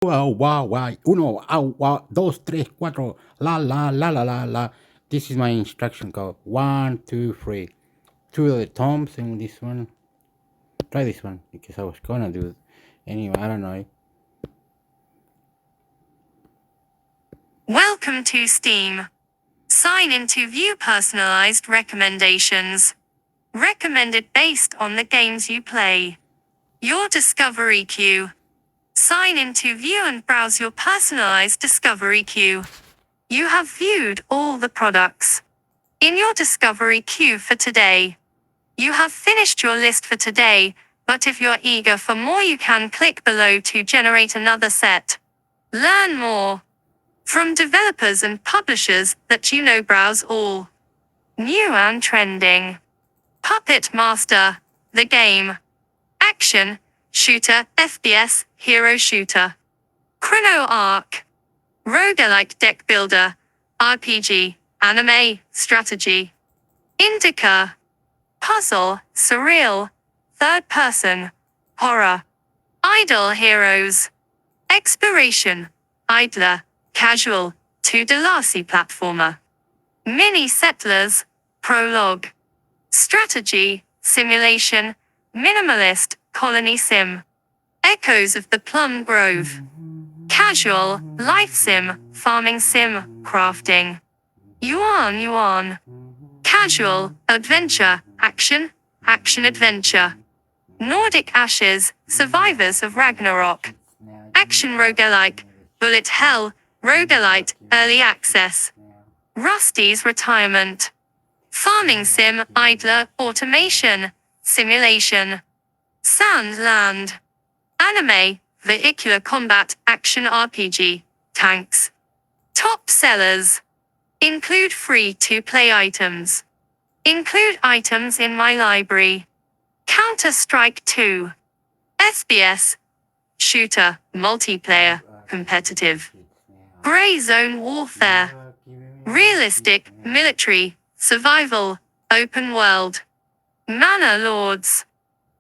Wow, wow, wow. Uno, au, wow, dos, tres, cuatro. La, la, la, la, la, la. This is my instruction code. One, two, three. Two of the toms and this one. Try this one because I was gonna do it. Anyway, I don't know. Welcome to Steam. Sign in to view personalized recommendations. Recommended based on the games you play. Your discovery queue. Sign in to view and browse your personalized discovery queue. You have viewed all the products in your discovery queue for today. You have finished your list for today, but if you're eager for more, you can click below to generate another set. Learn more from developers and publishers that you know. Browse all. New and trending. Puppet Master, the game. Action, shooter, FPS, hero shooter. Chrono Arc. Roguelike deck builder, RPG, anime, strategy. Indica. Puzzle, surreal, third person, horror. Idle Heroes. Exploration, idler, casual, 2D platformer. Mini Settlers, prologue. Strategy, simulation, minimalist, colony sim. Echoes of the Plum Grove. Casual, life sim, farming sim, crafting. Yuan. Casual, adventure, action, action adventure. Nordic Ashes, Survivors of Ragnarok. Action roguelike, Bullet Hell, roguelite, early access. Rusty's Retirement. Farming sim, idler, automation, simulation. Sandland. Anime, vehicular combat, action RPG, tanks. Top sellers. Include free-to-play items. Include items in my library. Counter-Strike 2. SBS. Shooter, multiplayer, competitive. Gray Zone Warfare. Realistic, military, survival, open world. Manor Lords.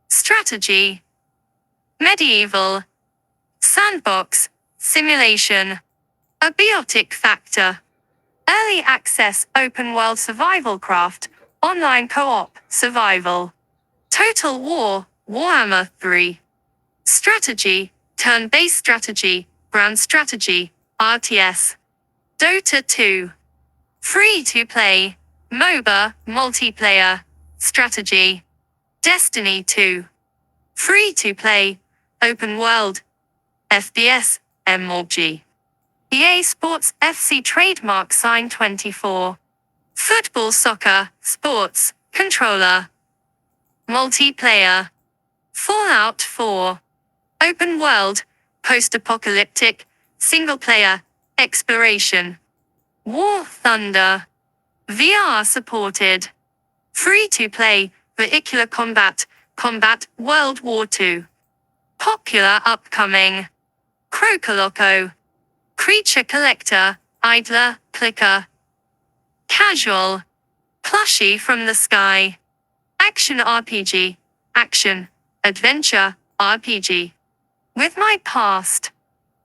Strategy. Medieval. Sandbox, simulation. Abiotic Factor. Early access, open world survival craft, online co-op, survival. Total War, Warhammer 3. Strategy, turn-based strategy, grand strategy, RTS. Dota 2. Free-to-play, MOBA, multiplayer, strategy. Destiny 2. Free-to-play, open world, FPS, MMORPG. EA Sports FC trademark sign 24. Football, soccer, sports, controller. Multiplayer. Fallout 4. Open world, post-apocalyptic, single-player, exploration. War Thunder. VR supported. Free-to-play, vehicular combat, combat, World War II. Popular upcoming. Crocoloco. Creature collector, idler, clicker. Casual. Plushie from the sky. Action RPG. Action. Adventure, RPG. With my past.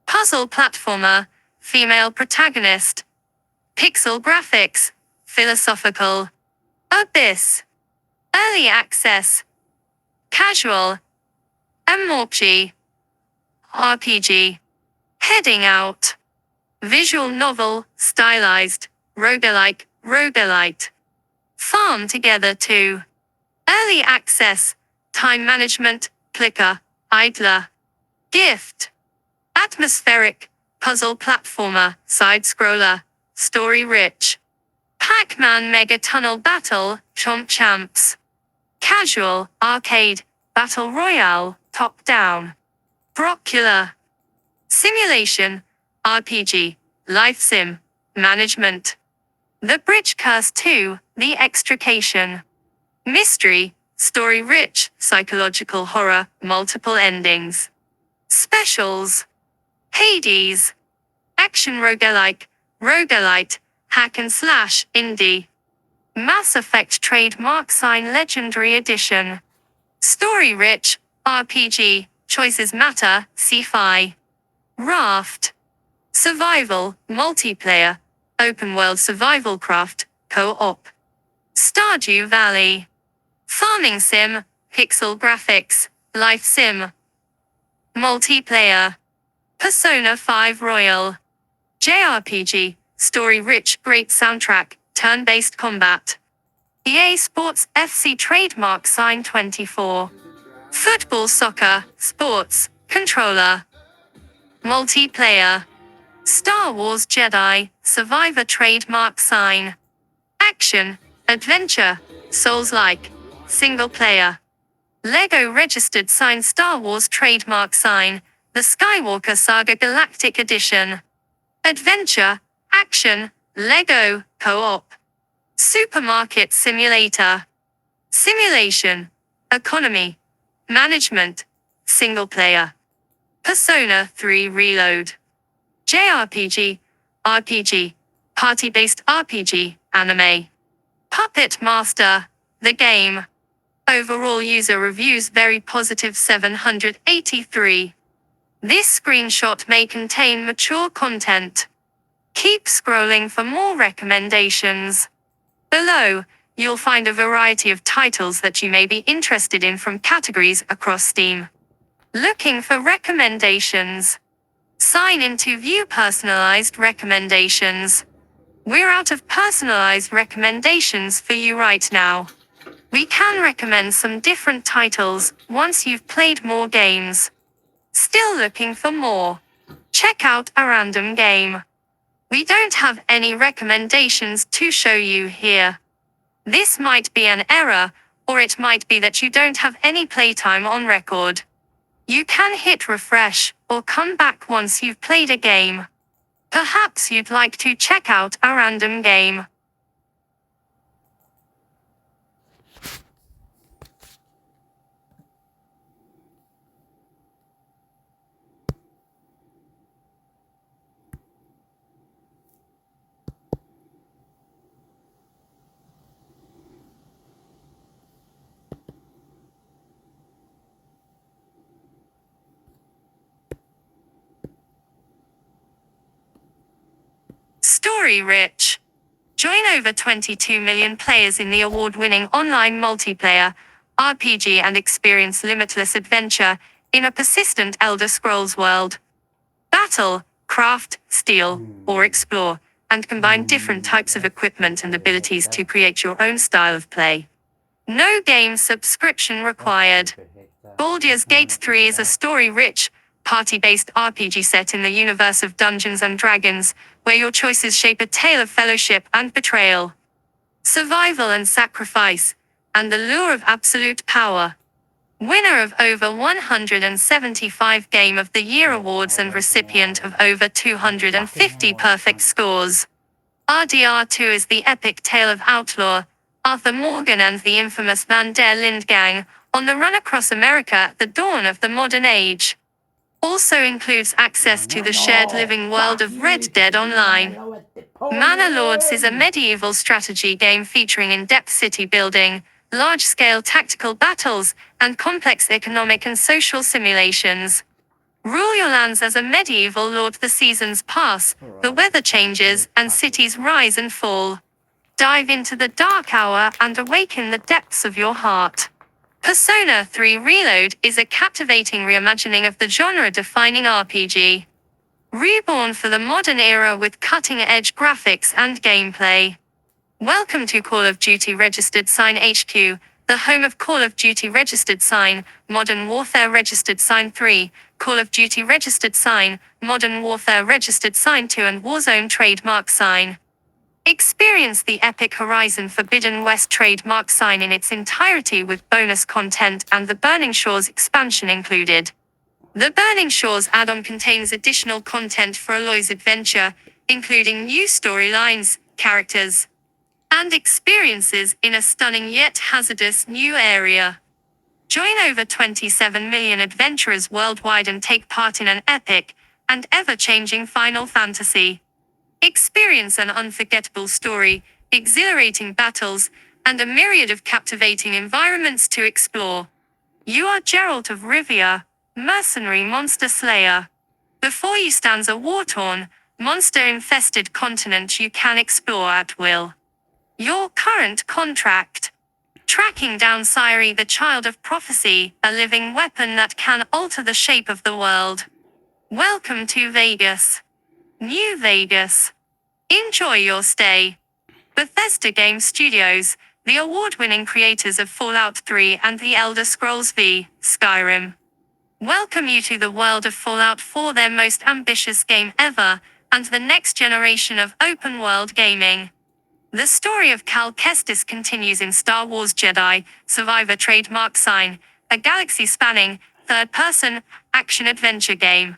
Puzzle platformer, female protagonist. Pixel graphics, philosophical. Abyss. Early access. Casual. MMORPG. RPG. Heading out. Visual novel, stylized, roguelike, roguelite. Farm Together 2. Early access, time management, clicker, idler. Gift. Atmospheric, puzzle platformer, side scroller, story rich. Pac-Man Mega Tunnel Battle, Chomp Champs. Casual, arcade, battle royale, top down. Brocular. Simulation, RPG, life sim, management. The Bridge Curse 2, The Extrication. Mystery, story rich, psychological horror, multiple endings. Specials. Hades. Action roguelike, roguelite, hack and slash, indie. Mass Effect trademark sign legendary edition. Story rich, RPG, choices matter, sci-fi. Raft. Survival, multiplayer, open world survival craft, co-op. Stardew Valley. Farming sim, pixel graphics, life sim. Multiplayer. Persona 5 Royal. JRPG, story-rich, great soundtrack, turn-based combat. EA Sports FC trademark sign 24. Football soccer, sports, controller. Multiplayer. Star Wars Jedi, Survivor trademark sign. Action, adventure, Souls-like, single player. Lego registered sign Star Wars trademark sign, The Skywalker Saga Galactic Edition. Adventure, action, Lego, co-op. Supermarket simulator. Simulation, economy, management, single player. Persona 3 Reload. JRPG, RPG, party-based RPG, anime. Puppet Master, the game. Overall user reviews very positive 783. This screenshot may contain mature content. Keep scrolling for more recommendations. Below, you'll find a variety of titles that you may be interested in from categories across Steam. Looking for recommendations? Sign in to view personalized recommendations. We're out of personalized recommendations for you right now. We can recommend some different titles once you've played more games. Still looking for more? Check out a random game. We don't have any recommendations to show you here. This might be an error, or it might be that you don't have any playtime on record. You can hit refresh, or come back once you've played a game. Perhaps you'd like to check out a random game. Story rich. Join over 22 million players in the award-winning online multiplayer, RPG and experience limitless adventure in a persistent Elder Scrolls world. Battle, craft, steal, or explore, and combine different types of equipment and abilities to create your own style of play. No game subscription required. Baldur's Gate 3 is a story-rich, party-based RPG set in the universe of Dungeons & Dragons, where your choices shape a tale of fellowship and betrayal, survival and sacrifice, and the lure of absolute power. Winner of over 175 Game of the Year awards and recipient of over 250 perfect scores. RDR2 is the epic tale of outlaw, Arthur Morgan and the infamous Van der Linde gang, on the run across America at the dawn of the modern age. Also includes access to the shared living world of Red Dead Online. Manor Lords is a medieval strategy game featuring in-depth city building, large-scale tactical battles, and complex economic and social simulations. Rule your lands as a medieval lord. The seasons pass, the weather changes, and cities rise and fall. Dive into the dark hour and awaken the depths of your heart. Persona 3 Reload is a captivating reimagining of the genre-defining RPG. Reborn for the modern era with cutting-edge graphics and gameplay. Welcome to Call of Duty Registered Sign HQ, the home of Call of Duty Registered Sign, Modern Warfare Registered Sign 3, Call of Duty Registered Sign, Modern Warfare Registered Sign 2 and Warzone Trademark Sign. Experience the epic Horizon Forbidden West trademark sign in its entirety with bonus content and the Burning Shores expansion included. The Burning Shores add-on contains additional content for Aloy's adventure, including new storylines, characters, and experiences in a stunning yet hazardous new area. Join over 27 million adventurers worldwide and take part in an epic and ever-changing Final Fantasy. Experience an unforgettable story, exhilarating battles, and a myriad of captivating environments to explore. You are Geralt of Rivia, mercenary monster slayer. Before you stands a war-torn, monster-infested continent you can explore at will. Your current contract. Tracking down Syri, the child of prophecy, a living weapon that can alter the shape of the world. Welcome to Vegas. New Vegas. Enjoy your stay. Bethesda Game Studios, the award-winning creators of Fallout 3 and The Elder Scrolls V, Skyrim, welcome you to the world of Fallout 4, their most ambitious game ever, and the next generation of open-world gaming. The story of Cal Kestis continues in Star Wars Jedi Survivor trademark sign, a galaxy-spanning, third-person, action-adventure game.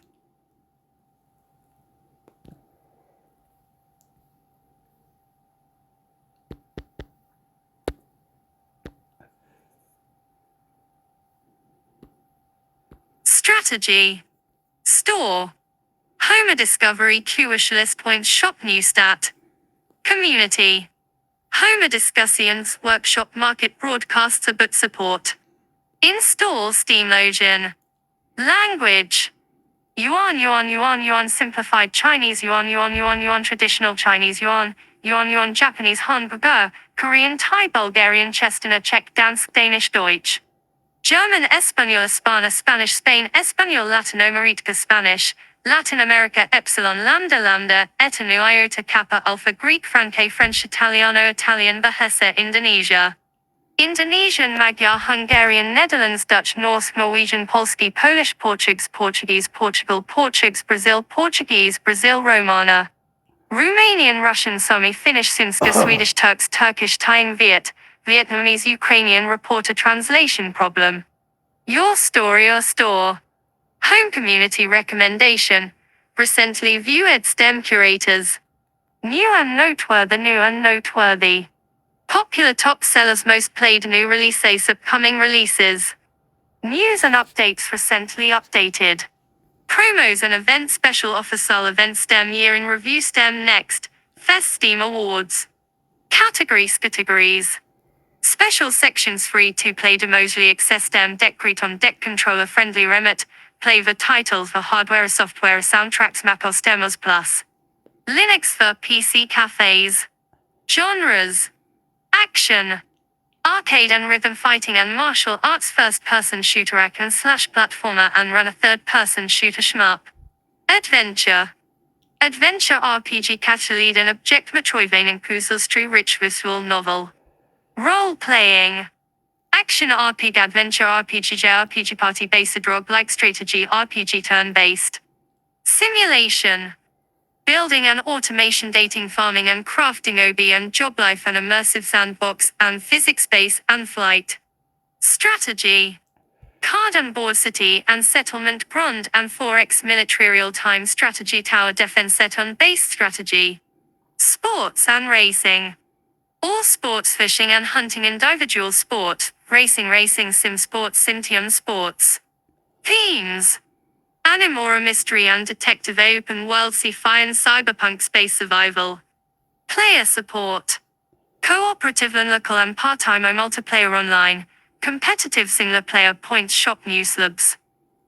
Strategy. Store. Homer Discovery Q Wishlist Point Shop New Stat. Community. Homer Discussions Workshop Market Broadcasts about support. Install Steamlogian. Language. Yuan simplified Chinese Yuan traditional Chinese Yuan Japanese Hangugo, Korean Thai Bulgarian Chestina Czech Dansk Danish Deutsch. German Español Hispana Spanish Spain Español Latinoamerica Spanish, Latin America Epsilon Lambda Eta Nu Iota Kappa Alpha Greek Franque French Italiano Italian Bahasa Indonesia. Indonesian Magyar Hungarian Netherlands Dutch Norse Norwegian Polski Polish Portuguese Portugal Portuguese Brazil Romana. Romanian Russian Sami Finnish Sinska Swedish Turkish Thai Vietnamese Ukrainian reporter translation problem. Your story or store. Home community recommendation. Recently viewed STEM curators. New and noteworthy. Popular top sellers most played new releases upcoming releases. News and updates recently updated. Promos and event special offers Sol Event STEM Year in Review STEM Next. Fest Steam Awards. Categories. Special sections free to play demosely access STEM Deck Creton Deck Controller Friendly Remote. Play the titles for hardware software soundtracks Macos Demos Plus. Linux for PC cafes. Genres. Action. Arcade and rhythm fighting and martial arts first-person shooter action / platformer and run a third-person shooter shmup. Adventure. Adventure RPG lead and object Metroidvania puzzle rich visual novel. Role-playing. Action RPG adventure RPG JRPG party-based roguelike strategy RPG turn-based. Simulation. Building and automation dating farming and crafting OB and job life and immersive sandbox and physics-based and flight. Strategy. Card and board city and settlement Grond and 4X military real-time strategy tower defense set on base strategy. Sports and racing. All sports fishing and hunting individual sport, racing sim sports Sintium sports. Themes. Animora mystery and detective open world sci-fi and cyberpunk space survival. Player support. Cooperative and local and part-time multiplayer online. Competitive single player points shop newslabs.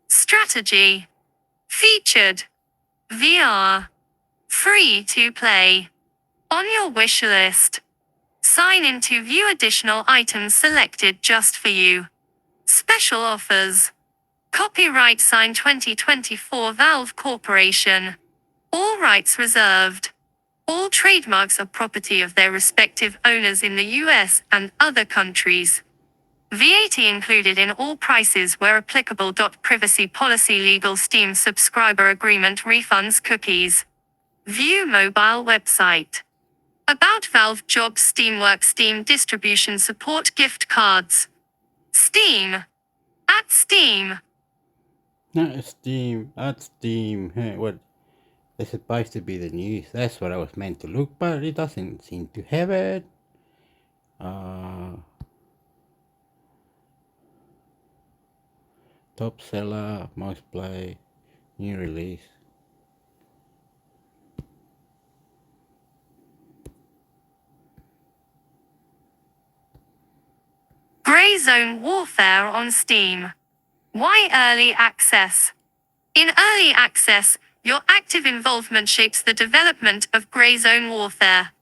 Strategy. Featured. VR. Free to play. On your wish list. Sign in to view additional items selected just for you. Special offers. Copyright sign 2024 Valve Corporation. All rights reserved. All trademarks are property of their respective owners in the US and other countries. VAT included in all prices where applicable. Privacy policy legal Steam subscriber agreement refunds cookies. View mobile website. About Valve Jobs Steamworks Steam Distribution Support Gift Cards. Steam. At Steam. Not Steam, at Steam. What? It's supposed to be the news. That's what I was meant to look, but it doesn't seem to have it. Top seller, most play, new release. Grey Zone Warfare on Steam. Why early access? In early access, your active involvement shapes the development of Grey Zone Warfare.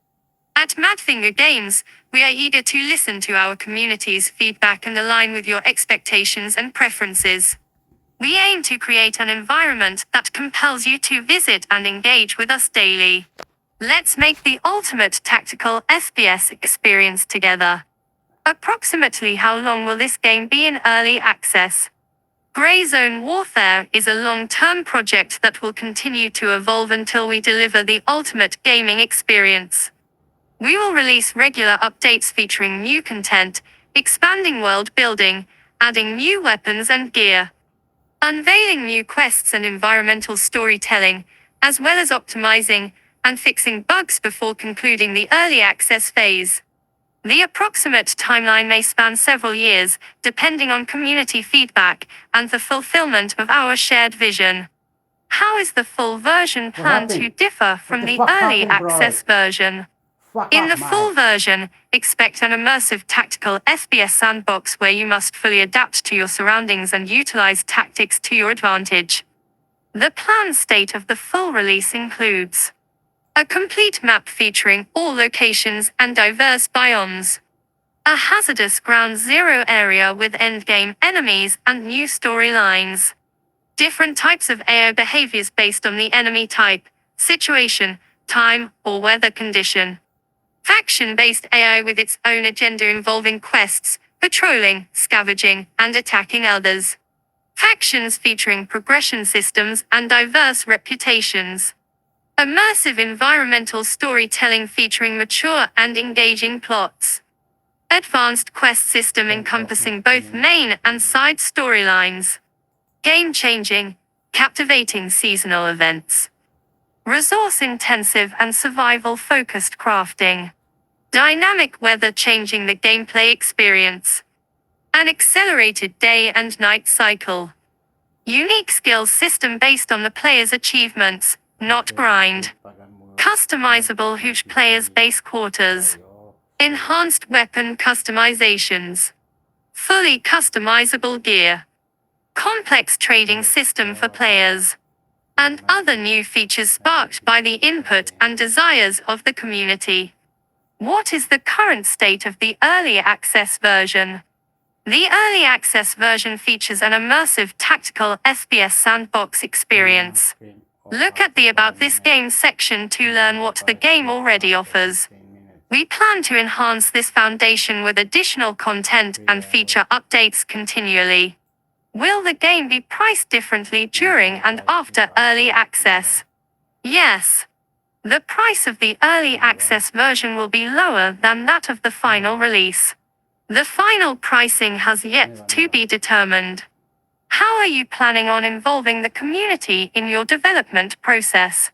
At Madfinger Games, we are eager to listen to our community's feedback and align with your expectations and preferences. We aim to create an environment that compels you to visit and engage with us daily. Let's make the ultimate tactical FPS experience together. Approximately how long will this game be in early access? Grey Zone Warfare is a long-term project that will continue to evolve until we deliver the ultimate gaming experience. We will release regular updates featuring new content, expanding world building, adding new weapons and gear, unveiling new quests and environmental storytelling, as well as optimizing and fixing bugs before concluding the early access phase. The approximate timeline may span several years, depending on community feedback and the fulfillment of our shared vision. How is the full version planned to differ from the early access version? In the full version, expect an immersive tactical FPS sandbox where you must fully adapt to your surroundings and utilize tactics to your advantage. The planned state of the full release includes a complete map featuring all locations and diverse biomes, a hazardous ground zero area with endgame enemies and new storylines, different types of AI behaviors based on the enemy type, situation, time, or weather condition, faction-based AI with its own agenda involving quests, patrolling, scavenging, and attacking others. Factions featuring progression systems and diverse reputations. Immersive environmental storytelling featuring mature and engaging plots. Advanced quest system encompassing both main and side storylines. Game-changing, captivating seasonal events. Resource-intensive and survival-focused crafting. Dynamic weather changing the gameplay experience. An accelerated day and night cycle. Unique skills system based on the player's achievements, not grind. Customizable huge players' base quarters. Enhanced weapon customizations. Fully customizable gear. Complex trading system for players. And other new features sparked by the input and desires of the community. What is the current state of the early access version? The early access version features an immersive tactical FPS sandbox experience. Look at the About This Game section to learn what the game already offers. We plan to enhance this foundation with additional content and feature updates continually. Will the game be priced differently during and after early access? Yes. The price of the early access version will be lower than that of the final release. The final pricing has yet to be determined. How are you planning on involving the community in your development process?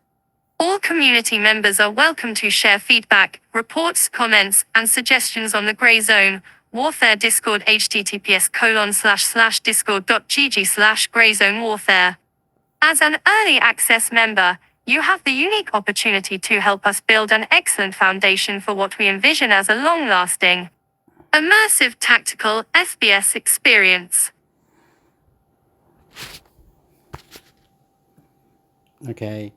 All community members are welcome to share feedback, reports, comments, and suggestions on the Grey Zone Warfare Discord https://discord.gg/greyzonewarfare. As an early access member, you have the unique opportunity to help us build an excellent foundation for what we envision as a long-lasting, immersive tactical FPS experience. Okay.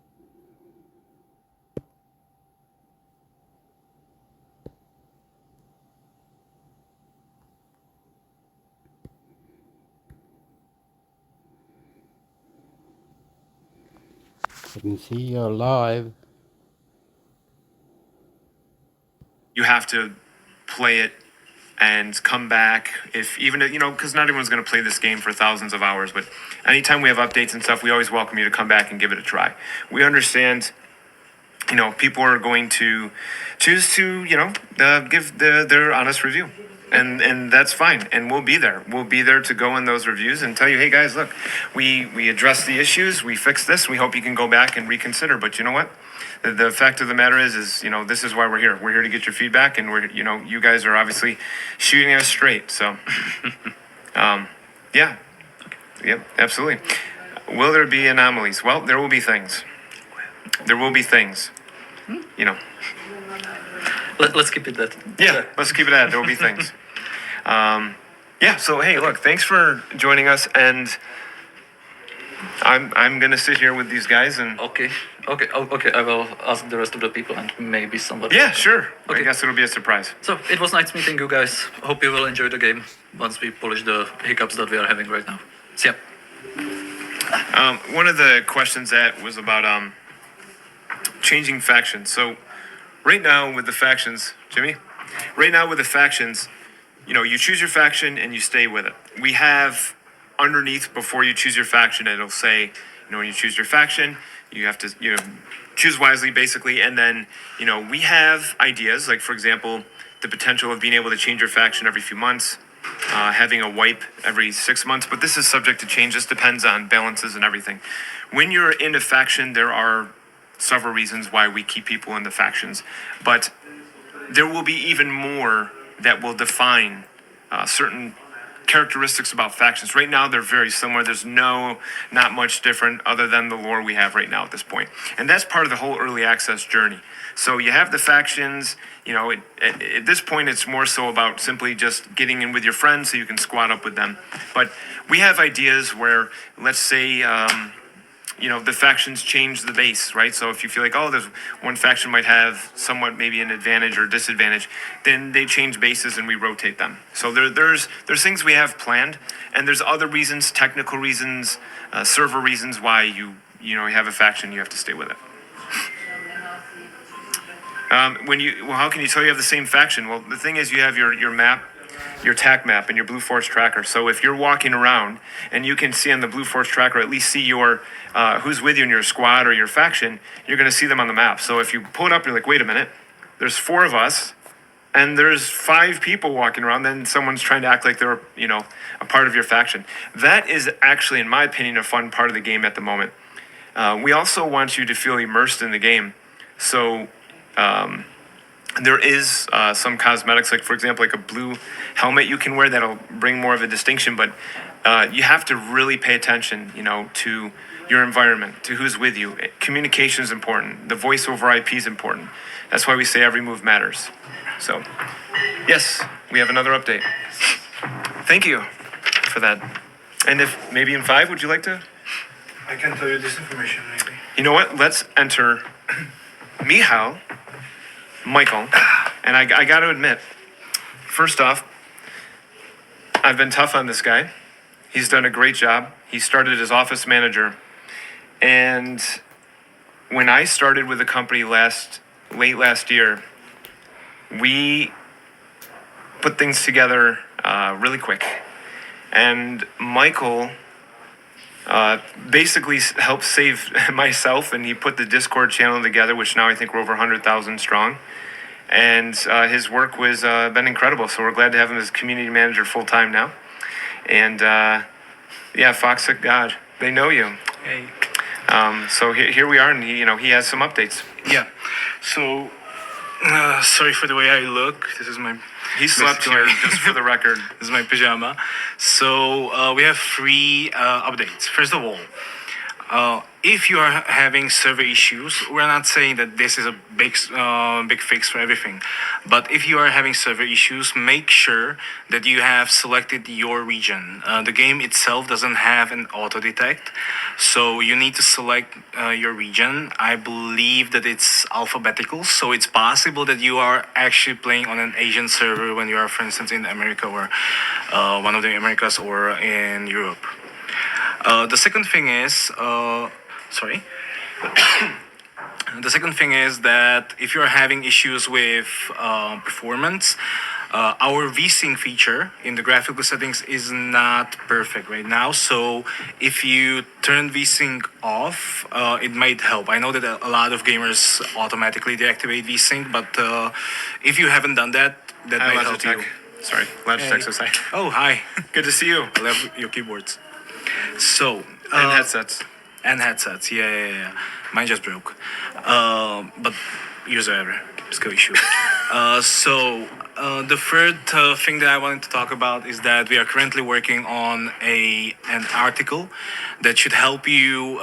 I can see you're live. You have to play it and come back if even because not everyone's going to play this game for thousands of hours, but anytime we have updates and stuff, we always welcome you to come back and give it a try. We understand people are going to choose to give their honest review, and that's fine, and we'll be there to go in those reviews and tell you, hey guys, look, we addressed the issues, we fixed this, we hope you can go back and reconsider. But you know what, the fact of the matter is this is why we're here to get your feedback, and we're you guys are obviously shooting us straight, so yeah, absolutely. Will there be anomalies? Well, there will be things. Let's keep it that. Yeah, let's keep it at. There will be things. So hey, look, thanks for joining us, and I'm gonna sit here with these guys and. Okay. Okay. I will ask the rest of the people and maybe somebody. Yeah, sure. I Okay. guess it'll be a surprise. So it was nice meeting you guys. Hope you will enjoy the game once we polish the hiccups that we are having right now. See ya. One of the questions that was about changing factions. So right now with the factions, Jimmy, right now with the factions, you choose your faction and you stay with it. We have underneath before you choose your faction, it'll say, when you choose your faction, you have to, choose wisely basically. And then, we have ideas like, for example, the potential of being able to change your faction every few months, having a wipe every 6 months, but this is subject to change. This depends on balances and everything. When you're in a faction, there are several reasons why we keep people in the factions, but there will be even more that will define certain characteristics about factions. Right now, they're very similar. There's not much different other than the lore we have right now at this point. And that's part of the whole early access journey. So you have the factions, at this point, it's more so about simply just getting in with your friends so you can squad up with them. But we have ideas where, let's say, the factions change the base, right? So if you feel like, there's one faction might have somewhat maybe an advantage or disadvantage, then they change bases and we rotate them. So there's things we have planned, and there's other reasons, technical reasons, server reasons why you have a faction, you have to stay with it. How can you tell you have the same faction? Well, the thing is, you have your map, your TAC map, and your Blue Force tracker. So if you're walking around and you can see on the Blue Force tracker, at least see your who's with you in your squad or your faction, you're going to see them on the map. So if you pull it up, you're like, wait a minute, there's 4 of us, and there's 5 people walking around. Then someone's trying to act like they're a part of your faction. That is actually, in my opinion, a fun part of the game at the moment. We also want you to feel immersed in the game. So there is some cosmetics, like for example, like a blue helmet you can wear that'll bring more of a distinction, but you have to really pay attention, to your environment, to who's with you. Communication is important. The voice over IP is important. That's why we say every move matters. So, yes, we have another update. Thank you for that. And if maybe in 5, would you like to? I can tell you this information maybe. You know what? Let's enter Michael, and I got to admit, first off, I've been tough on this guy. He's done a great job. He started as office manager, and when I started with the company late last year, we put things together really quick, and Michael basically helped save myself, and he put the Discord channel together, which now I think we're over 100,000 strong. And his work was been incredible. So we're glad to have him as community manager full time now. And Foxic God, they know you. Hey. So here we are, and he has some updates. Yeah. So, sorry for the way I look. This is my. He slept here, just for the record. This is my pajama. So we have 3 updates. First of all, if you are having server issues, we're not saying that this is a big fix for everything, but if you are having server issues, make sure that you have selected your region. The game itself doesn't have an auto detect, so you need to select your region. I believe that it's alphabetical, so it's possible that you are actually playing on an Asian server when you are, for instance, in America or one of the Americas or in Europe. The second thing is, the second thing is that if you're having issues with performance, our VSync feature in the graphical settings is not perfect right now. So if you turn VSync off, it might help. I know that a lot of gamers automatically deactivate VSync, but if you haven't done that, that might help you. Sorry, Logitech Society. Oh, hi. Good to see you. I love your keyboards. So, And headsets. And headsets, yeah. Mine just broke. But user error, skill issue. The third thing that I wanted to talk about is that we are currently working on an article that should help you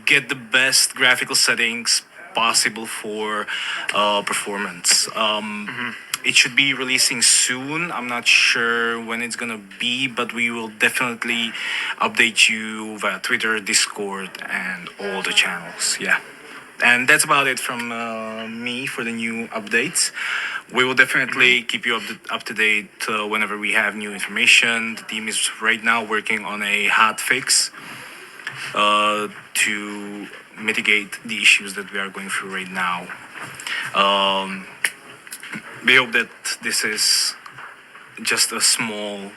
get the best graphical settings possible for performance. It should be releasing soon. I'm not sure when it's gonna be, but we will definitely update you via Twitter, Discord, and all the channels. Yeah. And that's about it from me for the new updates. We will definitely keep you up to date whenever we have new information. The team is right now working on a hot fix to mitigate the issues that we are going through right now. We hope that this is just a small,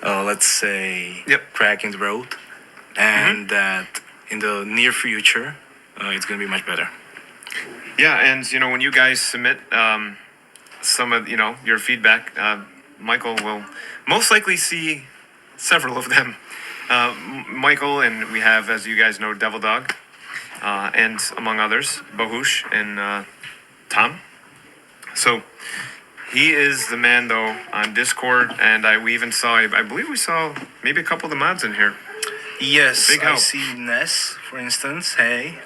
let's say, crack in the road, and that in the near future, it's going to be much better. Yeah, and when you guys submit some of your feedback, Michael will most likely see several of them. Michael, and we have, as you guys know, Devil Dog, and among others, Bahush and Tom. So he is the man, though, on Discord, and we even saw, I believe we saw maybe a couple of the mods in here. Yes, Big I help. see Ness, for instance. Hey.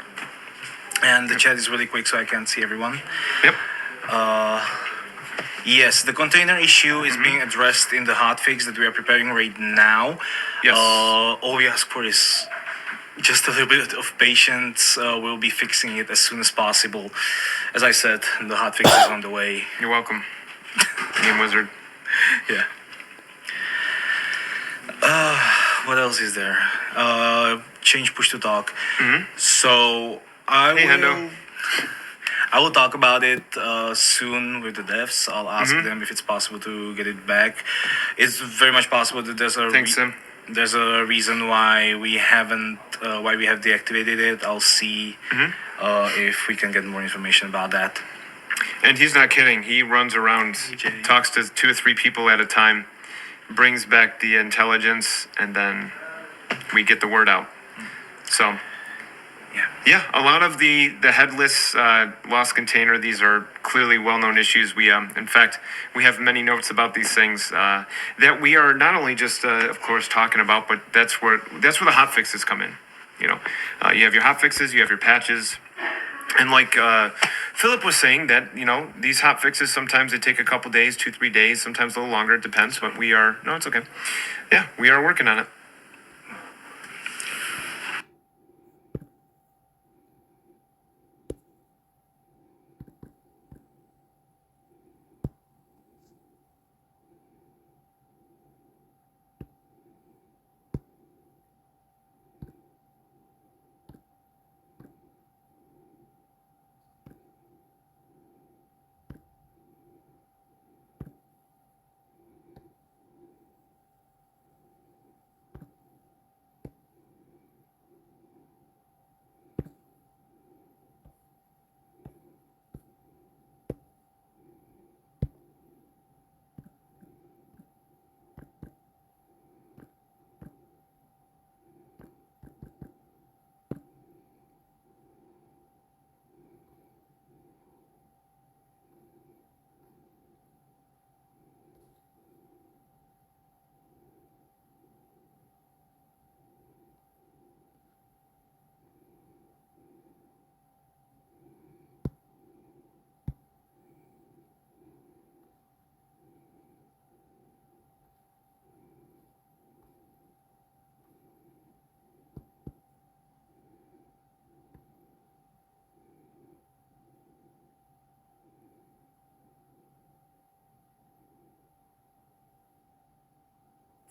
And the chat is really quick, so I can't see everyone. Yep. Yes, the container issue is being addressed in the hotfix that we are preparing right now. Yes. All we ask for is just a little bit of patience. We'll be fixing it as soon as possible. As I said, the hotfix is on the way. You're welcome. Game Wizard. Yeah. What else is there? Change push to talk. So I Hey, will. Hendo. I will talk about it soon with the devs. I'll ask them if it's possible to get it back. It's very much possible that Thanks, Sim. there's a reason why we haven't why we have deactivated it. I'll see if we can get more information about that. And he's not kidding. He runs around, talks to 2 or 3 people at a time, brings back the intelligence, and then we get the word out. So, yeah, a lot of the headless lost container, these are clearly well-known issues. We, in fact, we have many notes about these things that we are not only just, of course, talking about, but that's where the hot fixes come in. You have your hot fixes, you have your patches. And like Philip was saying that, these hot fixes, sometimes they take a couple days, 2-3 days, sometimes a little longer, it depends, but no, it's okay. Yeah, we are working on it.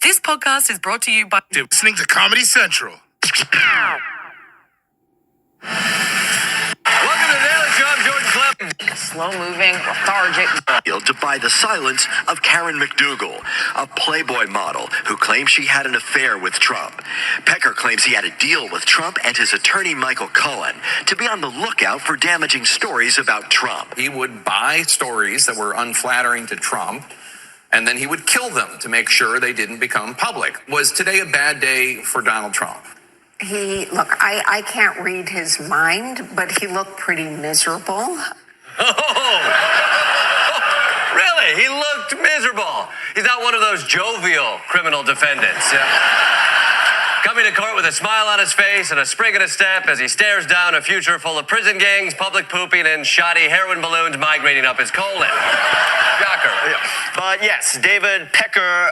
This podcast is brought to you by Listening to Comedy Central. Welcome to the Daily Show. I'm Jordan Clem. slow-moving, lethargic. To buy the silence of Karen McDougal, a Playboy model who claims she had an affair with Trump. Pecker claims he had a deal with Trump and his attorney Michael Cohen to be on the lookout for damaging stories about Trump. He would buy stories that were unflattering to Trump, and then he would kill them to make sure they didn't become public. Was today a bad day for Donald Trump? I can't read his mind, but he looked pretty miserable. Really? He looked miserable. He's not one of those jovial criminal defendants. Yeah. Coming to court with a smile on his face and a spring in his step as he stares down a future full of prison gangs, public pooping, and shoddy heroin balloons migrating up his colon. Shocker. But yes, David Pecker,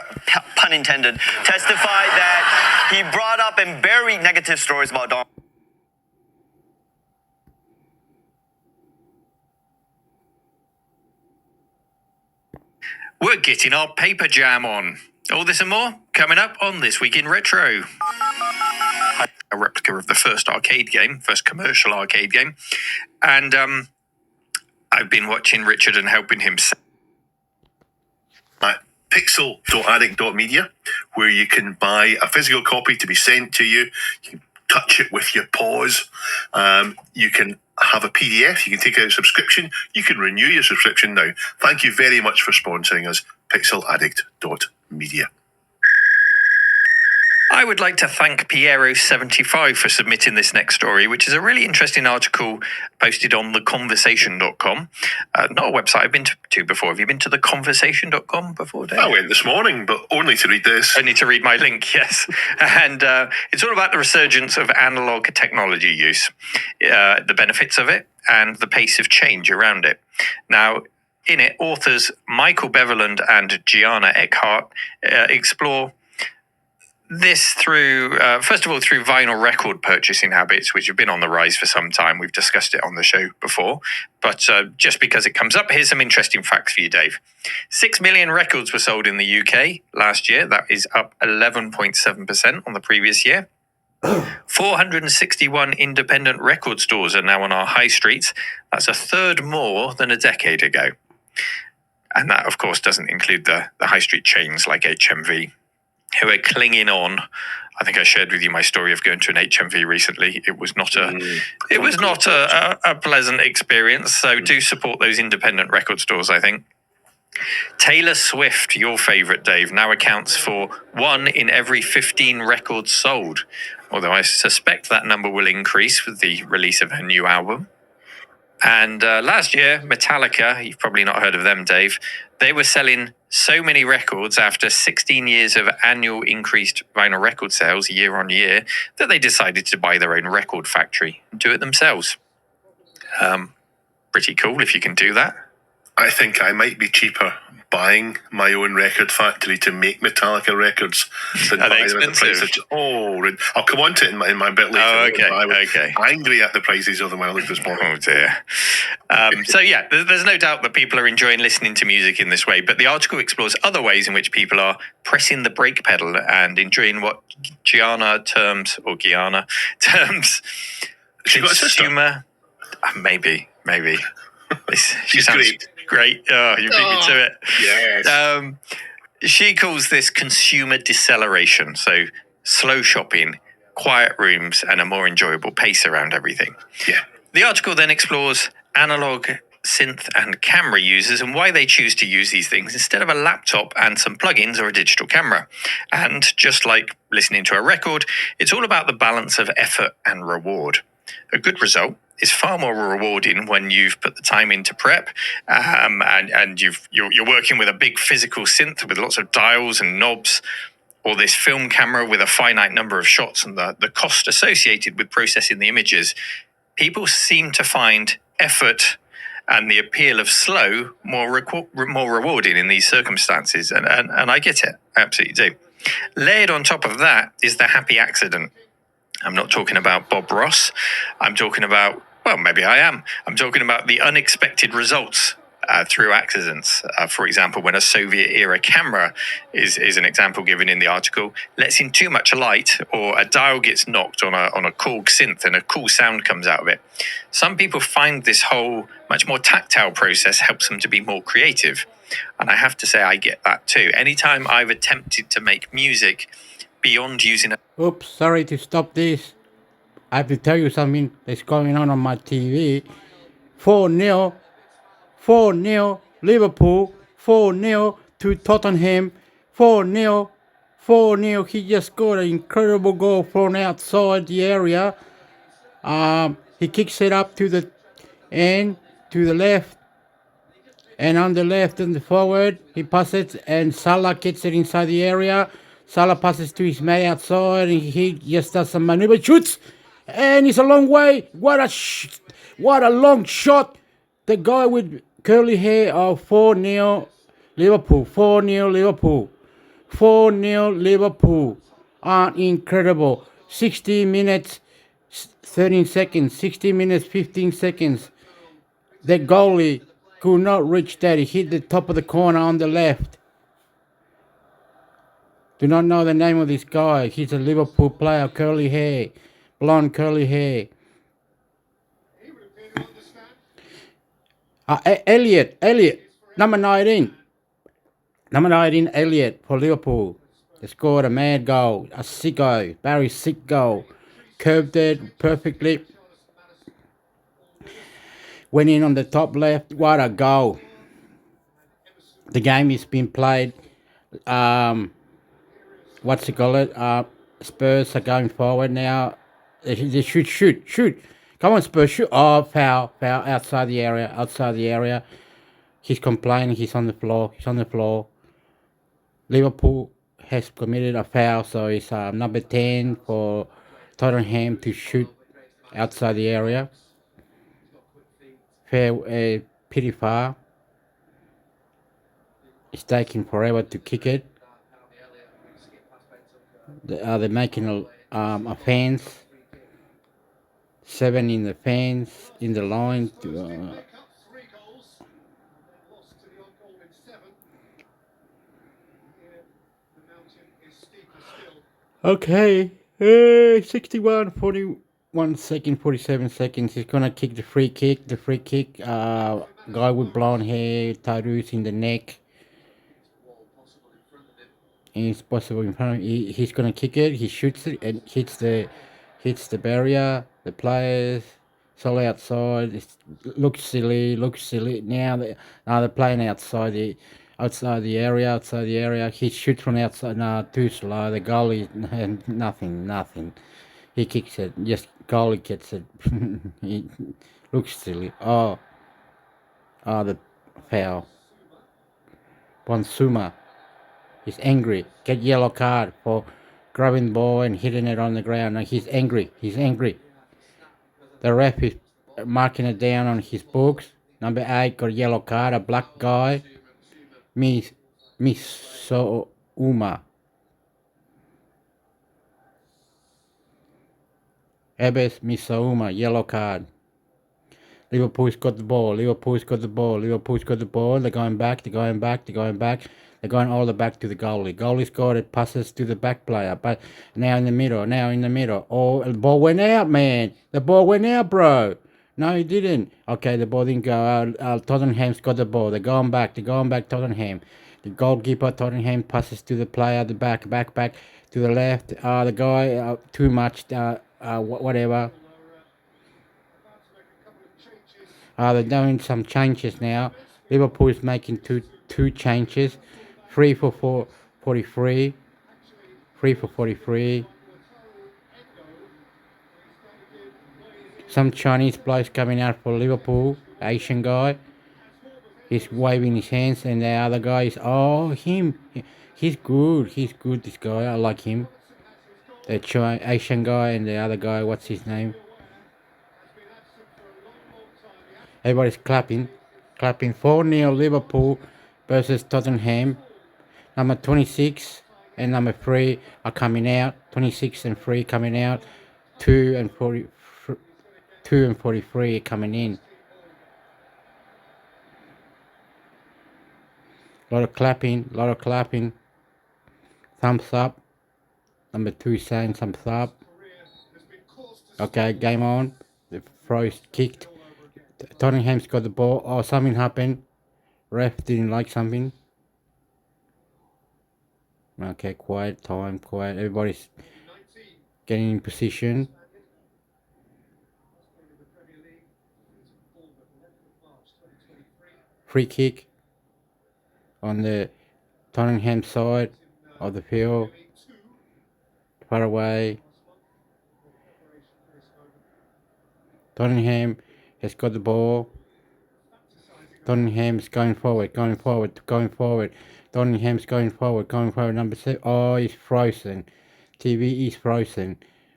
pun intended, testified that he brought up and very negative stories about Donald. We're getting our paper jam on. All this and more coming up on This Week in Retro. A replica of the first commercial arcade game. And I've been watching Richard and helping him. At pixel.addict.media, where you can buy a physical copy to be sent to you. You can touch it with your paws. You can have a PDF. You can take out a subscription. You can renew your subscription now. Thank you very much for sponsoring us, pixeladdict.media. I would like to thank Piero75 for submitting this next story, which is a really interesting article posted on theconversation.com. Not a website I've been to before. Have you been to theconversation.com before, Dave? I went this morning, but only to read this. Only to read my link, yes. And it's all about the resurgence of analog technology use, the benefits of it, and the pace of change around it. Now, in it, authors Michael Beverland and Gianna Eckhart explore this through, first of all, through vinyl record purchasing habits, which have been on the rise for some time. We've discussed it on the show before, but just because it comes up, here's some interesting facts for you, Dave. 6 million records were sold in the UK last year. That is up 11.7% on the previous year. 461 independent record stores are now on our high streets. That's a third more than a decade ago. And that, of course, doesn't include the high street chains like HMV, who are clinging on. I think I shared with you my story of going to an HMV recently. It was not a pleasant experience. So do support those independent record stores, I think. Taylor Swift, your favorite, Dave, now accounts for 1 in every 15 records sold. Although I suspect that number will increase with the release of her new album. And last year, Metallica, you've probably not heard of them, Dave, they were selling so many records after 16 years of annual increased vinyl record sales year on year that they decided to buy their own record factory and do it themselves. Pretty cool if you can do that. I think I might be cheaper buying my own record factory to make Metallica records than Are they buy them at the price expensive? I'll come on to it in my bit later. Oh, okay, I was okay. angry at the prices of them when I looked this morning. Oh dear. So yeah, there's no doubt that people are enjoying listening to music in this way, but the article explores other ways in which people are pressing the brake pedal and enjoying what Gianna terms She got a sister? consumer. Maybe. She's sounds great. Oh, you beat me to it. Yes. She calls this consumer deceleration. So slow shopping, quiet rooms, and a more enjoyable pace around everything. Yeah. The article then explores analog, synth, and camera users and why they choose to use these things instead of a laptop and some plugins or a digital camera. And just like listening to a record, it's all about the balance of effort and reward. A good result is far more rewarding when you've put the time into prep and you're working with a big physical synth with lots of dials and knobs, or this film camera with a finite number of shots and the cost associated with processing the images. People seem to find effort and the appeal of slow more rewarding in these circumstances, and I get it, I absolutely do. Layered on top of that is the happy accident. I'm not talking about Bob Ross. I'm talking about, well, maybe I am. I'm talking about the unexpected results through accidents. For example, when a Soviet-era camera is an example given in the article, lets in too much light, or a dial gets knocked on a Korg synth and a cool sound comes out of it. Some people find this whole much more tactile process helps them to be more creative. And I have to say I get that too. Anytime I've attempted to make music beyond using a... Oops, sorry to stop this. I have to tell you something that's going on my TV. 4-0 Liverpool, 4-0 to Tottenham, 4-0. He just scored an incredible goal from outside the area. He kicks it up to the end, to the left, and on the left and the forward, he passes and Salah gets it inside the area. Salah passes to his mate outside, and he just does some maneuver, shoots, and it's a long way. What a long shot! The guy with curly hair of 4-0 Liverpool, 4-0 Liverpool, 4-0 Liverpool. Incredible. 60 minutes, 13 seconds, 60 minutes, 15 seconds. The goalie could not reach that. He hit the top of the corner on the left. Do not know the name of this guy. He's a Liverpool player, curly hair, blonde curly hair. Elliot, number 19. Number 19, Elliot for Liverpool. They scored a mad goal, a sick goal, very sick goal. Curved it perfectly. Went in on the top left. What a goal. The game is being played. What's it called? Spurs are going forward now. They shoot. Come on, Spurs, shoot. Oh, foul, outside the area. He's complaining, he's on the floor. Liverpool has committed a foul, so it's number 10 for Tottenham to shoot outside the area. Pretty far. It's taking forever to kick it. They're making a fence. 7 in the fence, in the line. Okay. 61, 41 seconds, 47 seconds. He's going to kick the free kick. Guy with blonde hair, tattoos in the neck. It's possible in front of him. He's going to kick it. He shoots it and hits the barrier. The players, it's all outside. It looks silly. Now they're playing outside the area. He shoots from outside. No, too slow. The goalie, nothing. He kicks it. Just goalie gets it. He looks silly. Oh, the foul. Bonsuma. He's angry. Get yellow card for grabbing the ball and hitting it on the ground. No, he's angry. The ref is marking it down on his books. Number 8 got a yellow card. A black guy. Missouma. Ebes Missouma, yellow card. Liverpool's got the ball. They're going back. They're going all the back to the goalie. Goalie's got it, passes to the back player. But now in the middle. Oh, the ball went out, man. The ball went out, bro. No, it didn't. Okay, the ball didn't go out. Tottenham's got the ball. They're going back, Tottenham. The goalkeeper, Tottenham, passes to the player, the back to the left. The guy, too much, whatever. They're doing some changes now. Liverpool is making two changes. 3 for 43. Some Chinese bloke coming out for Liverpool, Asian guy. He's waving his hands, and the other guy is, him. He's good, this guy. I like him. The Asian guy and the other guy, what's his name? Everybody's clapping. 4-0 Liverpool versus Tottenham. Number 26 and number 3 are coming out. 26 and 3 coming out. 2 and 43 are coming in. Lot of clapping. Thumbs up. Number 2 saying thumbs up. Okay, game on. The throws kicked. Tottenham's got the ball. Oh, something happened. Ref didn't like something. Okay, quiet. Everybody's getting in position. Free kick on the Tottenham side of the field. Far away. Tottenham has got the ball. Tottenham is going forward. Tottenham's going forward. Number 7. Oh, it's frozen. TV is frozen.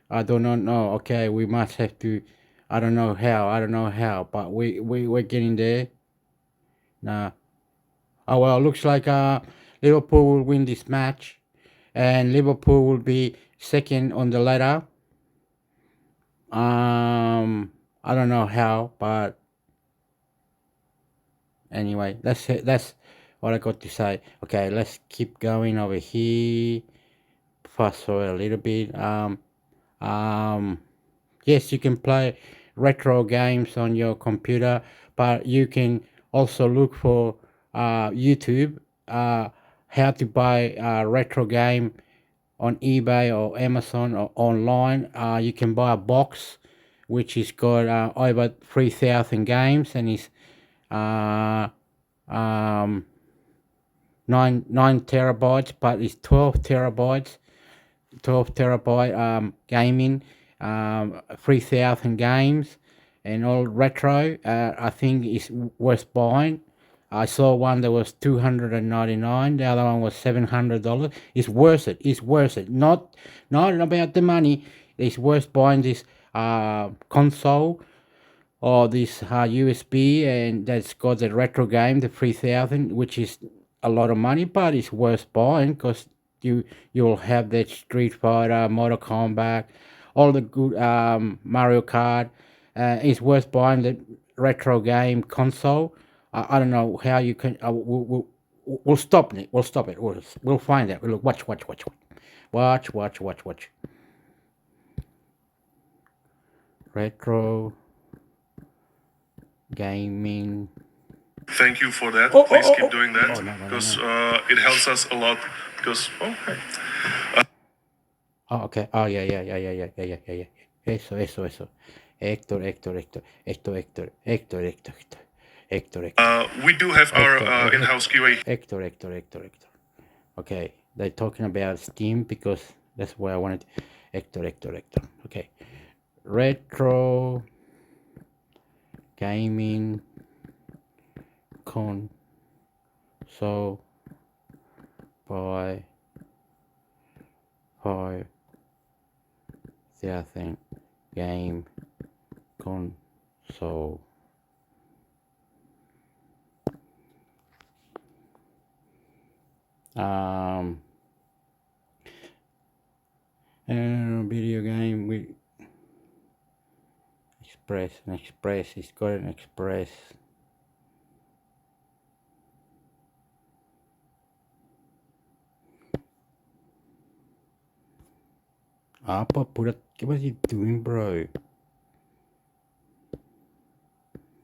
I do not know. Okay, we must have to. I don't know how. But we're getting there. Nah. Oh well, looks like Liverpool will win this match, and Liverpool will be second on the ladder. I don't know how, but anyway, that's what I got to say. Okay, let's keep going over here. Fast forward a little bit. Yes, you can play retro games on your computer, but you can also look for YouTube how to buy a retro game on eBay or Amazon or online. You can buy a box which has got over 3,000 games, and is 9 terabytes, but it's 12 terabytes. 12 terabyte gaming, 3,000 games, and all retro. I think is worth buying. I saw one that was $299. The other one was $700. It's worth it. It's worth it. Not about the money. It's worth buying this console or this USB, and that's got the retro game, the 3,000, which is a lot of money, but it's worth buying because you'll have that Street Fighter, Mortal Kombat, all the good Mario Kart. It's worth buying the retro game console. I don't know how you can. We'll stop it. We'll stop it. We'll find it. Look, watch. Retro gaming. Thank you for that. Please keep doing that because it helps us a lot. Because okay. Oh yeah. Eso. Héctor. We do have our in-house QA. Héctor. Okay, they're talking about Steam because that's where I wanted. Héctor. Okay, retro gaming console by 5,000 game console. Video game with Express. It's got an Express. What are you doing, bro?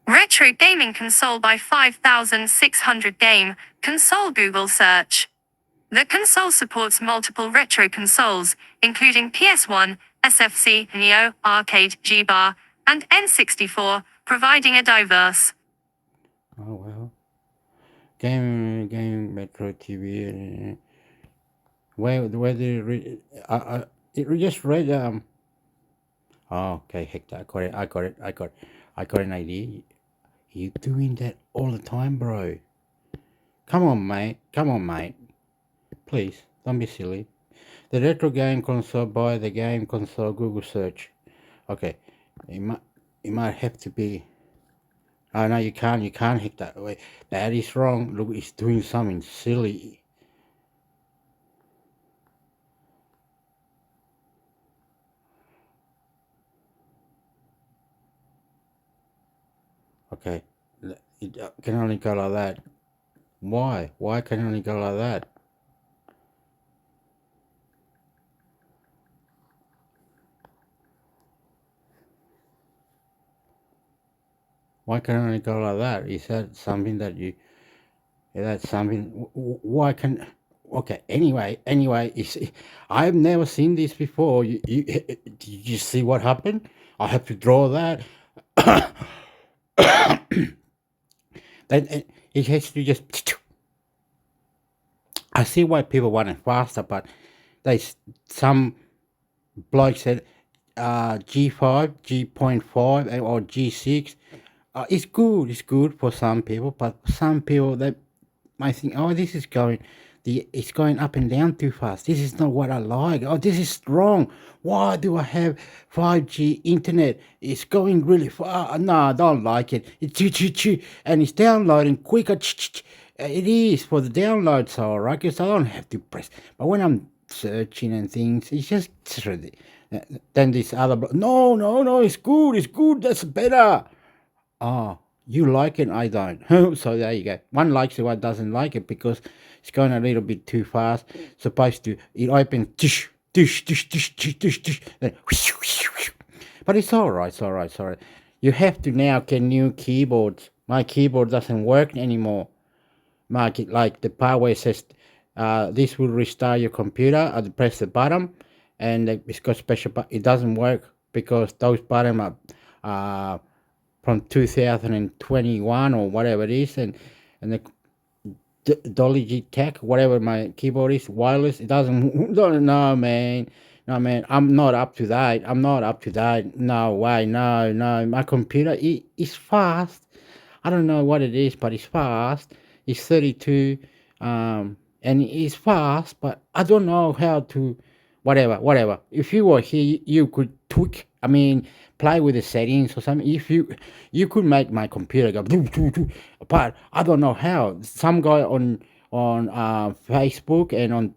Retro gaming console by 5,600 game console Google search. The console supports multiple retro consoles, including PS1, SFC, Neo, Arcade, G-Bar, and N64, providing a diverse. Oh well. Game Metro TV. Where did it read? It just read Oh, okay, Hector, I got it. I got an idea. You doing that all the time, bro? Come on, mate. Please, don't be silly. The retro game console by the game console Google search. Okay, it might have to be. Oh no, you can't hit that way. That is wrong. Look, it's doing something silly. Okay, it can only go like that. Why? Why can it only go like that? Why can it only go like that? Is that something that you? Is that something? Why can? Okay. Anyway, I've never seen this before. Did you see what happened? I have to draw that. Then it has to just. I see why people want it faster, but some bloke said G5, G.5, or G6. It's good for some people, but some people might think, oh, this is going, it's going up and down too fast. This is not what I like. Oh, this is wrong. Why do I have 5G internet? It's going really fast. No, I don't like it. It's and it's downloading quicker. It is for the downloads, all right, because I don't have to press. But when I'm searching and things, it's just then this other. No, it's good. That's better. Oh, you like it, I don't. So there you go. One likes it, one doesn't like it because it's going a little bit too fast. Supposed to, it opens, then, but it's all right. You have to now get new keyboards. My keyboard doesn't work anymore. Like the power says, this will restart your computer. I press the button, and it's got special. It doesn't work because those buttons are from 2021 or whatever it is, and the Dolly Tech, whatever my keyboard is, wireless. It doesn't. No, man. I'm not up to that. No way. No. My computer is fast. I don't know what it is, but it's fast. It's 32, and it's fast, but I don't know how to. Whatever. If you were here, you could tweak. Play with the settings or something. If you could make my computer go, but I don't know how. Some guy on Facebook and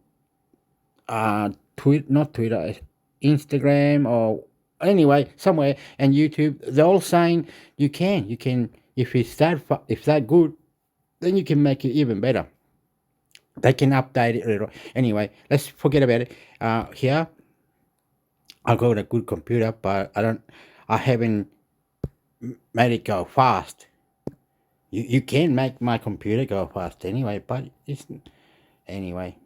on not Twitter, Instagram, or anyway somewhere, and YouTube, they're all saying you can. If it's that good, then you can make it even better. They can update it later. Anyway, let's forget about it. Here, I got a good computer, but I haven't made it go fast. You can make my computer go fast anyway, but it's anyway.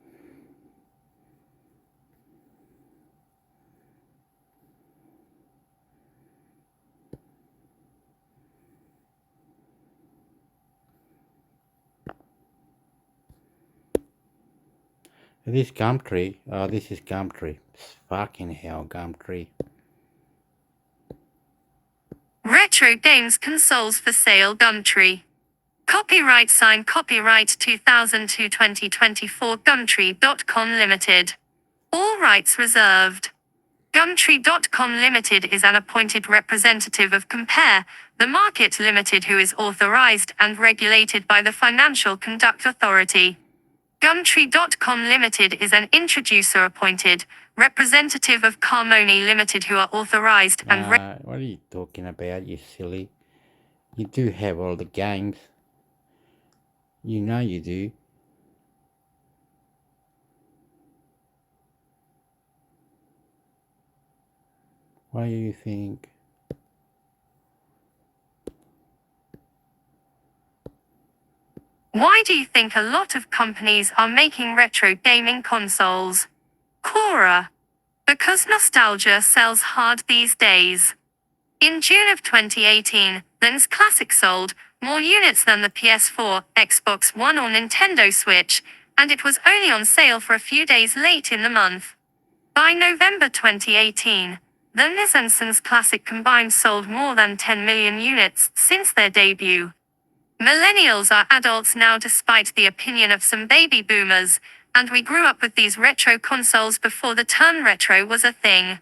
This Gumtree. Oh, this is Gumtree. Fucking hell, Gumtree. Retro games consoles for sale. Gumtree. Copyright signed copyright 2002-2024 Gumtree.com Limited. All rights reserved. Gumtree.com Limited is an appointed representative of Compare, the market limited who is authorized and regulated by the Financial Conduct Authority. Gumtree.com Limited is an introducer appointed representative of Carmoni Limited who are authorized and what are you talking about, you silly? You do have all the games. You know you do. What do you think? Why do you think a lot of companies are making retro gaming consoles? Quora. Because nostalgia sells hard these days. In June of 2018, Lens Classic sold more units than the PS4, Xbox One or Nintendo Switch, and it was only on sale for a few days late in the month. By November 2018, the Lens Classic combined sold more than 10 million units since their debut. Millennials are adults now despite the opinion of some baby boomers, and we grew up with these retro consoles before the term retro was a thing.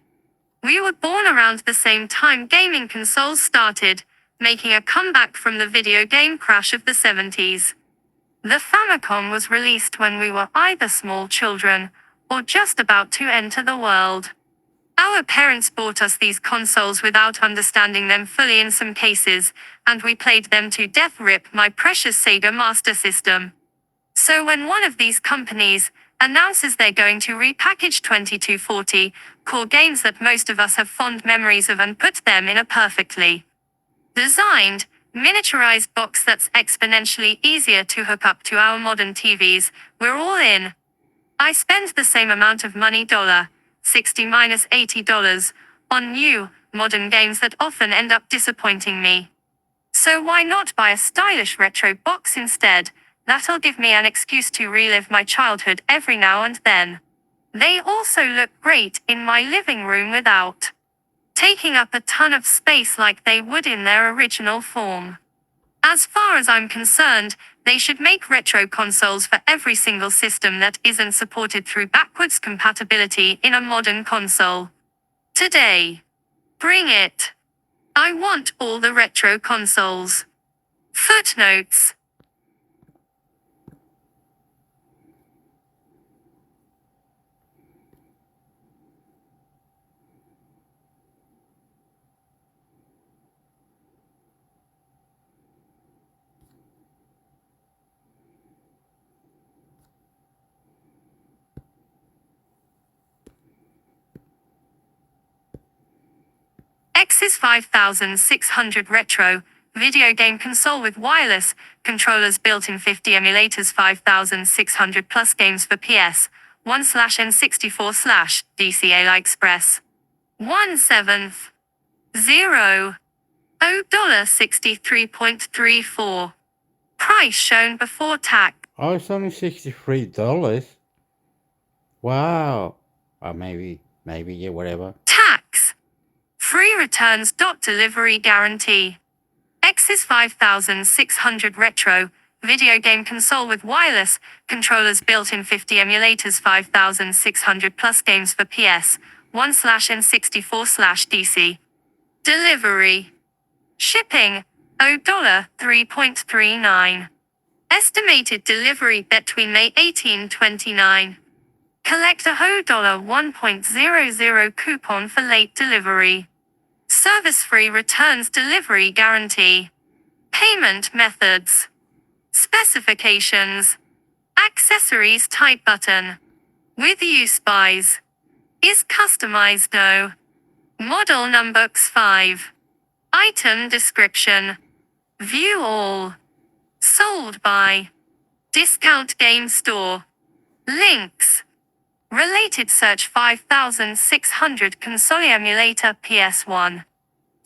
We were born around the same time gaming consoles started, making a comeback from the video game crash of the 70s. The Famicom was released when we were either small children, or just about to enter the world. Our parents bought us these consoles without understanding them fully in some cases, and we played them to death. Rip my precious Sega Master System. So when one of these companies announces they're going to repackage 2240 core games that most of us have fond memories of and put them in a perfectly designed, miniaturized box that's exponentially easier to hook up to our modern TVs, we're all in. I spend the same amount of money, $60-$80, on new, modern games that often end up disappointing me. So why not buy a stylish retro box instead? That'll give me an excuse to relive my childhood every now and then. They also look great in my living room without taking up a ton of space like they would in their original form. As far as I'm concerned, they should make retro consoles for every single system that isn't supported through backwards compatibility in a modern console. Today. Bring it. I want all the retro consoles. Footnotes. X's 5600 Retro, video game console with wireless, controllers built-in 50 emulators 5600 plus games for PS, 1/N64/DC AliExpress. 1/7. 0. $63.34. Price shown before tax. Oh, it's only $63. Wow. Or maybe, yeah, whatever. Tax. Free returns. Delivery guarantee. X's 5600 Retro, video game console with wireless, controllers built-in 50 emulators 5600 plus games for PS, 1/N64/DC. Delivery. Shipping, $3.39. Estimated delivery between May 18-29. Collect a $1.00 coupon for late delivery. Service-free returns delivery guarantee. Payment methods. Specifications. Accessories type button. With use bys. Is customized no. Model number X5. Item description. View all. Sold by. Discount Game Store. Links. Related search 5600 console emulator PS1.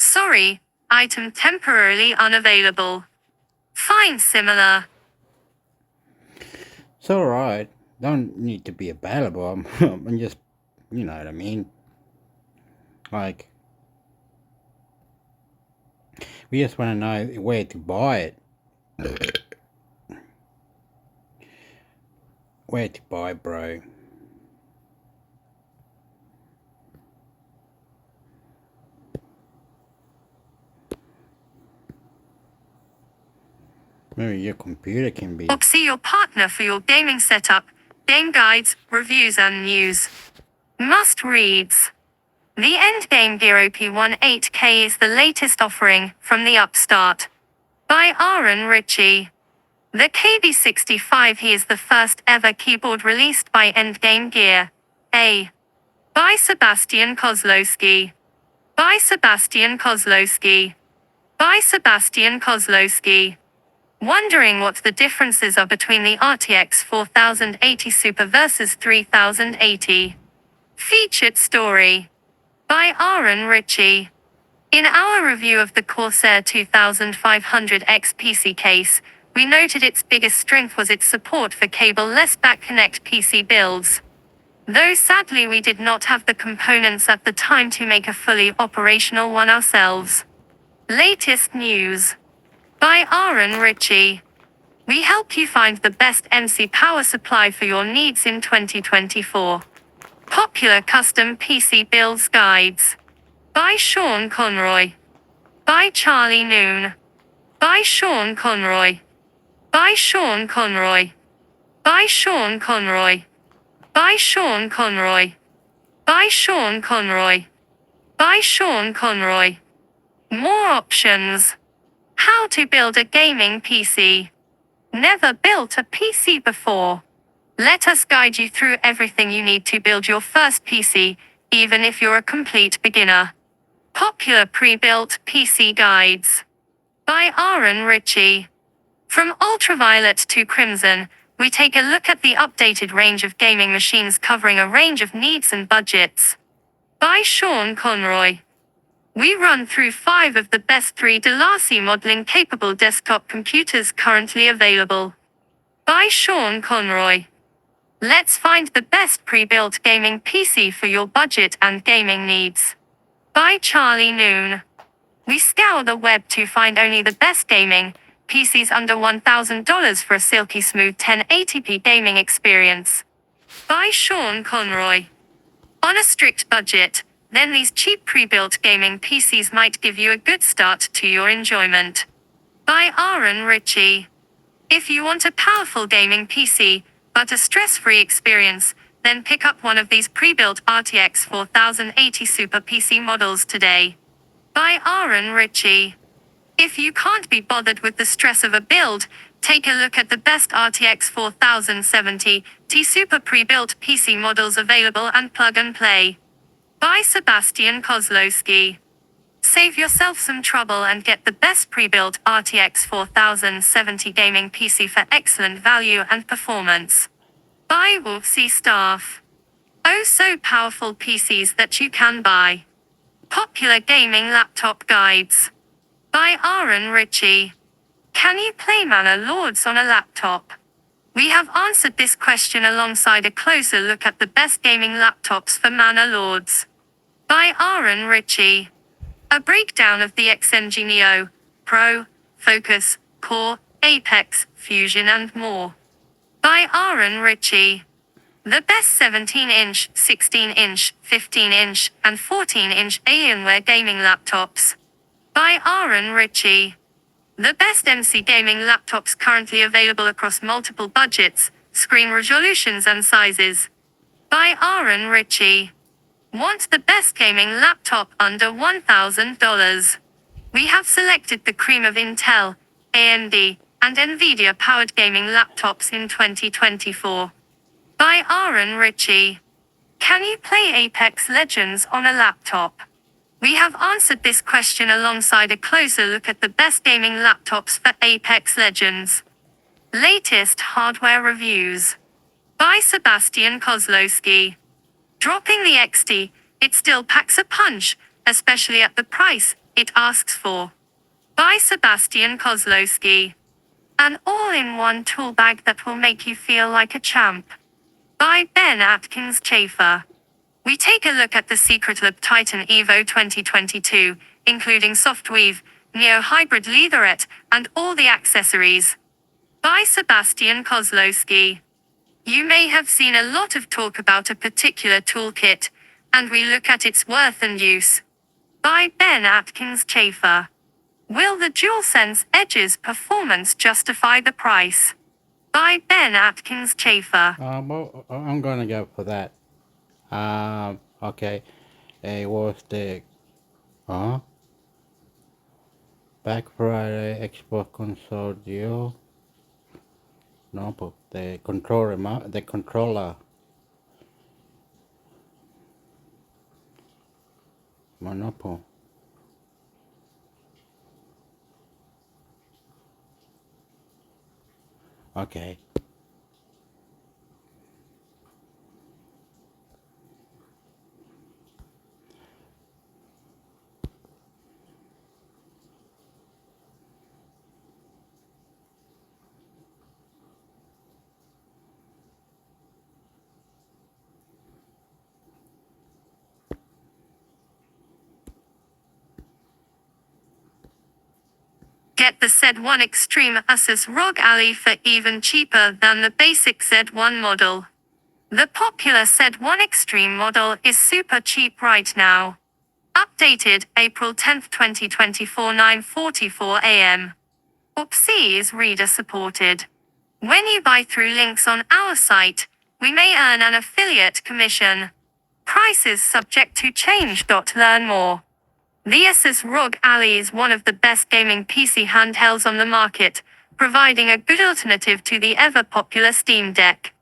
Sorry, item temporarily unavailable. Find similar. It's alright. Don't need to be available. I'm just, you know what I mean? Like, we just want to know where to buy it. Where to buy, bro. Maybe your computer can be. See your partner for your gaming setup, game guides, reviews and news. Must reads. The Endgame Gear OP1 8K is the latest offering from the upstart. By Aaron Ritchie. The KB65 is the first ever keyboard released by Endgame Gear. A. By Sebastian Kozlowski. By Sebastian Kozlowski. By Sebastian Kozlowski. Wondering what the differences are between the RTX 4080 Super versus 3080? Featured story. By Aaron Ritchie. In our review of the Corsair 2500X PC case, we noted its biggest strength was its support for cable-less back-connect PC builds. Though sadly we did not have the components at the time to make a fully operational one ourselves. Latest news. By Aaron Ritchie. We help you find the best MC power supply for your needs in 2024. Popular custom PC builds guides. By Sean Conroy. By Charlie Noon. By Sean Conroy. By Sean Conroy. By Sean Conroy. By Sean Conroy. By Sean Conroy. By Sean Conroy. More options. How to build a gaming PC. Never built a PC before? Let us guide you through everything you need to build your first PC, even if you're a complete beginner. Popular pre-built PC guides. By Aaron Ritchie. From ultraviolet to crimson, we take a look at the updated range of gaming machines covering a range of needs and budgets. By Sean Conroy. We run through 5 of the best 3D LaCie modeling capable desktop computers currently available. By Sean Conroy. Let's find the best pre-built gaming PC for your budget and gaming needs. By Charlie Noon. We scour the web to find only the best gaming, PCs under $1,000 for a silky smooth 1080p gaming experience. By Sean Conroy. On a strict budget, then these cheap pre-built gaming PCs might give you a good start to your enjoyment. By Aaron Ritchie. If you want a powerful gaming PC, but a stress-free experience, then pick up one of these pre-built RTX 4080 Super PC models today. By Aaron Ritchie. If you can't be bothered with the stress of a build, take a look at the best RTX 4070 Ti Super pre-built PC models available and plug and play. By Sebastian Kozlowski. Save yourself some trouble and get the best pre-built RTX 4070 gaming PC for excellent value and performance. By Wolfsy Staff. Oh so powerful PCs that you can buy. Popular gaming laptop guides. By Aaron Ritchie. Can you play Mana Lords on a laptop? We have answered this question alongside a closer look at the best gaming laptops for Mana Lords. By Aaron Ritchie. A breakdown of the XNG Neo, Pro, Focus, Core, Apex, Fusion and more. By Aaron Ritchie. The best 17-inch, 16-inch, 15-inch, and 14-inch Alienware gaming laptops. By Aaron Ritchie. The best MC gaming laptops currently available across multiple budgets, screen resolutions and sizes. By Aaron Ritchie. Want the best gaming laptop under $1,000? We have selected the cream of Intel, AMD, and Nvidia powered gaming laptops in 2024. By Aaron Ritchie. Can you play Apex Legends on a laptop? We have answered this question alongside a closer look at the best gaming laptops for Apex Legends. Latest hardware reviews. By Sebastian Kozlowski. Dropping the XT, it still packs a punch, especially at the price it asks for. By Sebastian Kozlowski. An all-in-one tool bag that will make you feel like a champ. By Ben Atkins Chafer. We take a look at the Secretlab Titan Evo 2022, including Softweave, Neo Hybrid Leatherette, and all the accessories. By Sebastian Kozlowski. You may have seen a lot of talk about a particular toolkit, and we look at its worth and use. By Ben Atkins Chafer. Will the DualSense Edge's performance justify the price? By Ben Atkins Chafer. Well, I'm gonna go for that. Okay. It was the Black Friday Xbox console deal. No, but the controller. Monopoly. Okay. Get the Z1 Extreme Asus ROG Ally for even cheaper than the basic Z1 model. The popular Z1 Extreme model is super cheap right now. Updated April 10, 2024, 9:44 a.m. OPC is reader supported. When you buy through links on our site, we may earn an affiliate commission. Prices subject to change. Learn more. The Asus ROG Ally is one of the best gaming PC handhelds on the market, providing a good alternative to the ever-popular Steam Deck.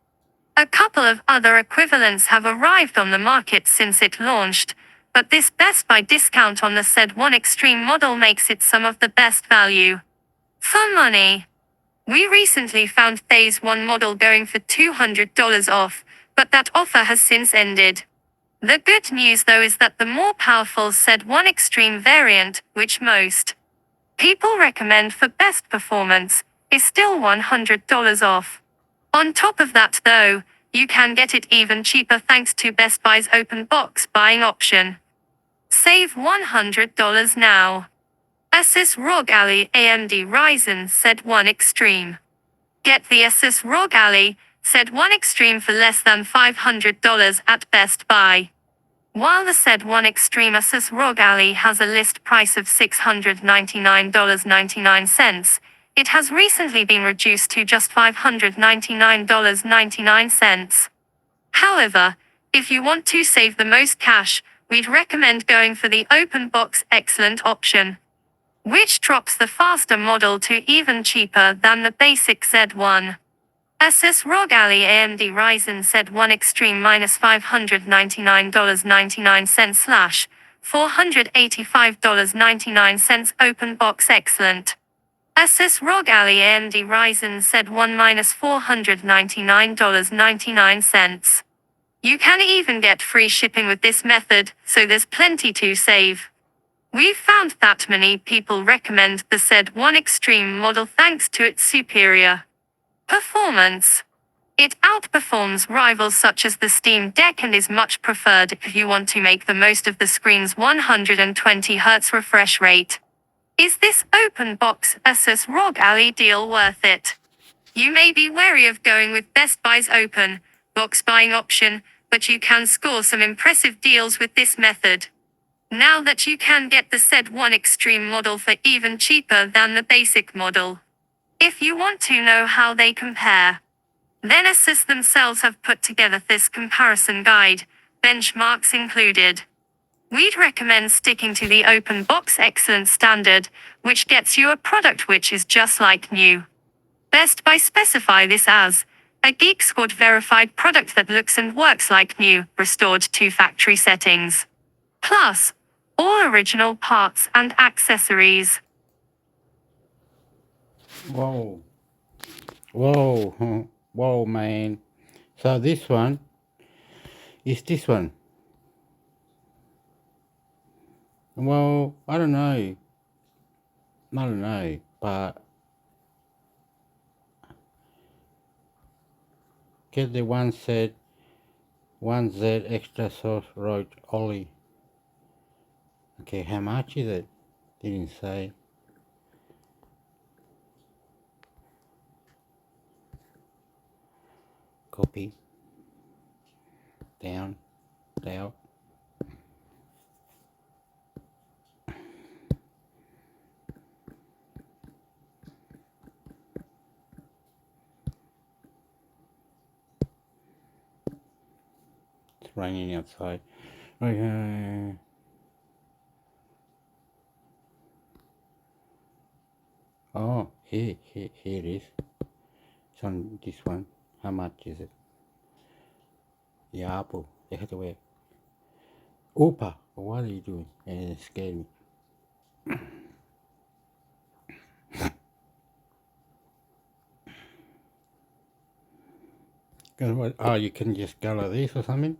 A couple of other equivalents have arrived on the market since it launched, but this Best Buy discount on the Z1 Extreme model makes it some of the best value for money. We recently found Phase 1 model going for $200 off, but that offer has since ended. The good news though is that the more powerful Z1 Extreme variant, which most people recommend for best performance, is still $100 off. On top of that though, you can get it even cheaper thanks to Best Buy's open box buying option. Save $100 now. Asus ROG Ally AMD Ryzen Z1 Extreme. Get the Asus ROG Ally Z1 Extreme for less than $500 at Best Buy. While the Z1 Extreme Asus ROG Ally has a list price of $699.99, it has recently been reduced to just $599.99. However, if you want to save the most cash, we'd recommend going for the Open Box Excellent option, which drops the faster model to even cheaper than the basic Z1. Asus ROG Ally AMD Ryzen Z1 Extreme -$599.99 $485.99 Open Box Excellent. Asus ROG Ally AMD Ryzen Z1 -$499.99. You can even get free shipping with this method, so there's plenty to save. We've found that many people recommend the Z1 Extreme model thanks to its superior performance. It outperforms rivals such as the Steam Deck and is much preferred if you want to make the most of the screen's 120Hz refresh rate. Is this open box Asus ROG Ally deal worth it? You may be wary of going with Best Buy's open box buying option, but you can score some impressive deals with this method. Now that you can get the Z1 Extreme model for even cheaper than the basic model. If you want to know how they compare, then Asus themselves have put together this comparison guide, benchmarks included. We'd recommend sticking to the Open Box Excellent standard, which gets you a product which is just like new. Best Buy specify this as a Geek Squad verified product that looks and works like new, restored to factory settings. Plus, all original parts and accessories. Whoa. Whoa. Whoa, man. So this one is this one. Well, I don't know, but get the one Z extra sauce road only. Okay, how much is it? Didn't say. Copy. Down. It's raining outside. Okay. Oh, here it is. It's on this one. How much is it? The apple. They had to wear. Opa, what are you doing? It scared me. Oh, you can just go like this or something?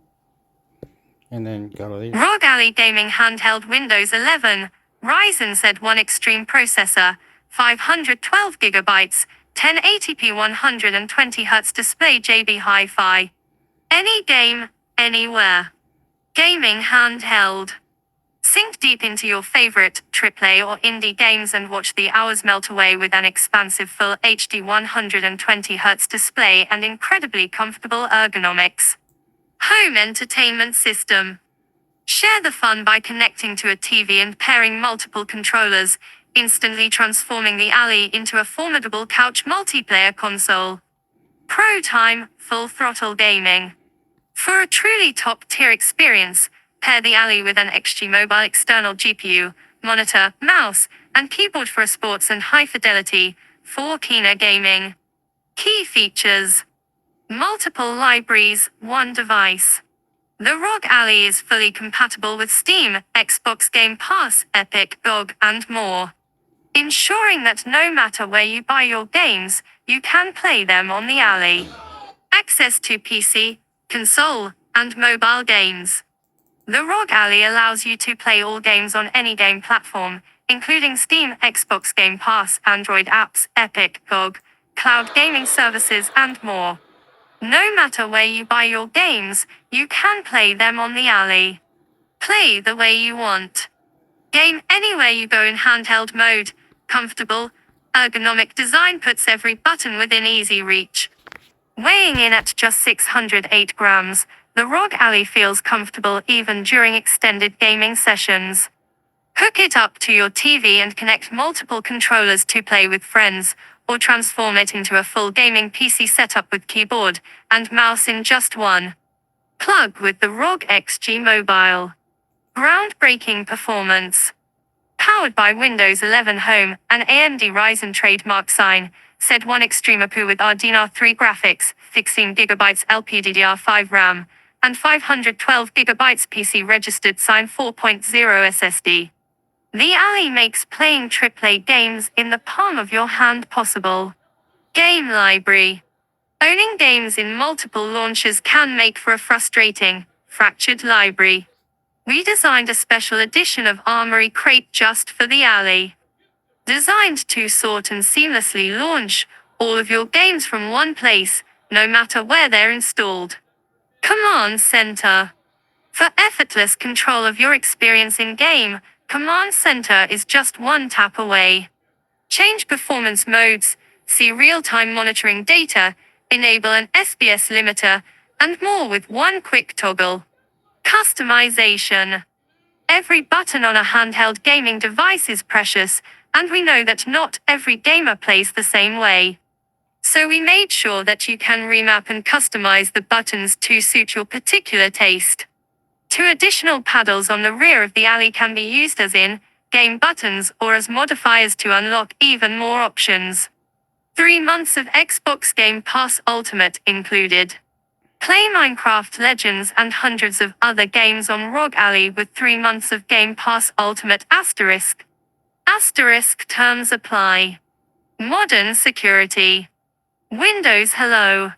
And then go like this. ROG Ally Gaming Handheld Windows 11, Ryzen Z1 Extreme Processor, 512GB, 1080p 120Hz display JB Hi-Fi. Any game, anywhere. Gaming handheld. Sink deep into your favorite AAA or indie games and watch the hours melt away with an expansive full HD 120Hz display and incredibly comfortable ergonomics. Home entertainment system. Share the fun by connecting to a TV and pairing multiple controllers, instantly transforming the Ally into a formidable couch multiplayer console. Pro Time, full throttle gaming. For a truly top-tier experience, pair the Ally with an XG Mobile external GPU, monitor, mouse, and keyboard for a sports and high-fidelity, 4K gaming. Key features. Multiple libraries, one device. The ROG Ally is fully compatible with Steam, Xbox Game Pass, Epic, GOG, and more, ensuring that no matter where you buy your games, you can play them on the Ally. Access to PC, console, and mobile games. The ROG Ally allows you to play all games on any game platform, including Steam, Xbox Game Pass, Android apps, Epic, GOG, cloud gaming services, and more. No matter where you buy your games, you can play them on the Ally. Play the way you want. Game anywhere you go in handheld mode. Comfortable, ergonomic design puts every button within easy reach. Weighing in at just 608 grams, the ROG Ally feels comfortable even during extended gaming sessions. Hook it up to your TV and connect multiple controllers to play with friends, or transform it into a full gaming PC setup with keyboard and mouse in just one plug with the ROG XG Mobile. Groundbreaking performance. Powered by Windows 11 Home, an AMD Ryzen trademark sign, said one Extreme with RDNA3 graphics, 16GB LPDDR5 RAM, and 512GB PC registered sign 4.0 SSD. The Ally makes playing AAA games in the palm of your hand possible. Game library. Owning games in multiple launchers can make for a frustrating, fractured library. We designed a special edition of Armory Crate just for the Ally. Designed to sort and seamlessly launch all of your games from one place, no matter where they're installed. Command Center. For effortless control of your experience in-game, Command Center is just one tap away. Change performance modes, see real-time monitoring data, enable an SBS limiter, and more with one quick toggle. Customization. Every button on a handheld gaming device is precious, and we know that not every gamer plays the same way. So we made sure that you can remap and customize the buttons to suit your particular taste. 2 additional paddles on the rear of the Ally can be used as in-game buttons or as modifiers to unlock even more options. 3 months of Xbox Game Pass Ultimate included. Play Minecraft Legends and hundreds of other games on ROG Ally with 3 months of Game Pass Ultimate ***. Terms apply. Modern security. Windows Hello.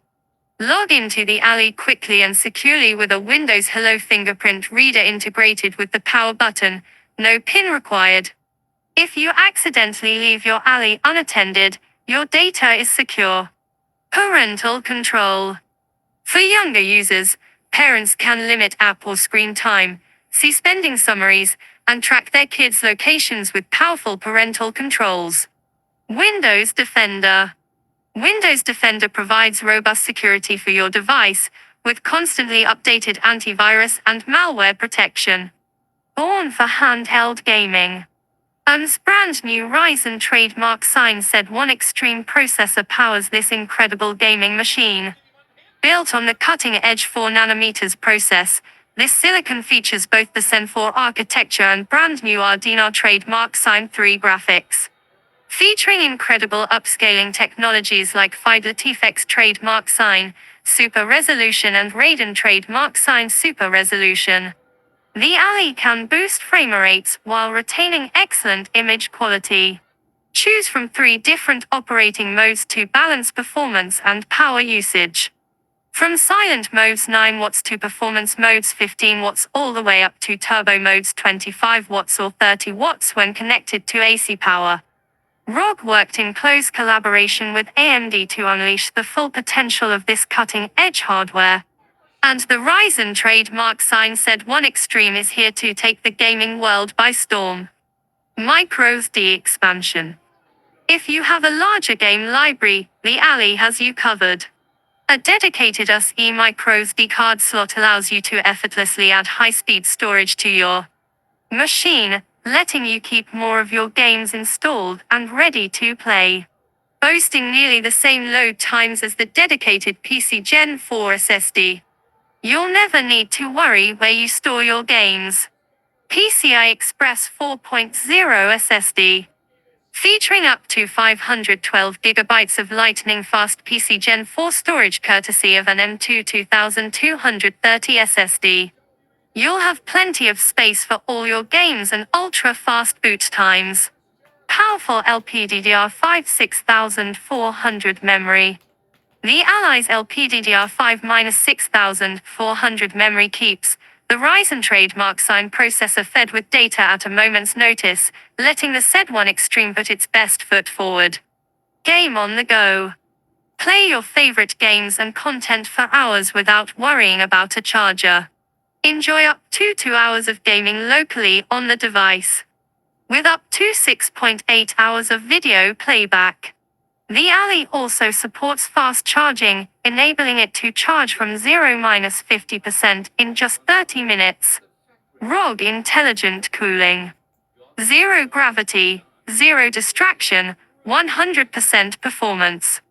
Log into the Ally quickly and securely with a Windows Hello fingerprint reader integrated with the power button, no PIN required. If you accidentally leave your Ally unattended, your data is secure. Parental control. For younger users, parents can limit app or screen time, see spending summaries, and track their kids' locations with powerful parental controls. Windows Defender. Windows Defender provides robust security for your device, with constantly updated antivirus and malware protection. Born for handheld gaming. ARM's brand new Ryzen trademark sign said one extreme processor powers this incredible gaming machine. Built on the cutting-edge 4nm process, this silicon features both the Zen 4 architecture and brand new RDNA trademark sign 3 graphics. Featuring incredible upscaling technologies like Fidelity FX trademark sign, Super Resolution and Radeon trademark sign Super Resolution. The Ally can boost frame rates while retaining excellent image quality. Choose from 3 different operating modes to balance performance and power usage. From silent modes 9 watts to performance modes 15 watts all the way up to turbo modes 25 watts or 30 watts when connected to AC power. ROG worked in close collaboration with AMD to unleash the full potential of this cutting-edge hardware. And the Ryzen trademark sign said one Extreme is here to take the gaming world by storm. MicroSD expansion. If you have a larger game library, the Ally has you covered. A dedicated SE microSD card slot allows you to effortlessly add high-speed storage to your machine, letting you keep more of your games installed and ready to play. Boasting nearly the same load times as the dedicated PC Gen 4 SSD. You'll never need to worry where you store your games. PCI Express 4.0 SSD. Featuring up to 512GB of lightning-fast PC Gen 4 storage courtesy of an M2 2230 SSD. You'll have plenty of space for all your games and ultra-fast boot times. Powerful LPDDR5 6400 memory. The Ally's LPDDR5-6400 memory keeps the Ryzen trademark sign processor fed with data at a moment's notice, letting the said one Extreme put its best foot forward. Game on the go. Play your favorite games and content for hours without worrying about a charger. Enjoy up to 2 hours of gaming locally on the device. with up to 6.8 hours of video playback. The Alley also supports fast charging, enabling it to charge from 0–50% in just 30 minutes. ROG Intelligent Cooling. Zero gravity, zero distraction, 100% performance.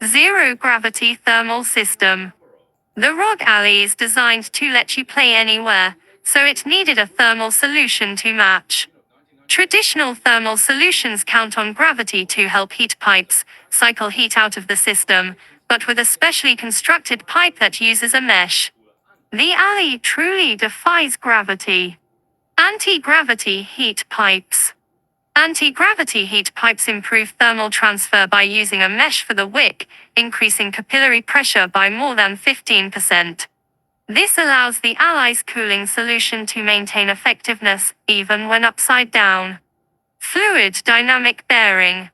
Zero gravity thermal system. The ROG Alley is designed to let you play anywhere, so it needed a thermal solution to match. Traditional thermal solutions count on gravity to help heat pipes cycle heat out of the system, but with a specially constructed pipe that uses a mesh. The Alley truly defies gravity. Anti-gravity heat pipes. Anti-gravity heat pipes improve thermal transfer by using a mesh for the wick, increasing capillary pressure by more than 15%. This allows the Alley's cooling solution to maintain effectiveness, even when upside down. Fluid dynamic bearing.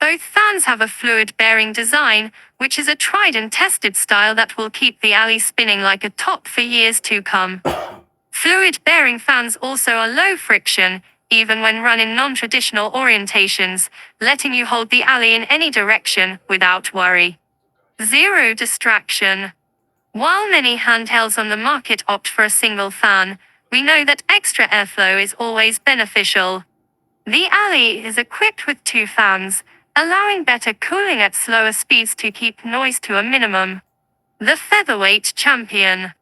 Both fans have a fluid bearing design, which is a tried and tested style that will keep the Alley spinning like a top for years to come. Fluid bearing fans also are low friction, even when run in non-traditional orientations, letting you hold the Alley in any direction without worry. Zero distraction. While many handhelds on the market opt for a single fan, we know that extra airflow is always beneficial. The Alley is equipped with 2 fans, allowing better cooling at slower speeds to keep noise to a minimum. The Featherweight Champion.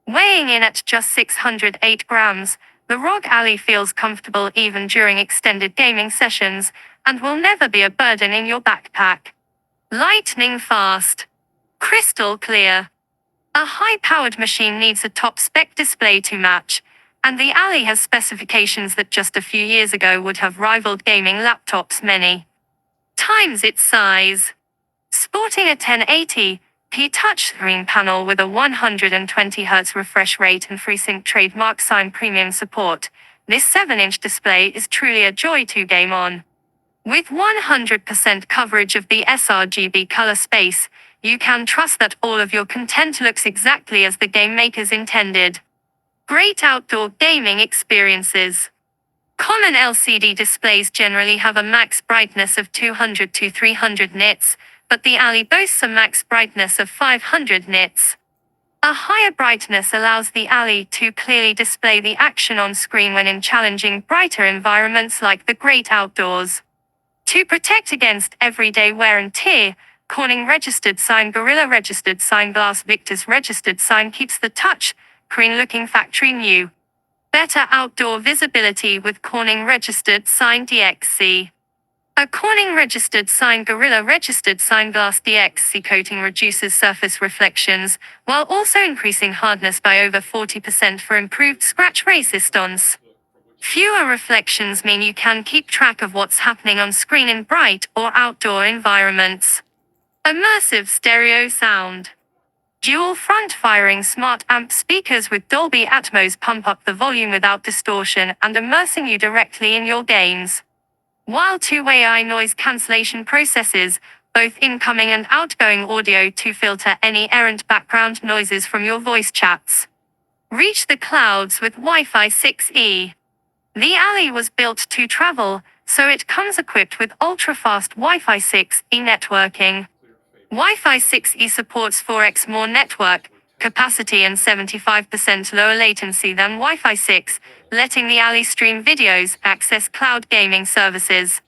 Weighing in at just 608 grams, the ROG Alley feels comfortable even during extended gaming sessions, and will never be a burden in your backpack. Lightning fast. Crystal clear. A high-powered machine needs a top-spec display to match, and the Alley has specifications that just a few years ago would have rivaled gaming laptops many times its size. Sporting a 1080p touchscreen panel with a 120Hz refresh rate and FreeSync trademark sign premium support, this 7-inch display is truly a joy to game on. With 100% coverage of the sRGB color space, you can trust that all of your content looks exactly as the game makers intended. Great outdoor gaming experiences. Common LCD displays generally have a max brightness of 200 to 300 nits, but the Alley boasts a max brightness of 500 nits. A higher brightness allows the Alley to clearly display the action on screen when in challenging, brighter environments like the great outdoors. To protect against everyday wear and tear, Corning registered sign Gorilla registered sign Glass Victus registered sign keeps the touch screen looking factory new. Better outdoor visibility with Corning registered sign DXC. A Corning registered sign Gorilla registered sign Glass DXC coating reduces surface reflections, while also increasing hardness by over 40% for improved scratch resistance. Fewer reflections mean you can keep track of what's happening on screen in bright or outdoor environments. Immersive stereo sound. Dual front-firing smart amp speakers with Dolby Atmos pump up the volume without distortion and immersing you directly in your games. While two-way eye noise cancellation processes both incoming and outgoing audio to filter any errant background noises from your voice chats. Reach the clouds with Wi-Fi 6E. The Alley was built to travel, so it comes equipped with ultra-fast Wi-Fi 6E networking. Wi-Fi 6E supports 4x more network capacity and 75% lower latency than Wi-Fi 6, letting the Alley stream videos, access cloud gaming services,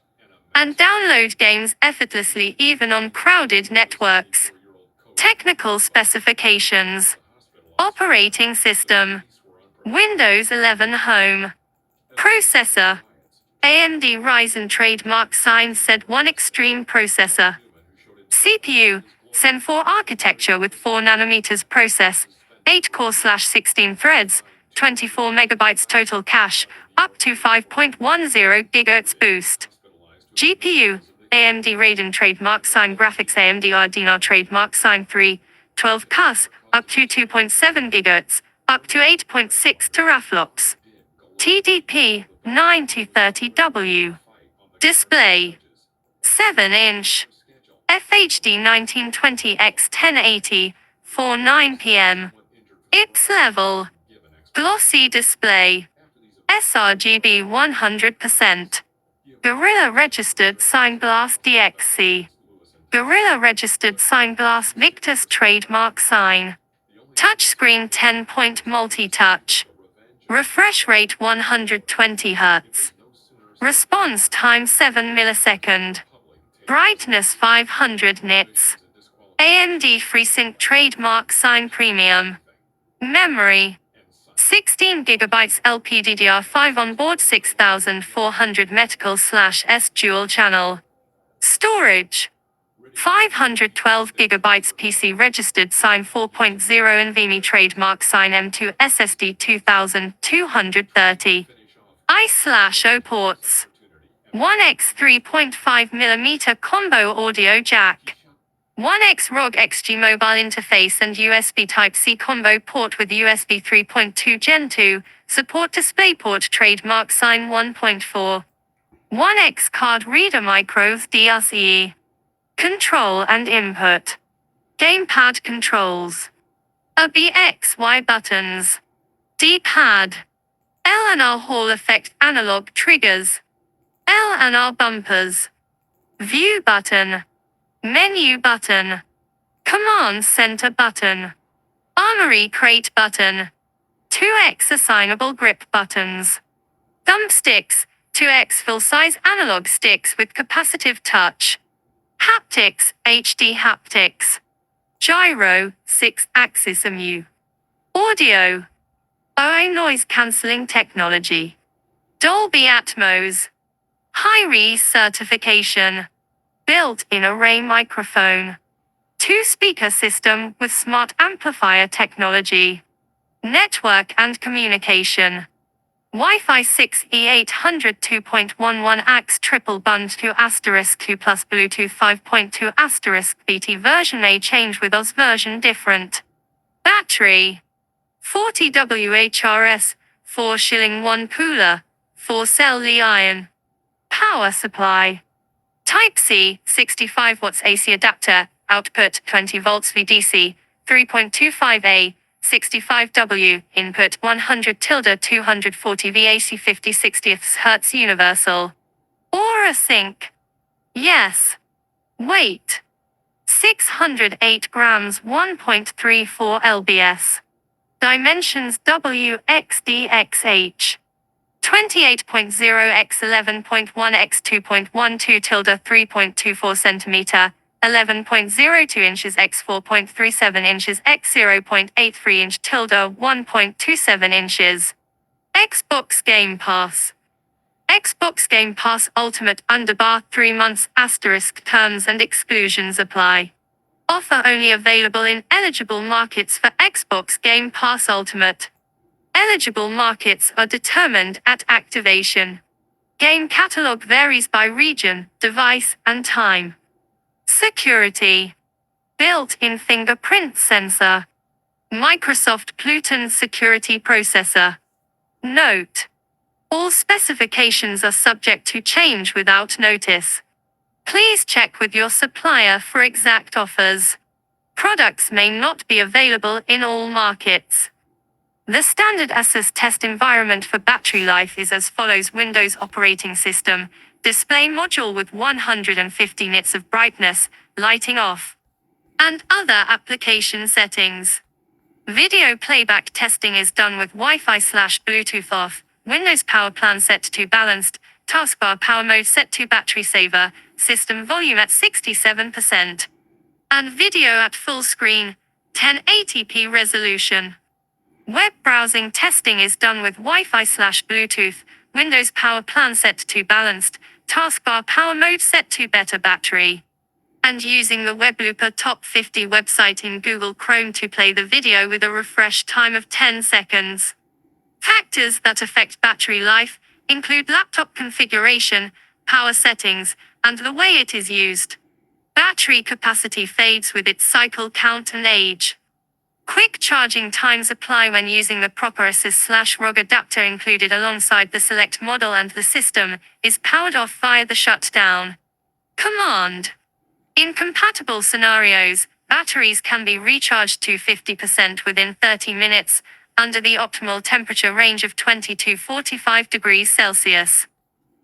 and download games effortlessly even on crowded networks. Technical specifications. Operating system. Windows 11 Home. Processor. AMD Ryzen trademark sign Z1 Extreme processor. CPU, Zen 4 architecture with 4nm process, 8-core/16 threads, 24 MB total cache, up to 5.10 GHz boost. GPU, AMD Radeon trademark sign graphics AMD Ardina trademark sign 3, 12 CUS, up to 2.7 GHz, up to 8.6 teraflops. TDP, 9-30W. Display. 7-inch. FHD 1920x1080, 4:9 p.m. IPS level. Glossy display. sRGB 100%. Gorilla Registered Sign Glass DXC. Gorilla Registered Sign Glass Victus Trademark Sign. Touchscreen 10-point multi-touch. Refresh rate 120 Hz. Response time 7 millisecond. Brightness 500 nits. AMD FreeSync Trademark Sign Premium. Memory 16 GB LPDDR5 onboard 6400 Metacal/S dual channel. Storage 512 GB PC registered Sign 4.0 NVMe trademark Sign M2 SSD 2230. I/O ports. 1x 3.5mm combo audio jack. 1x ROG XG mobile interface and USB Type-C combo port with USB 3.2 Gen 2, support DisplayPort trademark Sign 1.4. 1x card reader micro DRCE. Control and input. Gamepad controls. A BXY buttons. D-pad. L&R Hall effect analog triggers. L&R bumpers. View button. Menu button. Command center button. Armory crate button. 2x assignable grip buttons. Thumbsticks, 2x full-size analog sticks with capacitive touch. Haptics, HD haptics. Gyro, 6-axis MU. Audio. OA noise cancelling technology. Dolby Atmos. Hi-Res certification. Built-in array microphone. 2-speaker system with smart amplifier technology. Network and communication. Wi-Fi 6E 800 2.11 AX triple bund 2 *2 plus Bluetooth 5.2 * BT version A change with OS version different. Battery 40 WHRS, 4 shilling 1 cooler, 4 cell Li-ion. Power supply. Type-C, 65 watts AC adapter, output 20 volts VDC, 3.25A, 65W, input 100-240 VAC 50 60ths Hz universal. Aura Sync. Yes. Weight. 608 grams 1.34 lbs. Dimensions WXDXH. 28.0 x 11.1 x 2.12 tilde 3.24 centimeter, 11.02 inches x 4.37 inches x 0.83 inch tilde 1.27 inches. Xbox Game Pass. Xbox Game Pass Ultimate underbar 3 months * terms and exclusions apply. Offer only available in eligible markets for Xbox Game Pass Ultimate. Eligible markets are determined at activation. Game catalog varies by region, device, and time. Security. Built-in fingerprint sensor. Microsoft Pluton security processor. Note: all specifications are subject to change without notice. Please check with your supplier for exact offers. Products may not be available in all markets. The standard ASUS test environment for battery life is as follows: Windows operating system, display module with 150 nits of brightness, lighting off, and other application settings. Video playback testing is done with Wi-Fi/Bluetooth off, Windows power plan set to balanced, taskbar power mode set to battery saver, system volume at 67%, and video at full screen, 1080p resolution. Web browsing testing is done with Wi-Fi/Bluetooth, Windows power plan set to balanced, taskbar power mode set to better battery, and using the WebLooper Top 50 website in Google Chrome to play the video with a refresh time of 10 seconds. Factors that affect battery life include laptop configuration, power settings, and the way it is used. Battery capacity fades with its cycle count and age. Quick charging times apply when using the proper ASUS/ROG adapter included alongside the select model, and the system is powered off via the shutdown command. In compatible scenarios, batteries can be recharged to 50% within 30 minutes, under the optimal temperature range of 20 to 45 degrees Celsius.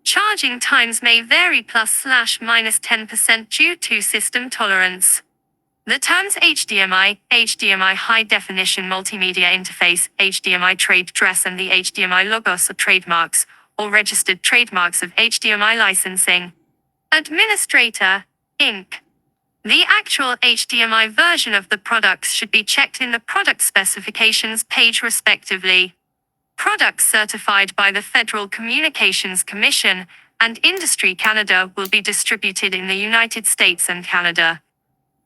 Charging times may vary ±10% due to system tolerance. The terms HDMI, HDMI High Definition Multimedia Interface, HDMI Trade Dress and the HDMI logos are trademarks, or registered trademarks of HDMI Licensing Administrator, Inc. The actual HDMI version of the products should be checked in the product specifications page respectively. Products certified by the Federal Communications Commission and Industry Canada will be distributed in the United States and Canada.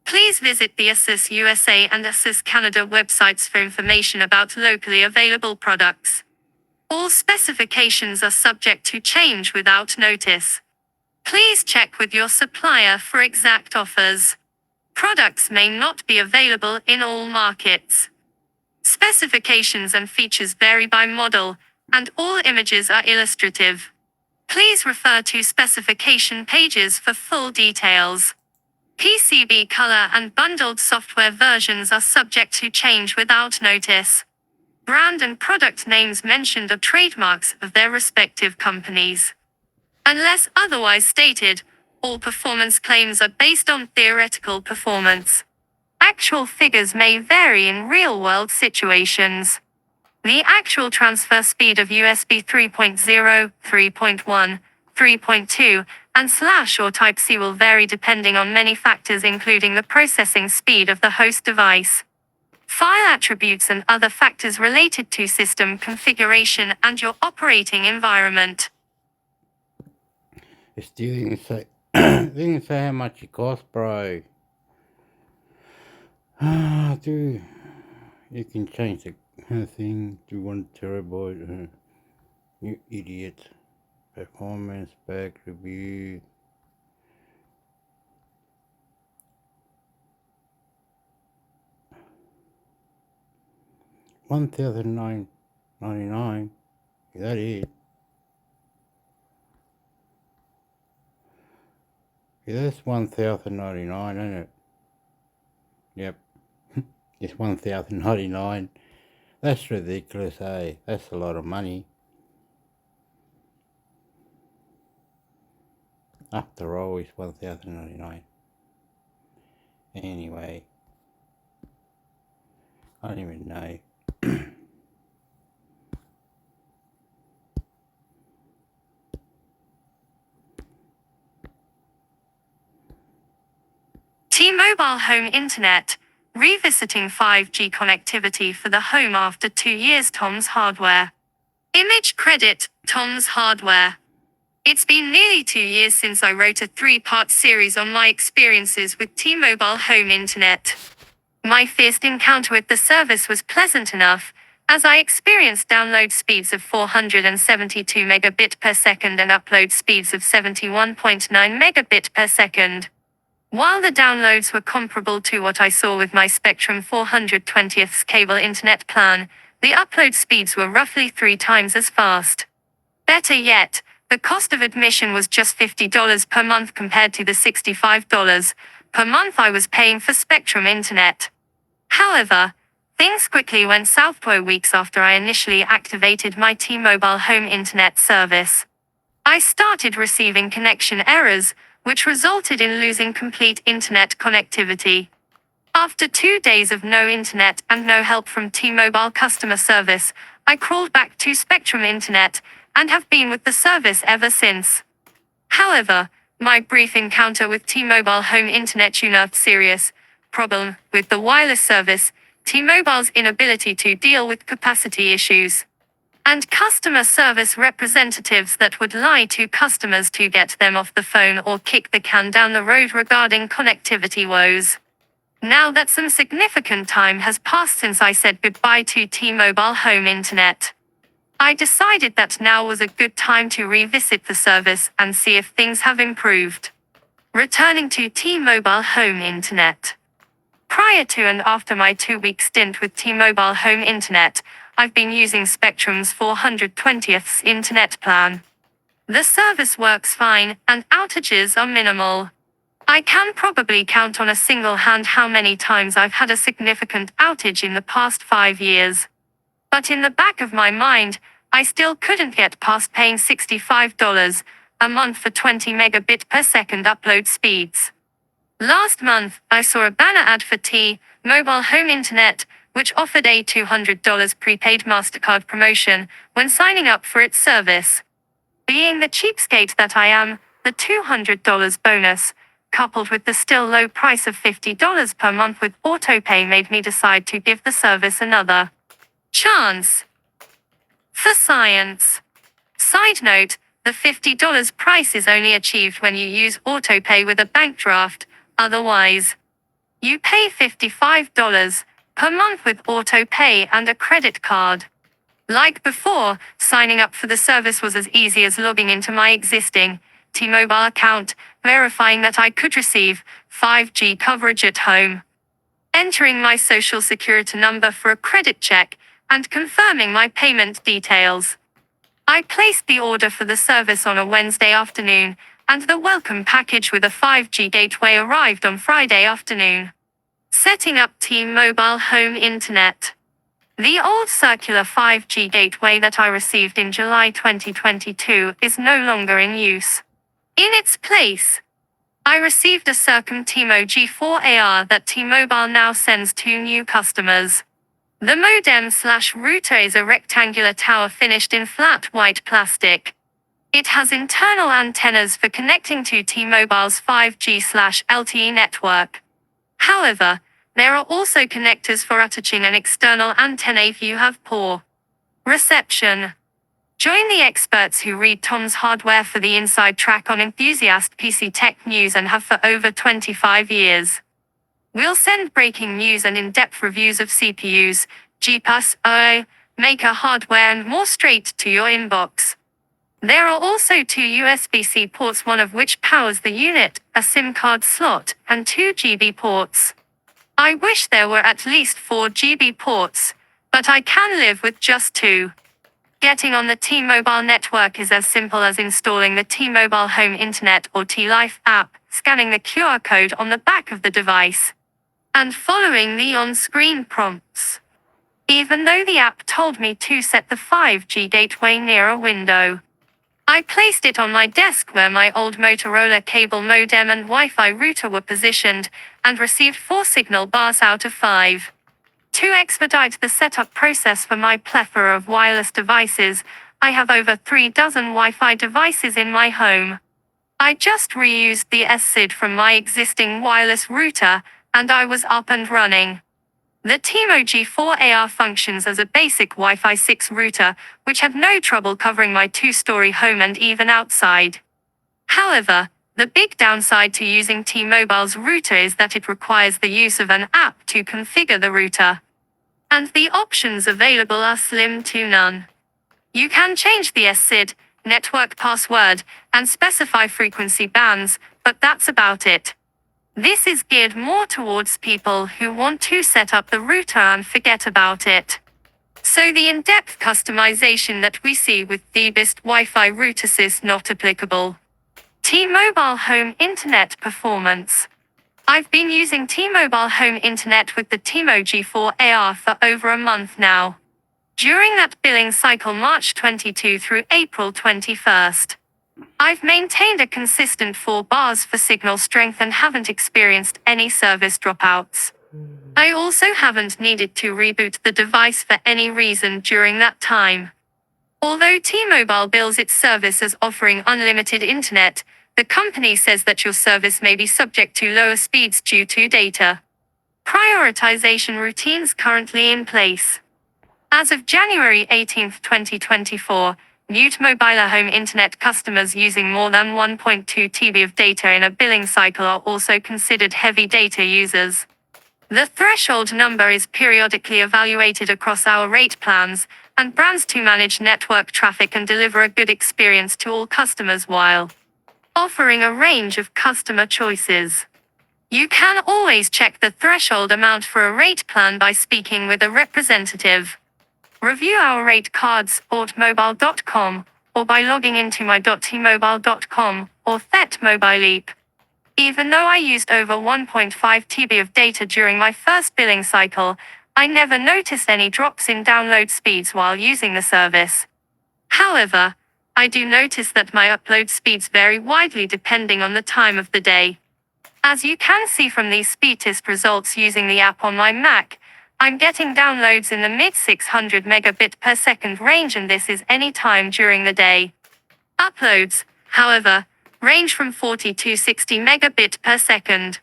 Please visit the ASUS USA and ASUS Canada websites for information about locally available products. All specifications are subject to change without notice. Please check with your supplier for exact offers. Products may not be available in all markets. Specifications and features vary by model, and all images are illustrative. Please refer to specification pages for full details. PCB color and bundled software versions are subject to change without notice. Brand and product names mentioned are trademarks of their respective companies. Unless otherwise stated, all performance claims are based on theoretical performance. Actual figures may vary in real-world situations. The actual transfer speed of USB 3.0, 3.1, 3.2, and / or Type-C will vary depending on many factors including the processing speed of the host device, file attributes and other factors related to system configuration and your operating environment. It still didn't say how much it costs, bro. Dude, you can change the thing to 1 terabyte. You idiot. Performance spec review. $1,999. Is that it? Yeah, that's $1,099, isn't it? Yep. It's $1,099. That's ridiculous, eh? That's a lot of money. After all, it's $1,099. Anyway, I don't even know. T-Mobile Home Internet, revisiting 5G connectivity for the home after 2 years. Tom's Hardware. Image credit, Tom's Hardware. It's been nearly 2 years since I wrote a 3-part series on my experiences with T-Mobile Home Internet. My first encounter with the service was pleasant enough, as I experienced download speeds of 472 megabit per second and upload speeds of 71.9 megabit per second. While the downloads were comparable to what I saw with my Spectrum 420th cable internet plan, the upload speeds were roughly 3 times as fast. Better yet, the cost of admission was just $50 per month compared to the $65 per month I was paying for Spectrum Internet. However, things quickly went south 2 weeks after I initially activated my T-Mobile Home Internet service. I started receiving connection errors, which resulted in losing complete internet connectivity. After 2 days of no internet and no help from T-Mobile customer service, I crawled back to Spectrum Internet and have been with the service ever since. However, my brief encounter with T-Mobile Home Internet unearthed serious problem with the wireless service, T-Mobile's inability to deal with capacity issues, and customer service representatives that would lie to customers to get them off the phone or kick the can down the road regarding connectivity woes. Now that some significant time has passed since I said goodbye to T-Mobile Home Internet, I decided that now was a good time to revisit the service and see if things have improved. Returning to T-Mobile Home Internet. Prior to and after my 2-week stint with T-Mobile Home Internet, I've been using Spectrum's 420th internet plan. The service works fine, and outages are minimal. I can probably count on a single hand how many times I've had a significant outage in the past 5 years. But in the back of my mind, I still couldn't get past paying $65 a month for 20 megabit per second upload speeds. Last month, I saw a banner ad for T-Mobile Home Internet, which offered a $200 prepaid MasterCard promotion when signing up for its service. Being the cheapskate that I am, the $200 bonus, coupled with the still low price of $50 per month with autopay, made me decide to give the service another chance. For science. Side note, the $50 price is only achieved when you use autopay with a bank draft, otherwise, you pay $55 per month with autopay and a credit card. Like before, signing up for the service was as easy as logging into my existing T-Mobile account, verifying that I could receive 5G coverage at home, entering my social security number for a credit check, and confirming my payment details. I placed the order for the service on a Wednesday afternoon, and the welcome package with a 5G gateway arrived on Friday afternoon. Setting up T-Mobile Home Internet. The old circular 5G gateway that I received in July 2022 is no longer in use. In its place, I received a Circum T-Mo G4AR that T-Mobile now sends to new customers. The modem/router is a rectangular tower finished in flat white plastic. It has internal antennas for connecting to T-Mobile's 5G/LTE network. However, there are also connectors for attaching an external antenna if you have poor reception. Join the experts who read Tom's Hardware for the inside track on Enthusiast PC Tech News and have for over 25 years. We'll send breaking news and in-depth reviews of CPUs, GPUs, Maker hardware and more straight to your inbox. There are also 2 USB-C ports, one of which powers the unit, a SIM card slot, and 2 GB ports. I wish there were at least 4 GB ports, but I can live with just 2. Getting on the T-Mobile network is as simple as installing the T-Mobile Home Internet or T-Life app, scanning the QR code on the back of the device, and following the on-screen prompts. Even though the app told me to set the 5G gateway near a window, I placed it on my desk where my old Motorola cable modem and Wi-Fi router were positioned, and received 4 signal bars out of 5. To expedite the setup process for my plethora of wireless devices, I have over 3 dozen Wi-Fi devices in my home. I just reused the SSID from my existing wireless router, and I was up and running. The T-Mo G4AR functions as a basic Wi-Fi 6 router, which had no trouble covering my 2-story home and even outside. However, the big downside to using T-Mobile's router is that it requires the use of an app to configure the router. And the options available are slim to none. You can change the SSID, network password, and specify frequency bands, but that's about it. This is geared more towards people who want to set up the router and forget about it. So the in-depth customization that we see with the best Wi-Fi routers is not applicable. T-Mobile Home Internet performance. I've been using T-Mobile Home Internet with the T-Mo G4AR for over a month now. During that billing cycle March 22 through April 21st. I've maintained a consistent 4 bars for signal strength and haven't experienced any service dropouts. I also haven't needed to reboot the device for any reason during that time. Although T-Mobile bills its service as offering unlimited internet, the company says that your service may be subject to lower speeds due to data prioritization routines currently in place. As of January 18, 2024, new T-Mobile Home Internet customers using more than 1.2 TB of data in a billing cycle are also considered heavy data users. The threshold number is periodically evaluated across our rate plans and brands to manage network traffic and deliver a good experience to all customers while offering a range of customer choices. You can always check the threshold amount for a rate plan by speaking with a representative. Review our rate cards, ortmobile.com, or by logging into my.tmobile.com or Thet Mobile Leap. Even though I used over 1.5 TB of data during my first billing cycle, I never noticed any drops in download speeds while using the service. However, I do notice that my upload speeds vary widely depending on the time of the day. As you can see from these speed test results using the app on my Mac, I'm getting downloads in the mid 600 megabit per second range, and this is any time during the day. Uploads, however, range from 40 to 60 megabit per second.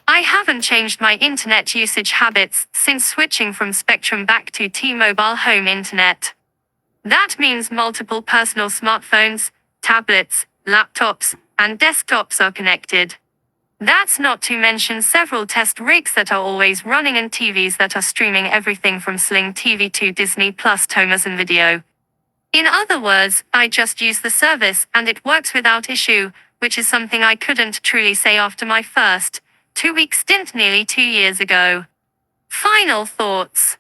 I haven't changed my internet usage habits since switching from Spectrum back to T-Mobile Home Internet. That means multiple personal smartphones, tablets, laptops, and desktops are connected. That's not to mention several test rigs that are always running and TVs that are streaming everything from Sling TV to Disney Plus to Amazon Video. In other words, I just use the service and it works without issue, which is something I couldn't truly say after my first 2-week stint nearly 2 years ago. Final thoughts.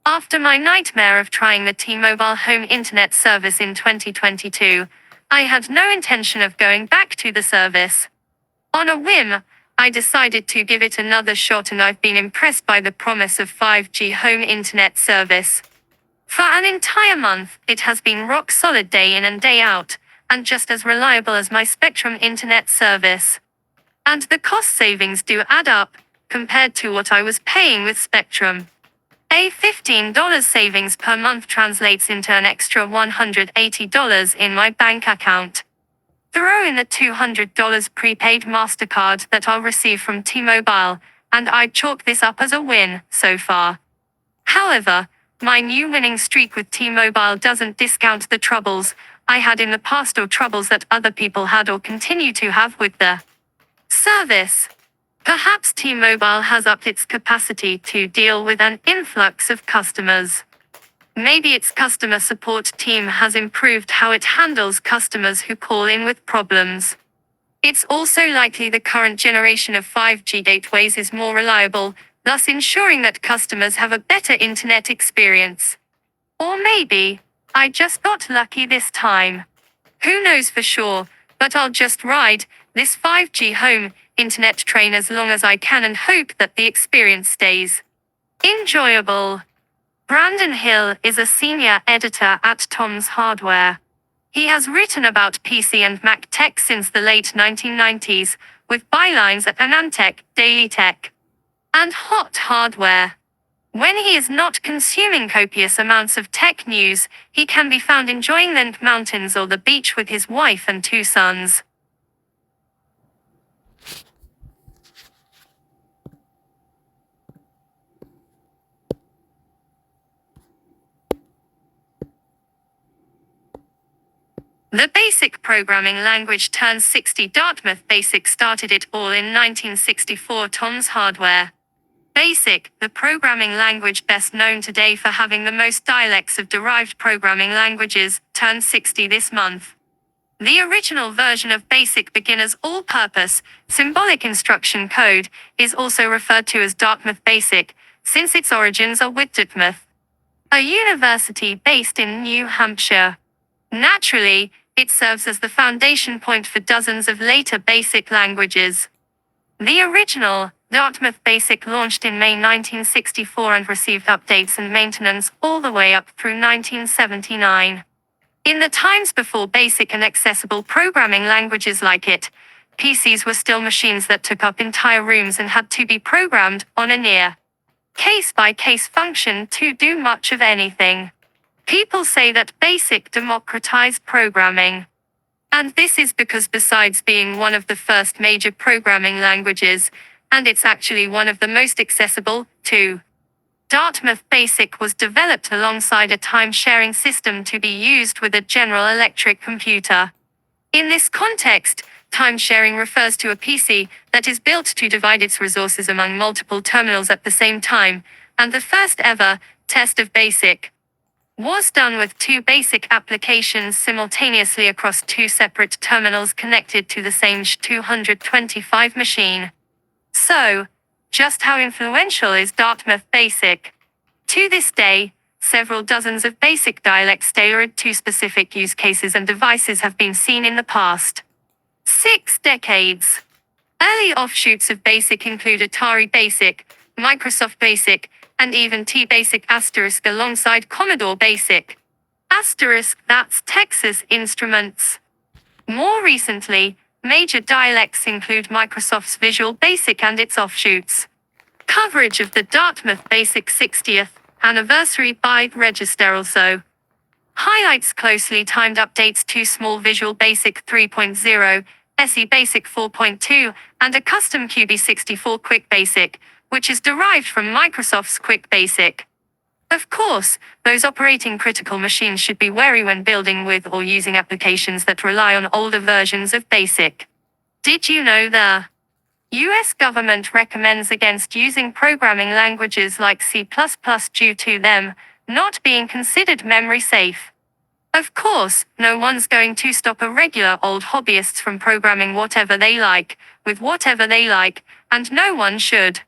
After my nightmare of trying the T-Mobile Home Internet service in 2022, I had no intention of going back to the service. On a whim, I decided to give it another shot, and I've been impressed by the promise of 5G home internet service. For an entire month, it has been rock solid day in and day out, and just as reliable as my Spectrum internet service. And the cost savings do add up, compared to what I was paying with Spectrum. A $15 savings per month translates into an extra $180 in my bank account. Throw in the $200 prepaid MasterCard that I'll receive from T-Mobile, and I'd chalk this up as a win so far. However, my new winning streak with T-Mobile doesn't discount the troubles I had in the past, or troubles that other people had or continue to have with the service. Perhaps T-Mobile has upped its capacity to deal with an influx of customers. Maybe its customer support team has improved how it handles customers who call in with problems. It's also likely the current generation of 5G gateways is more reliable, thus ensuring that customers have a better internet experience. Or maybe I just got lucky this time. Who knows for sure, but I'll just ride this 5G home internet train as long as I can and hope that the experience stays enjoyable. Brandon Hill is a senior editor at Tom's Hardware. He has written about PC and Mac tech since the late 1990s, with bylines at AnandTech, Daily Tech, and Hot Hardware. When he is not consuming copious amounts of tech news, he can be found enjoying the mountains or the beach with his wife and 2 sons. The BASIC programming language turns 60. Dartmouth BASIC started it all in 1964. Tom's Hardware. BASIC, the programming language best known today for having the most dialects of derived programming languages, turned 60 this month. The original version of BASIC Beginner's all-purpose, symbolic instruction code, is also referred to as Dartmouth BASIC, since its origins are with Dartmouth, a university based in New Hampshire. Naturally, it serves as the foundation point for dozens of later BASIC languages. The original, Dartmouth BASIC, launched in May 1964 and received updates and maintenance all the way up through 1979. In the times before BASIC and accessible programming languages like it, PCs were still machines that took up entire rooms and had to be programmed on a near case-by-case function to do much of anything. People say that BASIC democratized programming. And this is because besides being one of the first major programming languages, and it's actually one of the most accessible, too. Dartmouth BASIC was developed alongside a time-sharing system to be used with a General Electric computer. In this context, time-sharing refers to a PC that is built to divide its resources among multiple terminals at the same time, and the first ever test of BASIC was done with 2 BASIC applications simultaneously across 2 separate terminals connected to the same SH-225 machine. So, just how influential is Dartmouth BASIC? To this day, several dozens of BASIC dialects tailored to specific use cases and devices have been seen in the past 6 decades. Early offshoots of BASIC include Atari BASIC, Microsoft BASIC, and even T-Basic * alongside Commodore Basic. * that's Texas Instruments. More recently, major dialects include Microsoft's Visual Basic and its offshoots. Coverage of the Dartmouth Basic 60th anniversary by Register also highlights closely timed updates to Small Visual Basic 3.0, SE Basic 4.2, and a custom QB64 Quick Basic, which is derived from Microsoft's Quick Basic. Of course, those operating critical machines should be wary when building with or using applications that rely on older versions of BASIC. Did you know the US government recommends against using programming languages like C++ due to them not being considered memory safe? Of course, no one's going to stop a regular old hobbyists from programming whatever they like, with whatever they like, and no one should.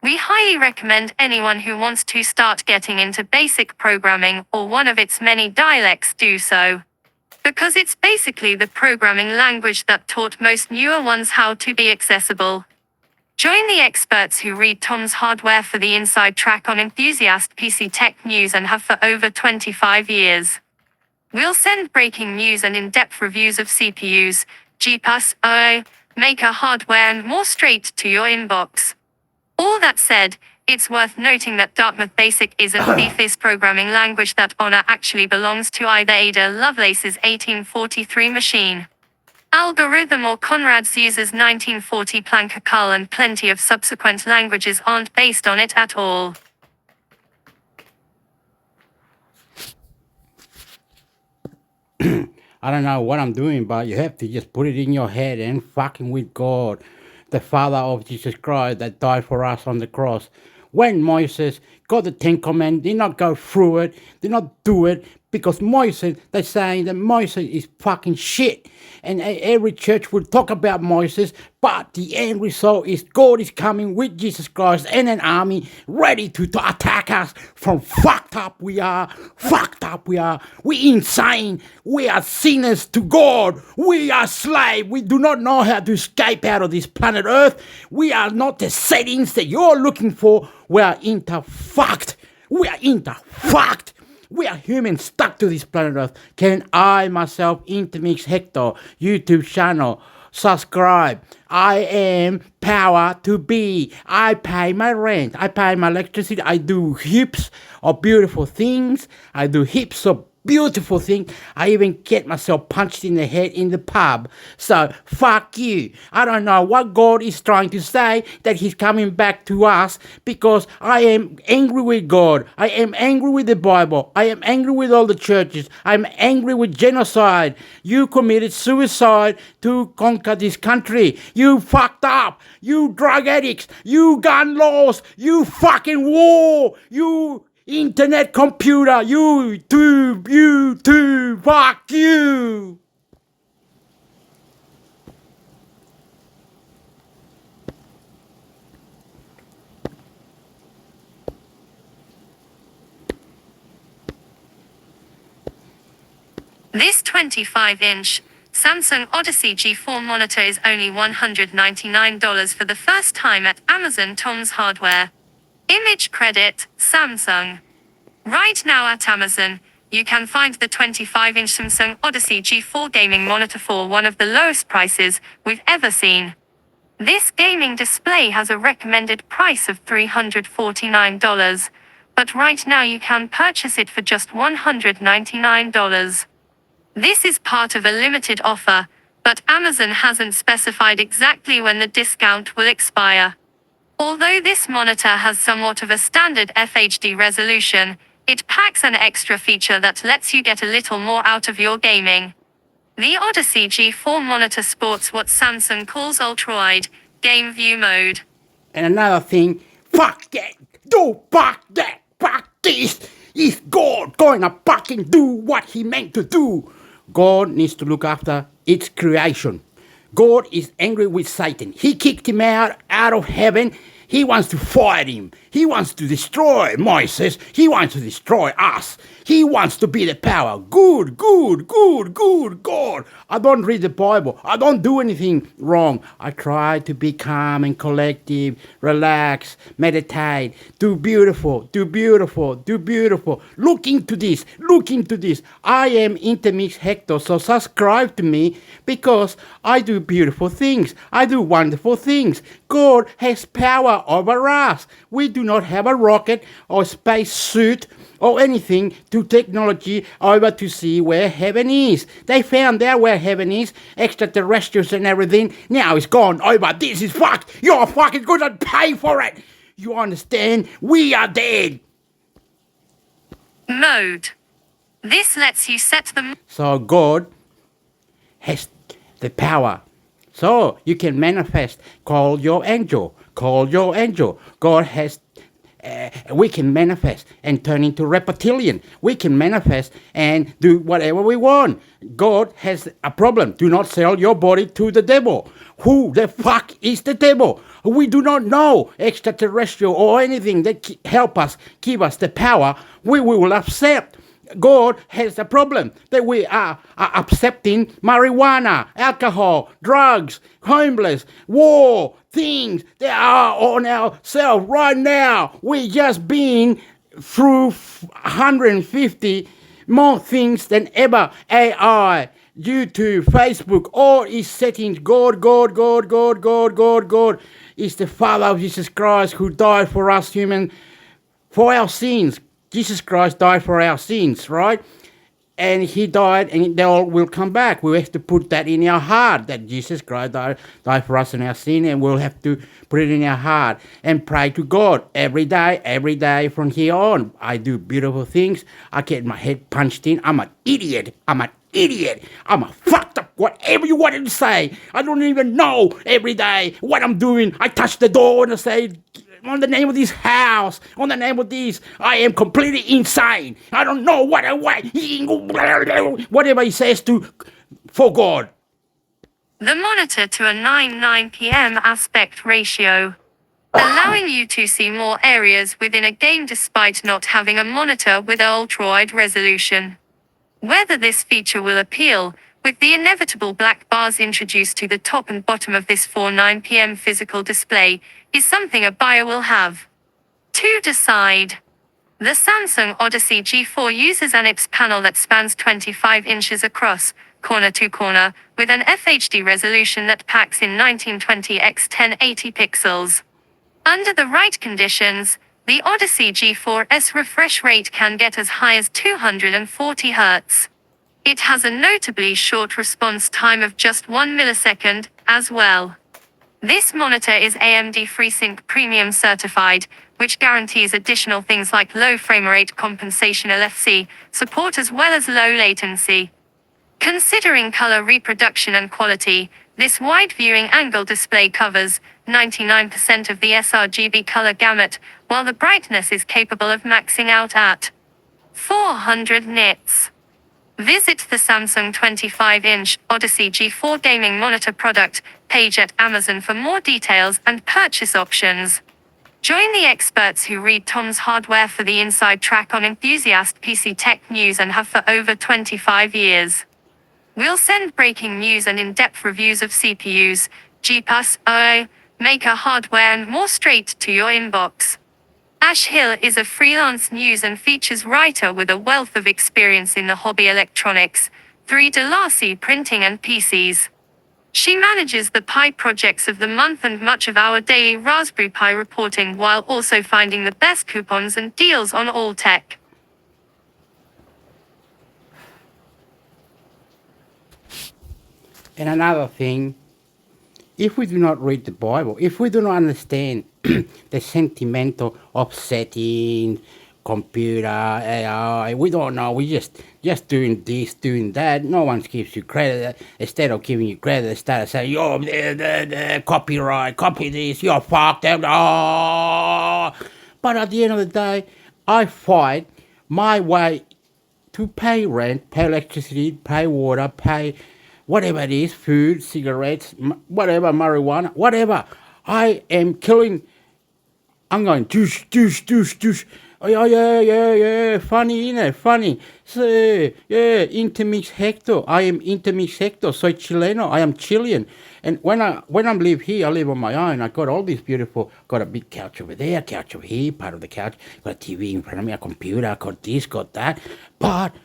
We highly recommend anyone who wants to start getting into BASIC programming or one of its many dialects do so. Because it's basically the programming language that taught most newer ones how to be accessible. Join the experts who read Tom's Hardware for the inside track on Enthusiast PC Tech News and have for over 25 years. We'll send breaking news and in-depth reviews of CPUs, GPUs, OA, Maker hardware and more straight to your inbox. All that said, it's worth noting that Dartmouth Basic isn't this programming language that Honor actually belongs to either Ada Lovelace's 1843 machine algorithm or Conrad Zeuse's 1940 Planck Carl, and plenty of subsequent languages aren't based on it at all. I don't know what I'm doing, but you have to just put it in your head and fucking with God, the Father of Jesus Christ that died for us on the cross. When Moses got the Ten Commandments, did not go through it, did not do it, because Moses, they're saying that Moses is fucking shit. And every church will talk about Moses, but the end result is God is coming with Jesus Christ and an army ready to attack us from fucked up we are, we insane, we are sinners to God, we are slaves, we do not know how to escape out of this planet Earth, we are not the settings that you're looking for, we are fucked. We are humans stuck to this planet Earth. Can I, myself, Intermix Hector, YouTube channel, subscribe? I am power to be. I pay my rent. I pay my electricity. I do heaps of beautiful things. I even get myself punched in the head in the pub. So, fuck you. I don't know what God is trying to say, that he's coming back to us, because I am angry with God. I am angry with the Bible. I am angry with all the churches. I'm angry with genocide. You committed suicide to conquer this country. You fucked up. You drug addicts. You gun laws. You fucking war. You internet computer, YouTube, fuck you! This 25-inch Samsung Odyssey G4 monitor is only $199 for the first time at Amazon Tom's Hardware. Image credit, Samsung. Right now at Amazon, you can find the 25-inch Samsung Odyssey G4 gaming monitor for one of the lowest prices we've ever seen. This gaming display has a recommended price of $349, but right now you can purchase it for just $199. This is part of a limited offer, but Amazon hasn't specified exactly when the discount will expire. Although this monitor has somewhat of a standard FHD resolution, it packs an extra feature that lets you get a little more out of your gaming. The Odyssey G4 monitor sports what Samsung calls ultra-wide game view mode. And another thing, fuck that, fuck this. Is God going to fucking do what he meant to do? God needs to look after its creation. God is angry with Satan. He kicked him out of heaven. He wants to fight him. He wants to destroy Moses. He wants to destroy us. He wants to be the power. Good, good, good, good, God. I don't read the Bible. I don't do anything wrong. I try to be calm and collective, relax, meditate, do beautiful, do beautiful, do beautiful. Look into this, look into this. I am Intermix Hector, so subscribe to me because I do beautiful things. I do wonderful things. God has power over us. We do not have a rocket or space suit or anything to technology over to see where heaven is. They found out where heaven is, extraterrestrials and everything. Now it's gone over. This is fucked. You're fucking gonna pay for it. You understand? We are dead. Mode. This lets you set the... So God has the power. So you can manifest. Call your angel. Call your angel. God has we can manifest and turn into reptilian. We can manifest and do whatever we want. God has a problem. Do not sell your body to the devil. Who the fuck is the devil? We do not know. Extraterrestrial or anything that help us, give us the power, we will accept. God has a problem that we are accepting marijuana, alcohol, drugs, homeless, war, things that are on ourselves right now. We just been through 150 more things than ever. AI, YouTube, Facebook, all is settings. God is the Father of Jesus Christ who died for us human, for our sins. Jesus Christ died for our sins, right? And he died and they all will come back. We have to put that in our heart, that Jesus Christ died for us in our sin, and we'll have to put it in our heart and pray to God every day from here on. I do beautiful things. I get my head punched in. I'm an idiot. I'm a fucked up, whatever you wanted to say. I don't even know every day what I'm doing. I touch the door and I say, on the name of this house, on the name of this, I am completely insane. I don't know whatever he says for God. The monitor to a 9:9 p.m. aspect ratio, allowing you to see more areas within a game despite not having a monitor with ultra-wide resolution. Whether this feature will appeal, with the inevitable black bars introduced to the top and bottom of this 4:9 p.m. physical display, is something a buyer will have to decide. The Samsung Odyssey G4 uses an IPS panel that spans 25 inches across, corner to corner, with an FHD resolution that packs in 1920 x 1080 pixels. Under the right conditions, the Odyssey G4's refresh rate can get as high as 240 Hz. It has a notably short response time of just 1 millisecond, as well. This monitor is AMD FreeSync Premium certified, which guarantees additional things like low frame rate compensation LFC support as well as low latency. Considering color reproduction and quality, this wide viewing angle display covers 99% of the sRGB color gamut, while the brightness is capable of maxing out at 400 nits. Visit the Samsung 25-inch Odyssey G4 gaming monitor product page at Amazon for more details and purchase options. Join the experts who read Tom's Hardware for the inside track on enthusiast PC tech news and have for over 25 years. We'll send breaking news and in-depth reviews of CPUs, GPUs, OI, maker hardware and more straight to your inbox. Ash Hill is a freelance news and features writer with a wealth of experience in the hobby electronics, 3D Lassie printing and PCs. She manages the Pi projects of the month and much of our daily Raspberry Pi reporting while also finding the best coupons and deals on all tech. And another thing, if we do not read the Bible, if we do not understand the sentimental of settings, computer, AI, we don't know, we just doing this, doing that, no one gives you credit. Instead of giving you credit, they start saying, yo, copyright, copy this, you're fucked up, oh. But at the end of the day, I fight my way to pay rent, pay electricity, pay water, pay whatever it is, food, cigarettes, whatever, marijuana, whatever. I am killing I'm going douche, douche, douche, douche. Oh, yeah. Funny, innit? Funny. So, yeah, Intermix Hector. I am Intermix Hector. Soy Chileno. I am Chilean. And when I live here, I live on my own. I got all these beautiful, got a big couch over there, couch over here, part of the couch, got a TV in front of me, a computer, got this, got that. But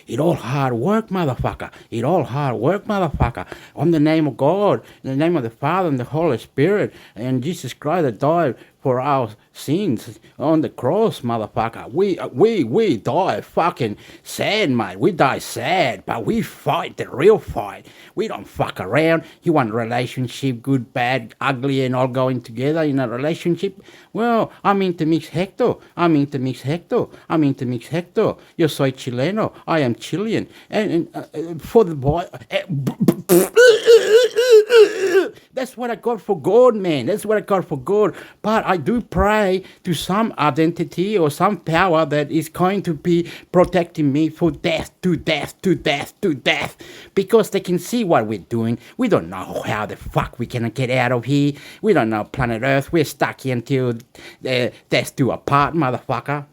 it all hard work, motherfucker. It all hard work, motherfucker. On the name of God, in the name of the Father and the Holy Spirit, and Jesus Christ that died for our sins on the cross, motherfucker. We die fucking sad, mate. We die sad, but we fight the real fight. We don't fuck around. You want a relationship, good, bad, ugly, and all going together in a relationship? Well, I'm Intermix Hector. Yo soy Chileno. I am Chilean. And for the boy... That's what I got for God, man. That's what I got for God. But I do pray to some identity or some power that is going to be protecting me for death, because they can see what we're doing. We don't know how the fuck we're gonna get out of here. We don't know planet Earth. We're stuck here until death do apart, motherfucker.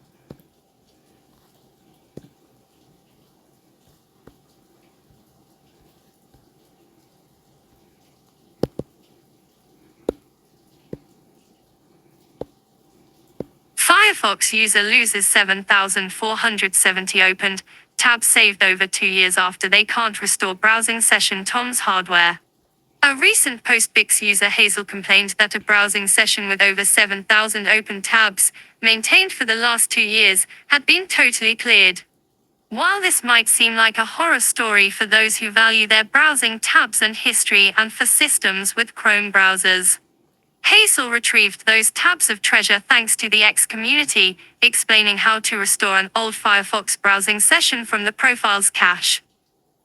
Firefox user loses 7,470 opened tabs saved over 2 years after they can't restore browsing session Tom's hardware. A recent post Bix user Hazel complained that a browsing session with over 7,000 open tabs, maintained for the last 2 years, had been totally cleared. While this might seem like a horror story for those who value their browsing tabs and history and for systems with Chrome browsers, Hazel retrieved those tabs of treasure thanks to the X community, explaining how to restore an old Firefox browsing session from the profile's cache.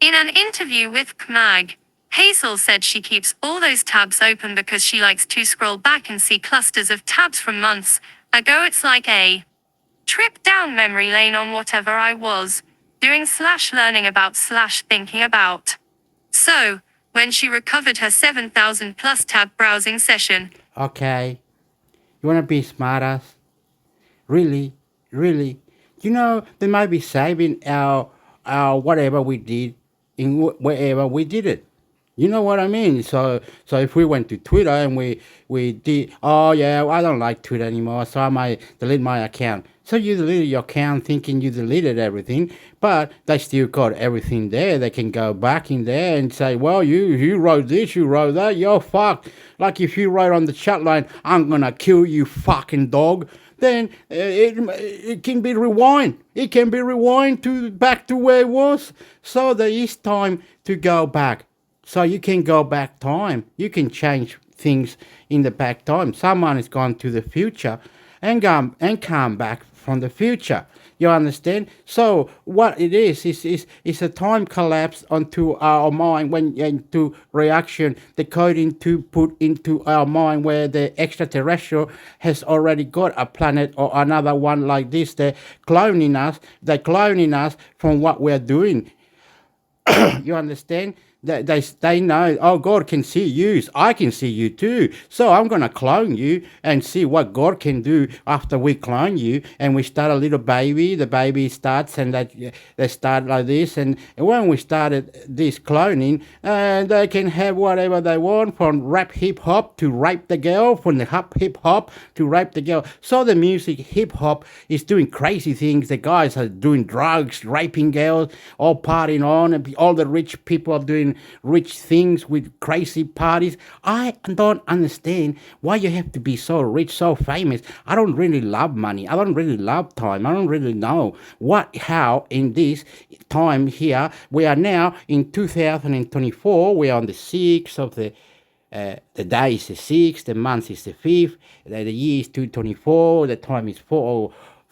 In an interview with CMAG, Hazel said she keeps all those tabs open because she likes to scroll back and see clusters of tabs from months ago. It's like a trip down memory lane on whatever I was doing / learning about / thinking about. So, when she recovered her 7,000 plus tab browsing session, okay, you want to be smartass? Really? You know, they might be saving our whatever we did in wherever we did it. You know what I mean? So if we went to Twitter and we did, oh yeah, I don't like Twitter anymore, so I might delete my account. So you deleted your account thinking you deleted everything, but they still got everything there. They can go back in there and say, well, you wrote this, you wrote that, you're fucked. Like if you wrote on the chat line, I'm gonna kill you fucking dog, then it can be rewind. It can be rewind back to where it was. So there is time to go back. So you can go back time. You can change things in the back time. Someone has gone to the future and come back from the future. You understand? So what it is a time collapse onto our mind when into reaction, the coding to put into our mind where the extraterrestrial has already got a planet or another one like this. They're cloning us from what we're doing. You understand? They know, oh, God can see you. I can see you too. So I'm going to clone you and see what God can do after we clone you. And we start a little baby. The baby starts and they start like this. And when we started this cloning, they can have whatever they want, from rap hip hop to rape the girl, from the hip hop to rape the girl. So the music hip hop is doing crazy things. The guys are doing drugs, raping girls, all partying on. And all the rich people are doing rich things with crazy parties. I don't understand why you have to be so rich, so famous. I don't really love money. I don't really love time. I don't really know how in this time here, we are now in 2024, we are on the 6th of the day is the 6th, the month is the 5th, the year is 224, the time is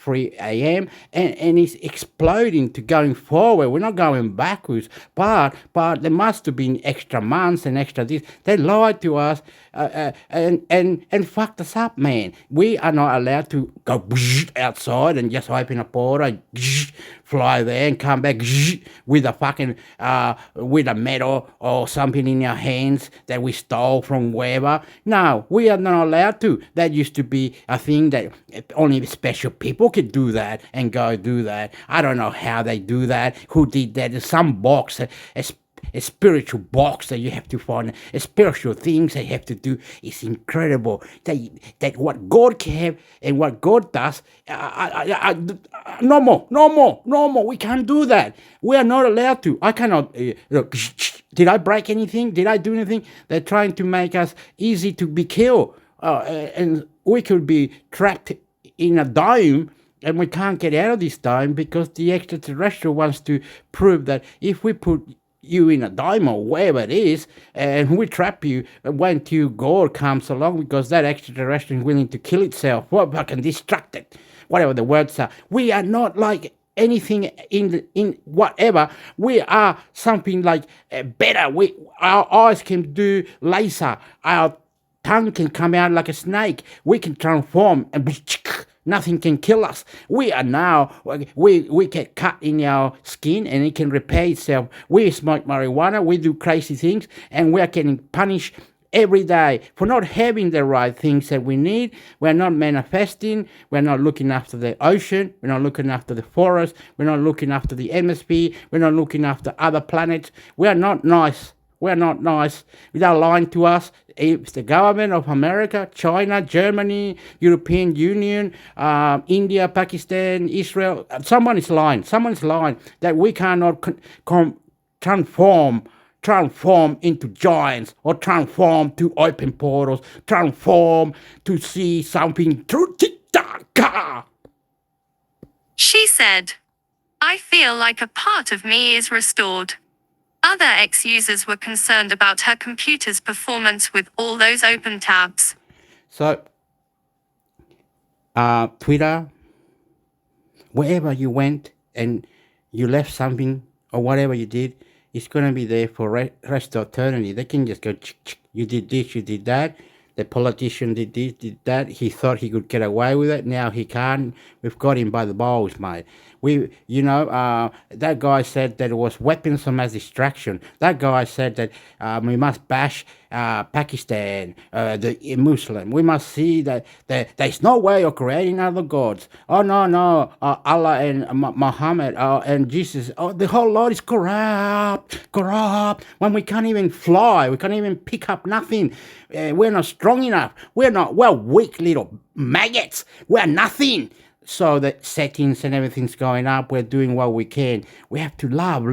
3 a.m. and it's exploding to going forward. We're not going backwards, but there must have been extra months and extra this. They lied to us and fucked us up, man. We are not allowed to go outside and just open a portal, fly there and come back with a fucking with a medal or something in our hands that we stole from wherever. No, we are not allowed to. That used to be a thing that only special people could do that and go do that. I don't know how they do that, who did that. There's some box, a spiritual box that you have to find, a spiritual things they have to do. It's incredible that what God can have and what God does. No more. We can't do that. We are not allowed to. I cannot. Look, did I break anything? Did I do anything? They're trying to make us easy to be killed, and we could be trapped in a dome. And we can't get out of this dome because the extraterrestrial wants to prove that if we put you in a dome or wherever it is, and we trap you when God comes along, because that extraterrestrial is willing to kill itself, what fucking destructed, whatever the words are. We are not like anything in whatever. We are something like better. Our eyes can do laser. Our tongue can come out like a snake. We can transform and nothing can kill us. We are now, we get cut in our skin and it can repair itself. We smoke marijuana, we do crazy things, and we are getting punished every day for not having the right things that we need. We're not manifesting. We're not looking after the ocean. We're not looking after the forest. We're not looking after the atmosphere. We're not looking after other planets. We are not nice. We're not nice. They're lying to us. It's the government of America, China, Germany, European Union, India, Pakistan, Israel. Someone is lying. Someone's lying that we cannot transform into giants, or transform to open portals, transform to see something through TikTok. She said, I feel like a part of me is restored. Other ex-users were concerned about her computer's performance with all those open tabs. So, Twitter, wherever you went and you left something or whatever you did, it's going to be there for rest of eternity. They can just go, you did this, you did that. The politician did this, did that. He thought he could get away with it. Now he can't. We've got him by the balls, mate. That guy said that it was weapons of mass destruction. That guy said that we must bash Pakistan, the Muslim. We must see that there's no way of creating other gods. Oh, no, Allah and Muhammad and Jesus. Oh, the whole lot is corrupt. When we can't even fly, we can't even pick up nothing. We're not strong enough. We're weak little maggots. We're nothing. So the settings and everything's going up. We're doing what we can. We have to love.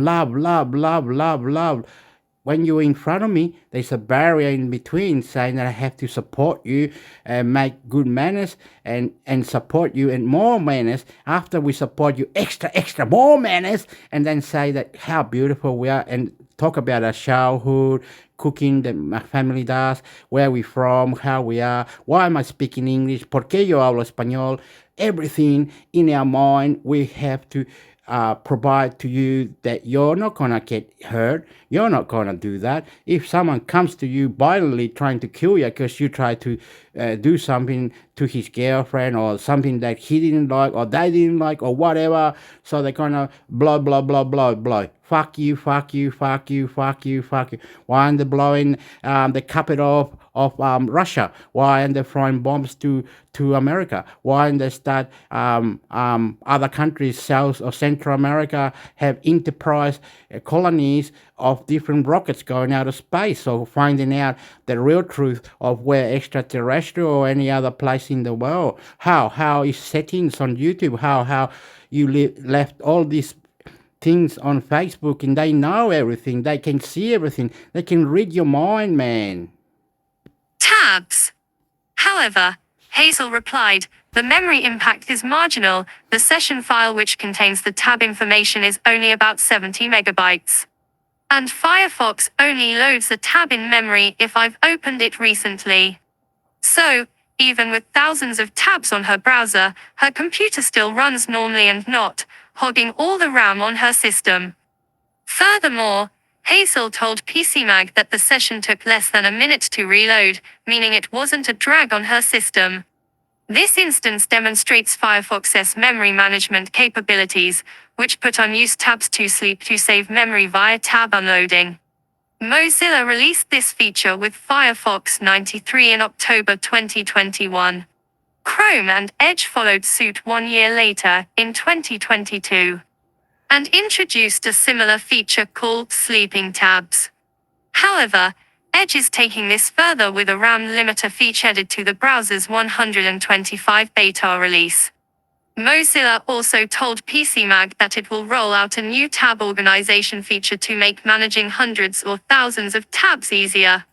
When you're in front of me, there's a barrier in between saying that I have to support you and make good manners and support you and more manners. After we support you, extra more manners, and then say that how beautiful we are and talk about our childhood, cooking that my family does, where we from, how we are, why am I speaking English, por qué yo hablo español. Everything in our mind, we have to provide to you that you're not going to get hurt. You're not going to do that. If someone comes to you violently trying to kill you because you try to do something to his girlfriend or something that he didn't like or they didn't like or whatever, so they're going to blah. Fuck you. Why aren't they blowing the carpet off of Russia? Why aren't they throwing bombs to America? Why aren't they start other countries, South or Central America, have enterprise colonies of different rockets going out of space? So finding out the real truth of where extraterrestrial or any other place in the world, how is settings on YouTube, how you left all these things on Facebook and they know everything, they can see everything, they can read your mind, man. Tabs. However, Hazel replied, the memory impact is marginal. The session file which contains the tab information is only about 70 megabytes. And Firefox only loads the tab in memory if I've opened it recently. So, Even with thousands of tabs on her browser, her computer still runs normally and not hogging all the RAM on her system. Furthermore, Hazel told PCMag that the session took less than a minute to reload, meaning it wasn't a drag on her system. This instance demonstrates Firefox's memory management capabilities, which put unused tabs to sleep to save memory via tab unloading. Mozilla released this feature with Firefox 93 in October 2021. Chrome and Edge followed suit 1 year later, in 2022, and introduced a similar feature called Sleeping Tabs. However, Edge is taking this further with a RAM limiter feature added to the browser's 125 beta release. Mozilla also told PCMag that it will roll out a new tab organization feature to make managing hundreds or thousands of tabs easier.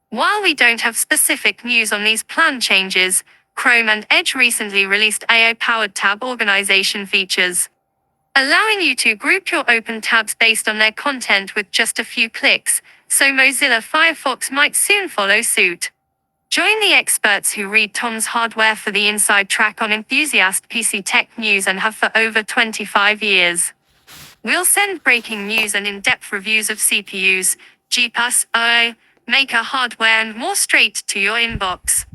While we don't have specific news on these planned changes, Chrome and Edge recently released AI-powered tab organization features, allowing you to group your open tabs based on their content with just a few clicks, so Mozilla Firefox might soon follow suit. Join the experts who read Tom's Hardware for the inside track on enthusiast PC tech news and have for over 25 years. We'll send breaking news and in-depth reviews of CPUs, GPUs, AI, Maker hardware and more straight to your inbox.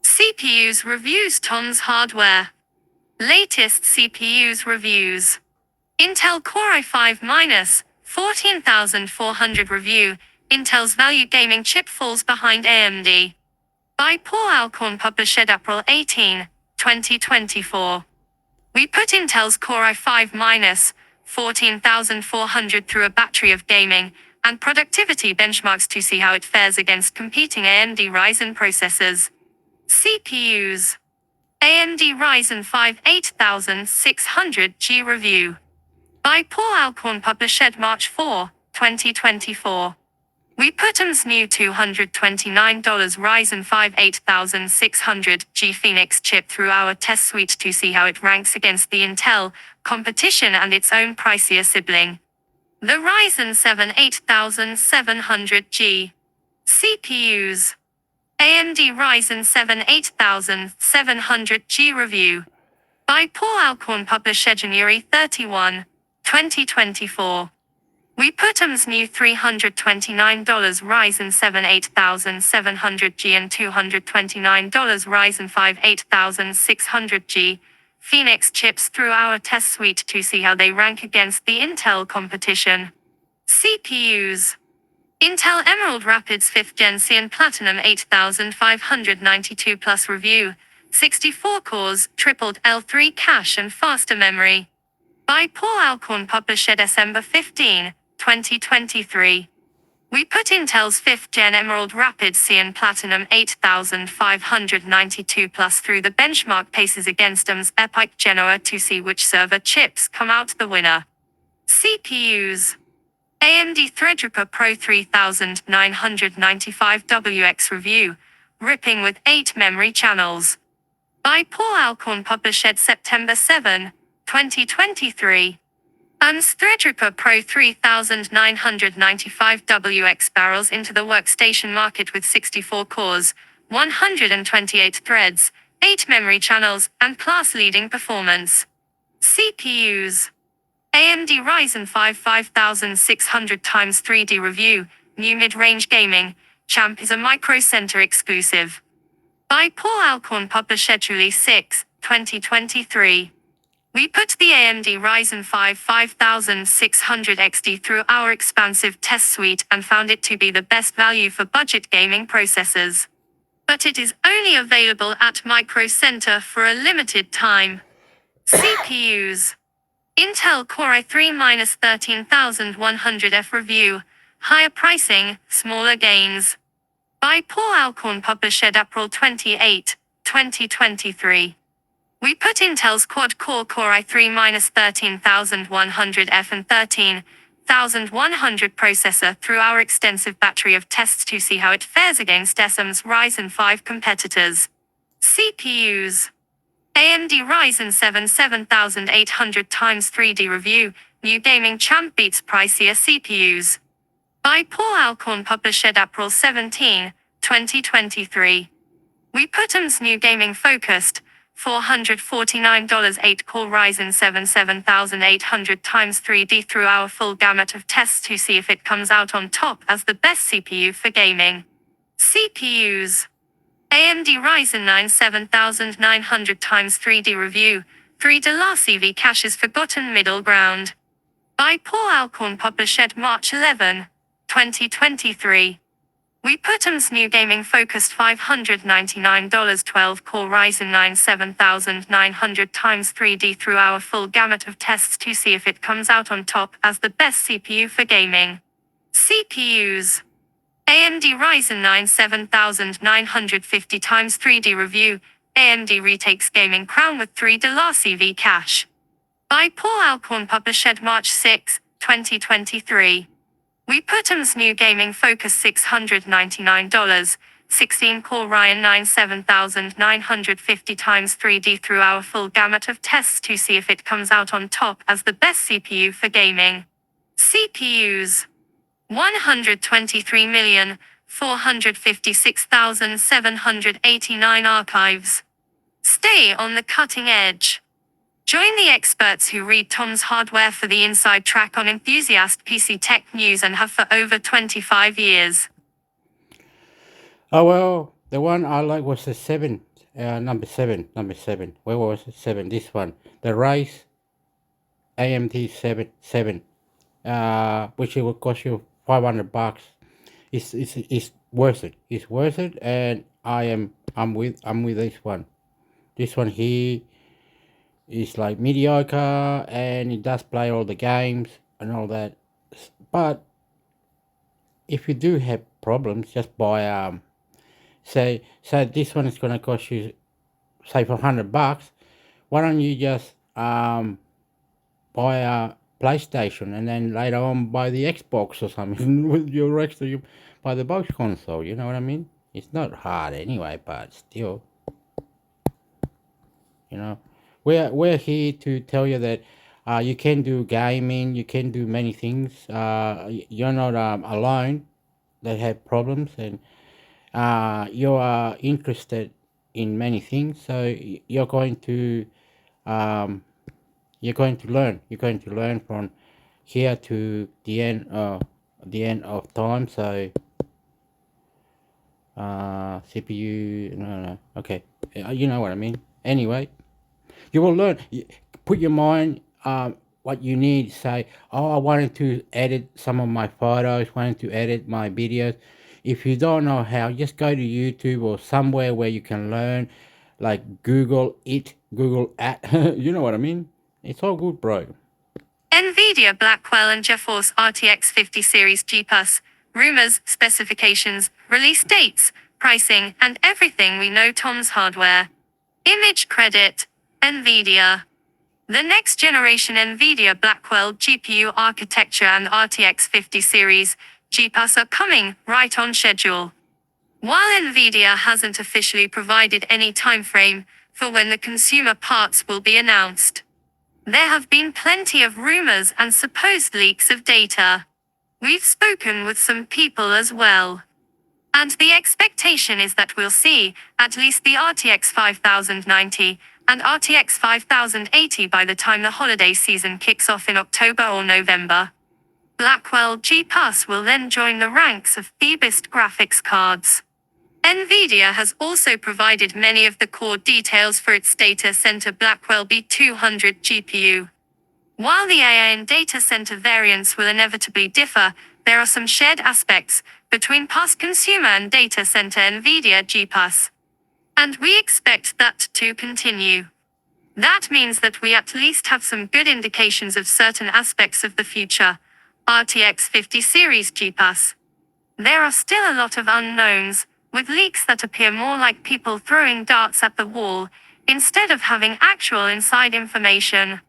CPUs reviews Tom's Hardware. Latest CPUs reviews. Intel Core i5 -14400 review. Intel's value gaming chip falls behind AMD. By Paul Alcorn, published April 18, 2024. We put Intel's Core i5 -14400 through a battery of gaming and productivity benchmarks to see how it fares against competing AMD Ryzen processors. CPUs. AMD Ryzen 5 8600G review. By Paul Alcorn, published March 4, 2024. We put AMD's new $229 Ryzen 5 8600G Phoenix chip through our test suite to see how it ranks against the Intel competition and its own pricier sibling, the Ryzen 7 8700G. CPUs. AMD Ryzen 7 8700G review. By Paul Alcorn, published January 31, 2024. We put AMD's new $329 Ryzen 7 8700G and $229 Ryzen 5 8600G Phoenix chips through our test suite to see how they rank against the Intel competition. CPUs. Intel Emerald Rapids 5th Gen Xeon Platinum 8592 Plus review. 64 cores, tripled L3 cache and faster memory. By Paul Alcorn, published December 15, 2023. We put Intel's 5th Gen Emerald Rapids Xeon Platinum 8592 Plus through the benchmark paces against AMD's EPYC Genoa to see which server chips come out the winner. CPUs. AMD Threadripper Pro 3995WX review. Ripping with 8 memory channels. By Paul Alcorn, published September 7, 2023. AMD's Threadripper Pro 3995WX barrels into the workstation market with 64 cores, 128 threads, 8 memory channels, and class-leading performance. CPUs. AMD Ryzen 5 5600x3D review. New mid-range gaming. Champ is a Micro Center exclusive. By Paul Alcorn, published July 6, 2023. We put the AMD Ryzen 5 5600XD through our expansive test suite and found it to be the best value for budget gaming processors. But it is only available at Micro Center for a limited time. CPUs. Intel Core i3-13100F review. Higher pricing, smaller gains. By Paul Alcorn, published April 28, 2023. We put Intel's quad-core Core i3-13100F and 13, 6100 processor through our extensive battery of tests to see how it fares against ASM's Ryzen 5 competitors. CPUs. AMD Ryzen 7 7800 x 3D review. New gaming champ beats pricier CPUs. By Paul Alcorn, published April 17, 2023. We put M's new gaming focused $449 8-core Ryzen 7 7800 x 3D through our full gamut of tests to see if it comes out on top as the best CPU for gaming. CPUs. AMD Ryzen 9 7900 x 3D review. 3 de la CV caches forgotten middle ground. By Paul Alcorn, published March 11, 2023. We put M's new gaming focused $599 12-core Ryzen 9 7900 x 3D through our full gamut of tests to see if it comes out on top as the best CPU for gaming. CPUs. AMD Ryzen 9 7950 x 3D review. AMD retakes gaming crown with 3 de la CV cache. By Paul Alcorn, published March 6, 2023. We put M's new gaming focus $699, 16-core Ryzen 9 7950 x 3D through our full gamut of tests to see if it comes out on top as the best CPU for gaming. CPUs. 123,456,789 archives. Stay on the cutting edge. Join the experts who read Tom's Hardware for the inside track on enthusiast PC tech news and have for over 25 years. Oh, well, the one I like was the 7, number 7. Where was it? 7, this one. The Rise AMD 7, which it will cost you $500. It's worth it. It's worth it, and I'm with this one. This one here is like mediocre, and it does play all the games and all that. But if you do have problems, just buy say this one is gonna cost you say $400. Why don't you just buy a PlayStation and then later on buy the Xbox or something with your extra, you buy the box console, you know what I mean? It's not hard anyway, but still, you know, we're here to tell you that you can do gaming, you can do many things. You're not alone that have problems, and you are interested in many things, so you're going to learn. You're going to learn from here to the end of time. So CPU, no, okay, you know what I mean. Anyway, you will learn. Put your mind what you need. Say, oh, I wanted to edit some of my photos, wanted to edit my videos. If you don't know how, just go to YouTube or somewhere where you can learn, like Google at, you know what I mean? It's all good, bro. NVIDIA Blackwell and GeForce RTX 50 series GPUs, rumors, specifications, release dates, pricing, and everything we know Tom's Hardware. Image credit, NVIDIA. The next generation NVIDIA Blackwell GPU architecture and RTX 50 series GPUs are coming right on schedule. While NVIDIA hasn't officially provided any timeframe for when the consumer parts will be announced, there have been plenty of rumors and supposed leaks of data. We've spoken with some people as well. And the expectation is that we'll see at least the RTX 5090 and RTX 5080 by the time the holiday season kicks off in October or November. Blackwell GPUs will then join the ranks of the-best graphics cards. NVIDIA has also provided many of the core details for its data center Blackwell B200 GPU. While the AI and data center variants will inevitably differ, there are some shared aspects between past consumer and data center NVIDIA GPUs. And we expect that to continue. That means that we at least have some good indications of certain aspects of the future. RTX 50 series GPUs. There are still a lot of unknowns, with leaks that appear more like people throwing darts at the wall, instead of having actual inside information.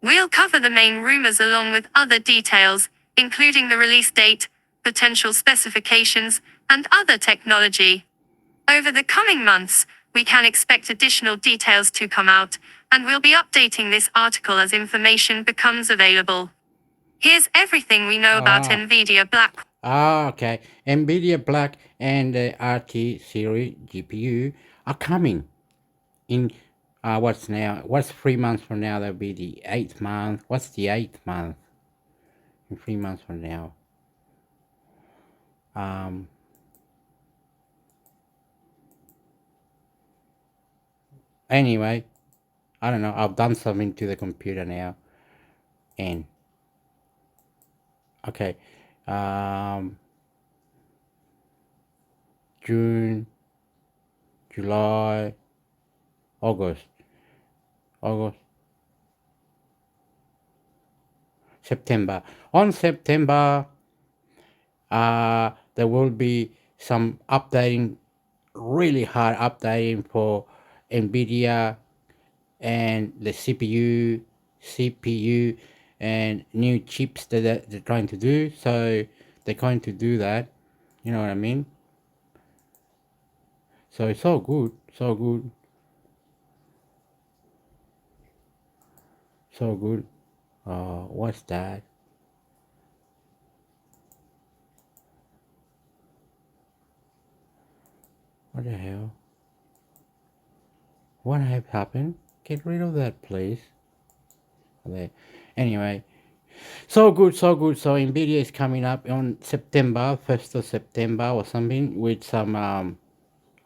We'll cover the main rumors along with other details, including the release date, potential specifications, and other technology. Over the coming months, we can expect additional details to come out, and we'll be updating this article as information becomes available. Here's everything we know about NVIDIA Black. Okay. NVIDIA Black and the RT series GPU are coming in. What's 3 months from now? That'll be the 8th month. What's the 8th month? In 3 months from now. Anyway, I don't know. I've done something to the computer now, and okay. June, July, August, September. On September, there will be some updating, really hard updating for NVIDIA and the CPU, and new chips that they're trying to do. So they're going to do that. You know what I mean? So it's so good. What's that? What the hell? What have happened? Get rid of that, please. Okay. Anyway, so good. So NVIDIA is coming up on September, 1st of September or something, with some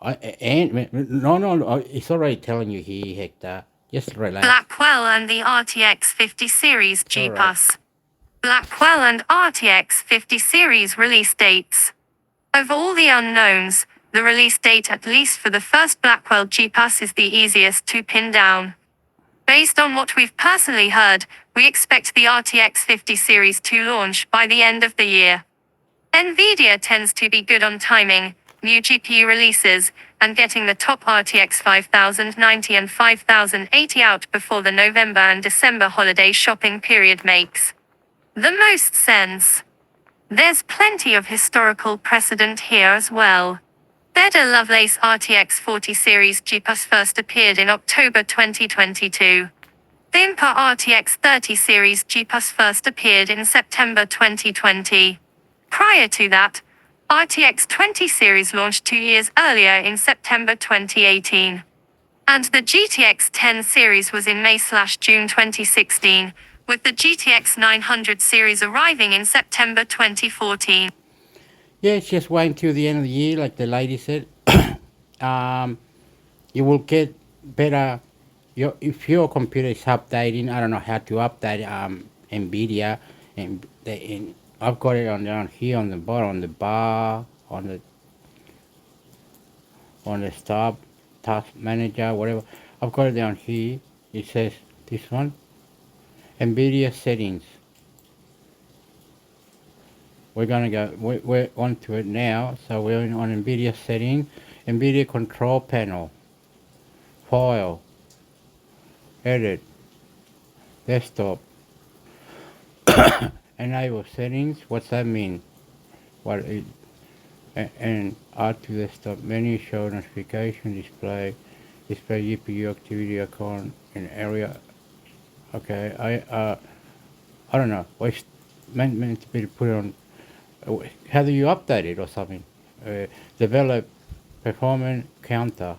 no, it's already telling you here, Hector. Just relax. Blackwell and the RTX 50 series GPUs. Blackwell and RTX 50 series release dates. Of all the unknowns, the release date at least for the first Blackwell GPUs is the easiest to pin down. Based on what we've personally heard, we expect the RTX 50 series to launch by the end of the year. NVIDIA tends to be good on timing, new GPU releases, and getting the top RTX 5090 and 5080 out before the November and December holiday shopping period makes the most sense. There's plenty of historical precedent here as well. Beda Lovelace RTX 40 series GPUs first appeared in October 2022. Vimper RTX 30 series GPUs first appeared in September 2020. Prior to that, RTX 20 series launched 2 years earlier in September 2018. And the GTX 10 series was in May/June 2016, with the GTX 900 series arriving in September 2014. Yeah, it's just waiting till the end of the year, like the lady said. You will get better. If your computer is updating, I don't know how to update NVIDIA, and I've got it on down here on the bottom, on the bar, on the stop, task manager, whatever. I've got it down here. It says this one, NVIDIA settings. We're gonna go. We're onto it now. So we're on NVIDIA settings, NVIDIA control panel, file, edit, desktop. Enable settings. What's that mean? And add to desktop menu, show notification, display GPU activity icon in area. Okay, I don't know. It's meant to be put on. How do you update it or something? Develop performance counter.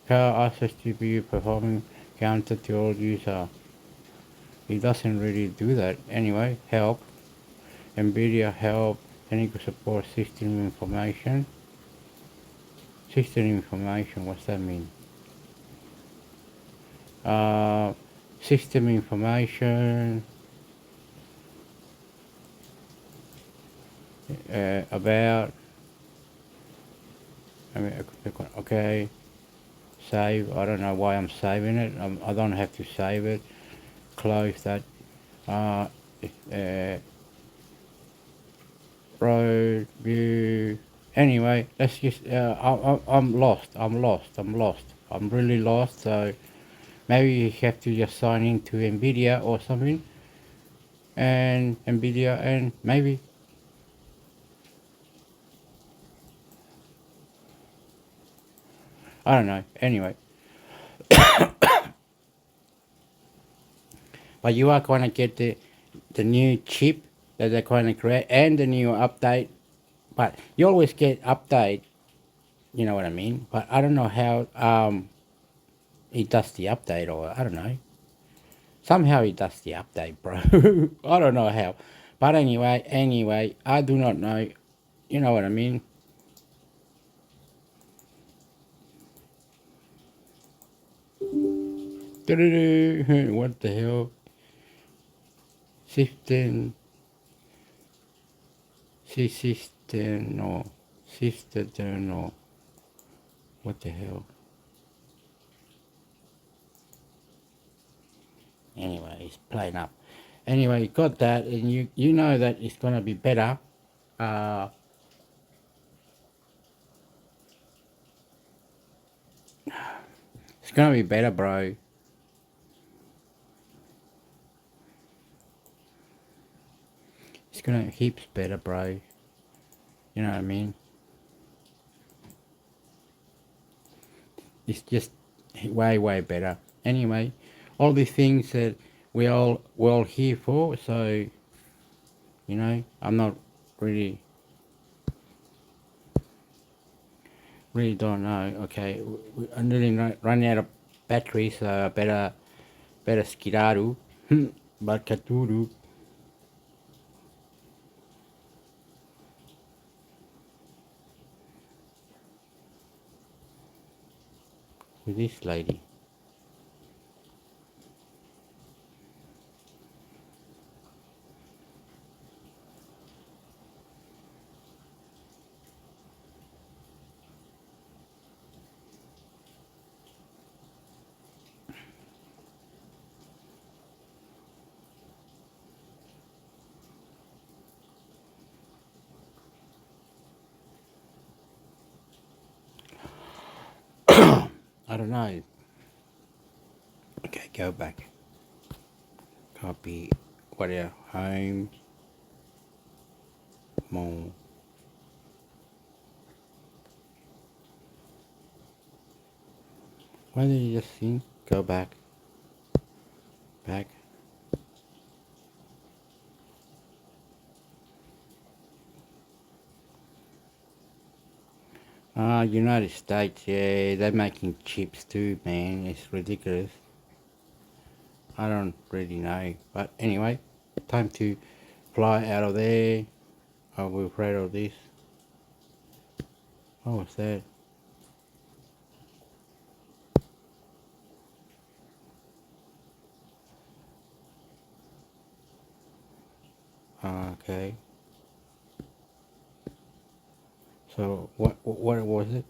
Power access GPU performance counter to all user. It doesn't really do that anyway. Help, NVIDIA help, technical support, system information. System information, what's that mean? System information, about, okay, save. I don't know why I'm saving it. I don't have to save it. Close that. Road view. Anyway, let's just. I'm lost. I'm really lost. So maybe you have to just sign into NVIDIA or something. and Nvidia, and maybe I don't know. Anyway, but you are going to get the new chip that they're going to create and the new update. But you always get update, you know what I mean. But I don't know how it does the update, or I don't know. Somehow it does the update, bro. I don't know how. But anyway, I do not know. You know what I mean. What the hell? System, no. What the hell? Anyway, it's playing up. Anyway, got that, and you know that it's gonna be better. It's gonna be better, bro. It's gonna heaps better, bro. You know what I mean? It's just way better. Anyway, all these things that we're all here for. So, you know, I'm not really don't know. Okay, I'm really running out of battery, so I better skedaddle. Barkaturu. With this lady. I don't know. Okay, go back. Copy. Whatever. Home. More. Why did you just think? Go back. Back. United States, yeah, they're making chips too, man. It's ridiculous. I don't really know. But anyway, time to fly out of there. Oh, we're afraid of this. What was that? Okay. So what was it?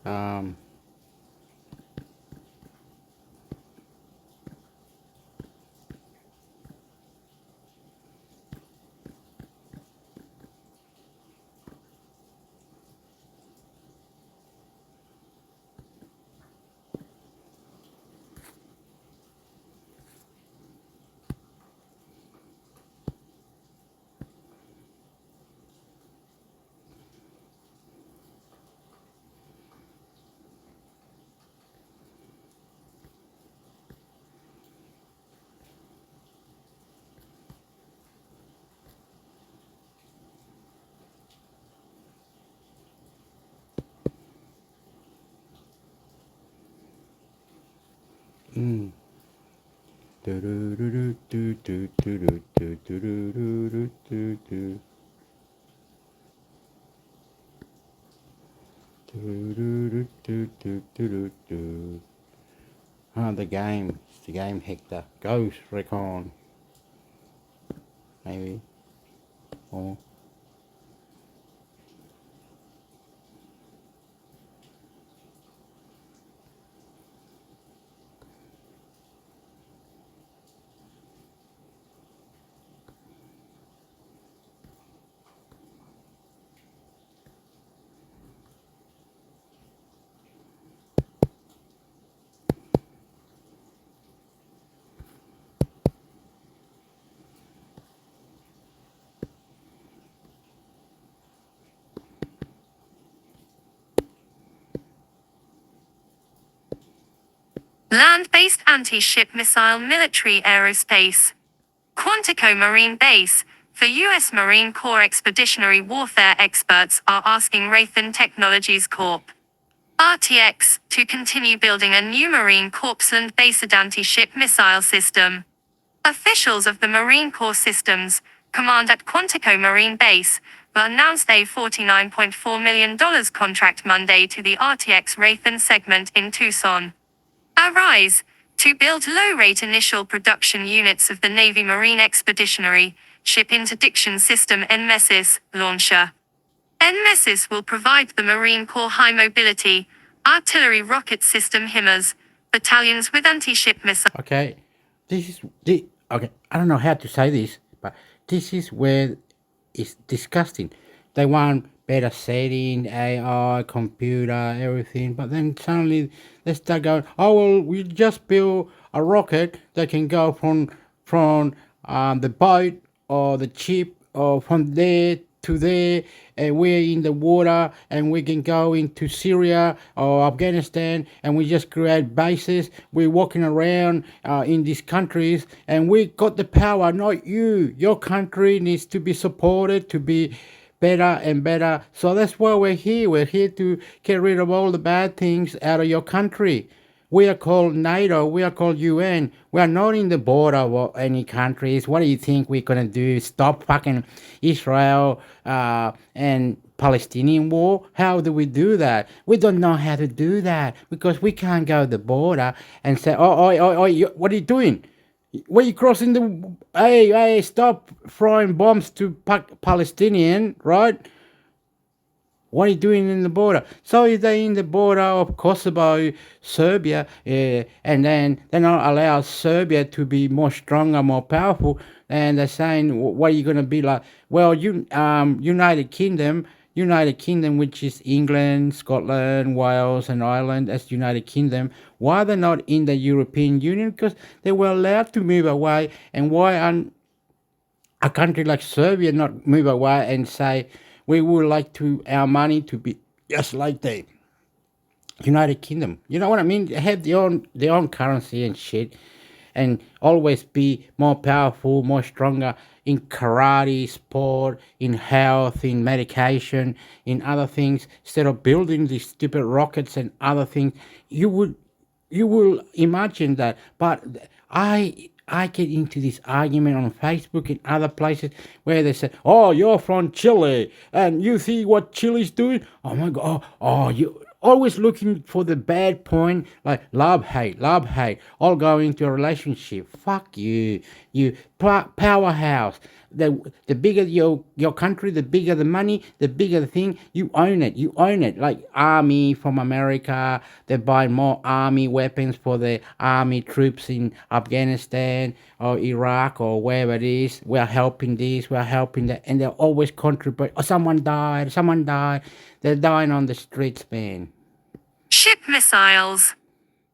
Mm. Do do do do do do do do do do do do. Ah, the game. It's the game, Hector. Ghost Recon. Maybe. Or. Land-based anti-ship missile military aerospace. Quantico Marine Base. The U.S. Marine Corps expeditionary warfare experts are asking Raytheon Technologies Corp. RTX to continue building a new Marine Corps land-based anti-ship missile system. Officials of the Marine Corps Systems Command at Quantico Marine Base announced a $49.4 million contract Monday to the RTX Raytheon segment in Tucson. Arise to build low-rate initial production units of the Navy Marine Expeditionary Ship Interdiction System NMESIS launcher. NMESIS will provide the Marine Corps High Mobility Artillery Rocket System HIMARS battalions with anti-ship missiles. Okay, okay. I don't know how to say this, but this is where it's disgusting. They want better setting, AI, computer, everything, but then suddenly they start going, oh well, we just built a rocket that can go from the boat or the ship or from there to there, and we're in the water and we can go into Syria or Afghanistan and we just create bases. We're walking around in these countries and we got the power, not you. Your country needs to be supported to be better and better. So that's why we're here. We're here to get rid of all the bad things out of your country. We are called NATO. We are called UN. We are not in the border of any countries. What do you think we're going to do? Stop fucking Israel and Palestinian war? How do we do that? We don't know how to do that because we can't go to the border and say, oh, what are you doing? Why are you crossing the... Hey, stop throwing bombs to Palestinian, right? What are you doing in the border? So they're in the border of Kosovo, Serbia, and then they're not allowed Serbia to be more stronger, more powerful. And they're saying, what are you going to be like? Well, United Kingdom, which is England, Scotland, Wales, and Ireland, as United Kingdom. Why they're not in the European Union? Because they were allowed to move away. And why aren't a country like Serbia not move away and say, we would like our money to be just like the United Kingdom. You know what I mean? They have their own currency and shit, and always be more powerful, more stronger in karate, sport, in health, in medication, in other things. Instead of building these stupid rockets and other things, you will imagine that. But I get into this argument on Facebook and other places where they say, oh, you're from Chile and you see what Chile's doing? Oh my God, you always looking for the bad point, like love, hate, all go into a relationship. Fuck you, you powerhouse. The bigger your country, the bigger the money, the bigger the thing, you own it. Like army from America, they buy more army weapons for the army troops in Afghanistan or Iraq or wherever it is. We're helping this, we're helping that, and they're always contribute. Oh, someone died. They're dying on the streets, man. Ship missiles.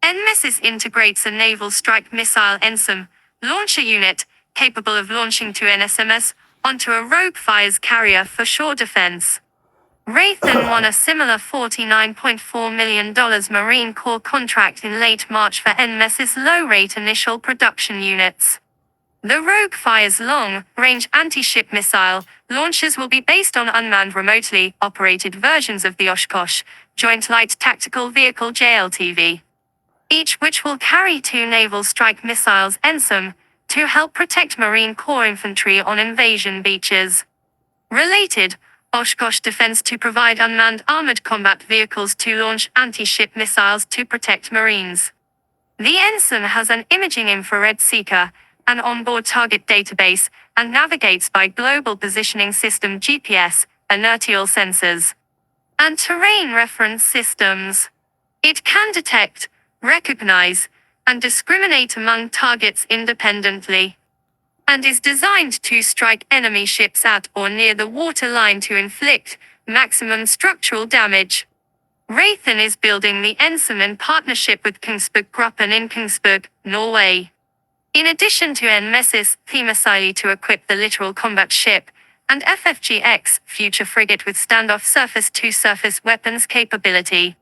NMESIS integrates a naval strike missile NSAM launcher unit capable of launching to NSMS onto a Rogue Fires carrier for shore defense. Raytheon won a similar $49.4 million Marine Corps contract in late March for NMESIS low-rate initial production units. The Rogue Fires long-range anti-ship missile launchers will be based on unmanned remotely operated versions of the Oshkosh Joint Light Tactical Vehicle JLTV, each which will carry 2 naval strike missiles NSAM to help protect Marine Corps infantry on invasion beaches. Related, Oshkosh Defense to provide unmanned armored combat vehicles to launch anti-ship missiles to protect Marines. The NSAM has an imaging infrared seeker, an onboard target database, and navigates by Global Positioning System GPS, inertial sensors, and terrain reference systems. It can detect, recognize, and discriminate among targets independently, and is designed to strike enemy ships at or near the waterline to inflict maximum structural damage. Raytheon is building the NSAM in partnership with Kongsberg Gruppen in Kongsberg, Norway. In addition to NMESIS, Themissile to equip the littoral combat ship, and FFGX, future frigate with standoff surface-to-surface weapons capability.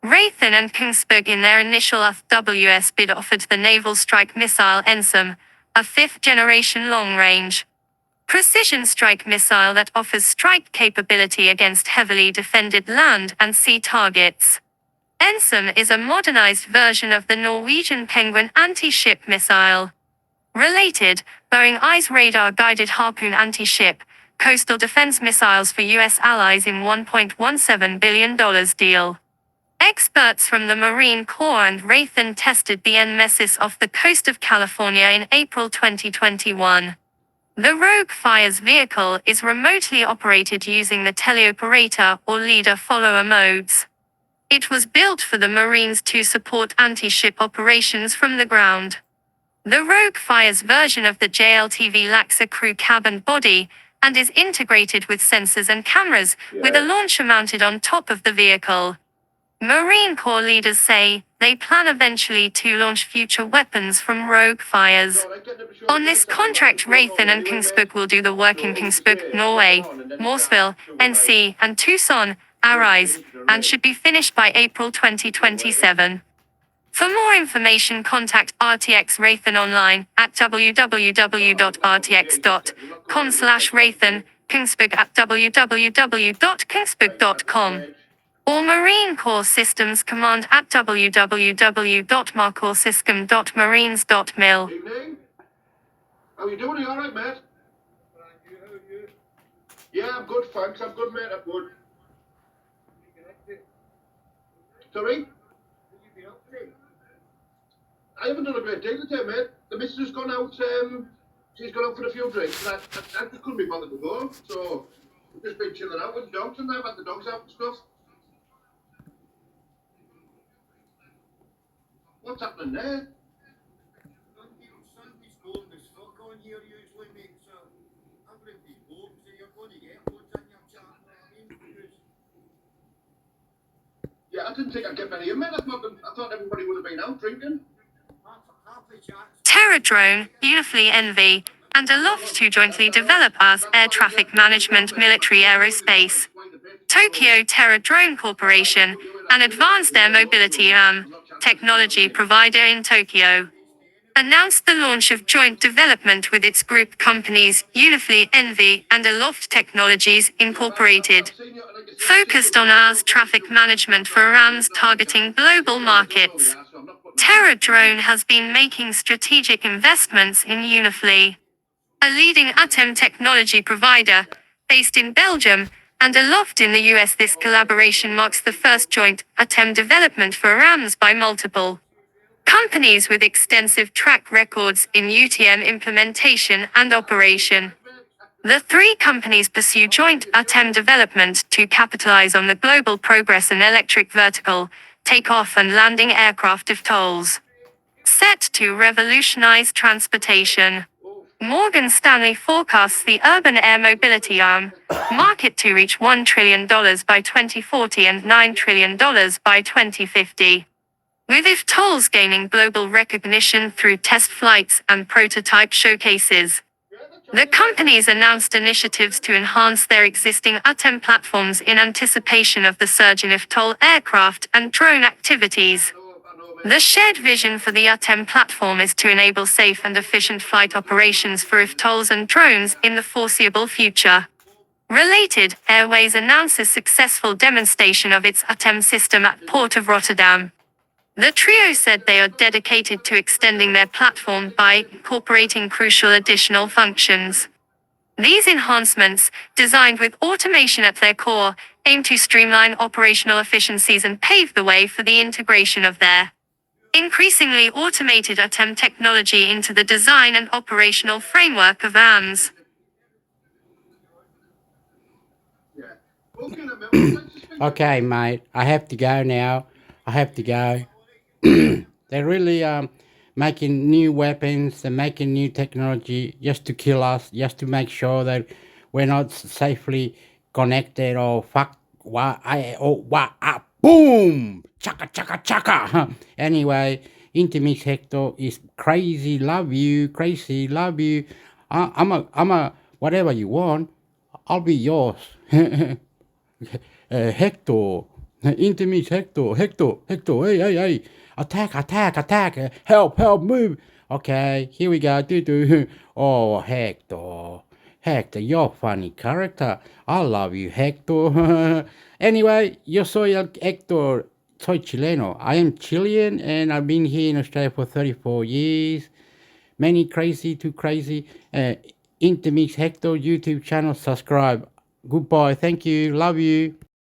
Raytheon and Kongsberg in their initial UWS bid offered the Naval Strike Missile NSAM, a fifth-generation long-range precision strike missile that offers strike capability against heavily defended land and sea targets. NSAM is a modernized version of the Norwegian Penguin anti-ship missile. Related, Boeing eyes radar-guided Harpoon anti-ship, coastal defense missiles for U.S. allies in $1.17 billion deal. Experts from the Marine Corps and Raytheon tested the NMESIS off the coast of California in April 2021. The Rogue Fires vehicle is remotely operated using the teleoperator or leader-follower modes. It was built for the Marines to support anti-ship operations from the ground. The Rogue Fires version of the JLTV lacks a crew cabin body and is integrated with sensors and cameras, with a launcher mounted on top of the vehicle. Marine Corps leaders say they plan eventually to launch future weapons from Rogue Fires. On this contract, Raytheon and Kongsberg will do the work in Kongsberg, Norway, Morsville, NC, and Tucson, Arise, and should be finished by April 2027. For more information, contact RTX Raytheon online at www.rtx.com/Raytheon, Kongsberg at www.kongsberg.com, or Marine Corps Systems Command at www.marcorpsystem.marines.mil. How you doing? You all right, mate? Yeah, I'm good, thanks. I'm good, mate. I'm good. Sorry? I haven't done a great deal today, mate. The missus has gone out. She's gone out for a few drinks, and I just couldn't be bothered to go. So I've just been chilling out with the dogs, and I've had the dogs out and stuff. What's happening there? Yeah, I didn't think I'd get many in, mate. I thought everybody would have been out drinking. TerraDrone, Unifly Envy, and Aloft to jointly develop AS Air Traffic Management Military Aerospace. Tokyo TerraDrone Corporation, an advanced air mobility technology provider in Tokyo, announced the launch of joint development with its group companies Unifly Envy and Aloft Technologies Incorporated, focused on AS traffic management for RAMs targeting global markets. TerraDrone has been making strategic investments in Unifly, a leading ATEM technology provider, based in Belgium, and Aloft in the US. This collaboration marks the first joint ATEM development for RAMs by multiple companies with extensive track records in UTM implementation and operation. The three companies pursue joint ATEM development to capitalize on the global progress in electric vertical takeoff and landing aircraft eVTOLs, set to revolutionize transportation. Morgan Stanley forecasts the urban air mobility market to reach $1 trillion by 2040 and $9 trillion by 2050. With eVTOLs gaining global recognition through test flights and prototype showcases. The companies announced initiatives to enhance their existing ATEM platforms in anticipation of the surge in eVTOL aircraft and drone activities. The shared vision for the ATEM platform is to enable safe and efficient flight operations for eVTOLs and drones in the foreseeable future. Related, Airways announces successful demonstration of its ATEM system at Port of Rotterdam. The trio said they are dedicated to extending their platform by incorporating crucial additional functions. These enhancements, designed with automation at their core, aim to streamline operational efficiencies and pave the way for the integration of their increasingly automated ATEM technology into the design and operational framework of AMS. Okay, mate, I have to go now. I have to go. They're really making new weapons, they're making new technology just to kill us, just to make sure that we're not safely connected or boom! Chaka chaka chaka! Anyway, Intimix Hector is crazy, love you, crazy, love you. I'm a whatever you want, I'll be yours. Hector. Intermix, Hector, hey, attack, help, move. Okay, here we go, Oh, Hector, you're a funny character. I love you, Hector. Anyway, yo soy Hector, soy chileno. I am Chilean and I've been here in Australia for 34 years. Too crazy. Intermix Hector YouTube channel, subscribe. Goodbye, thank you, love you.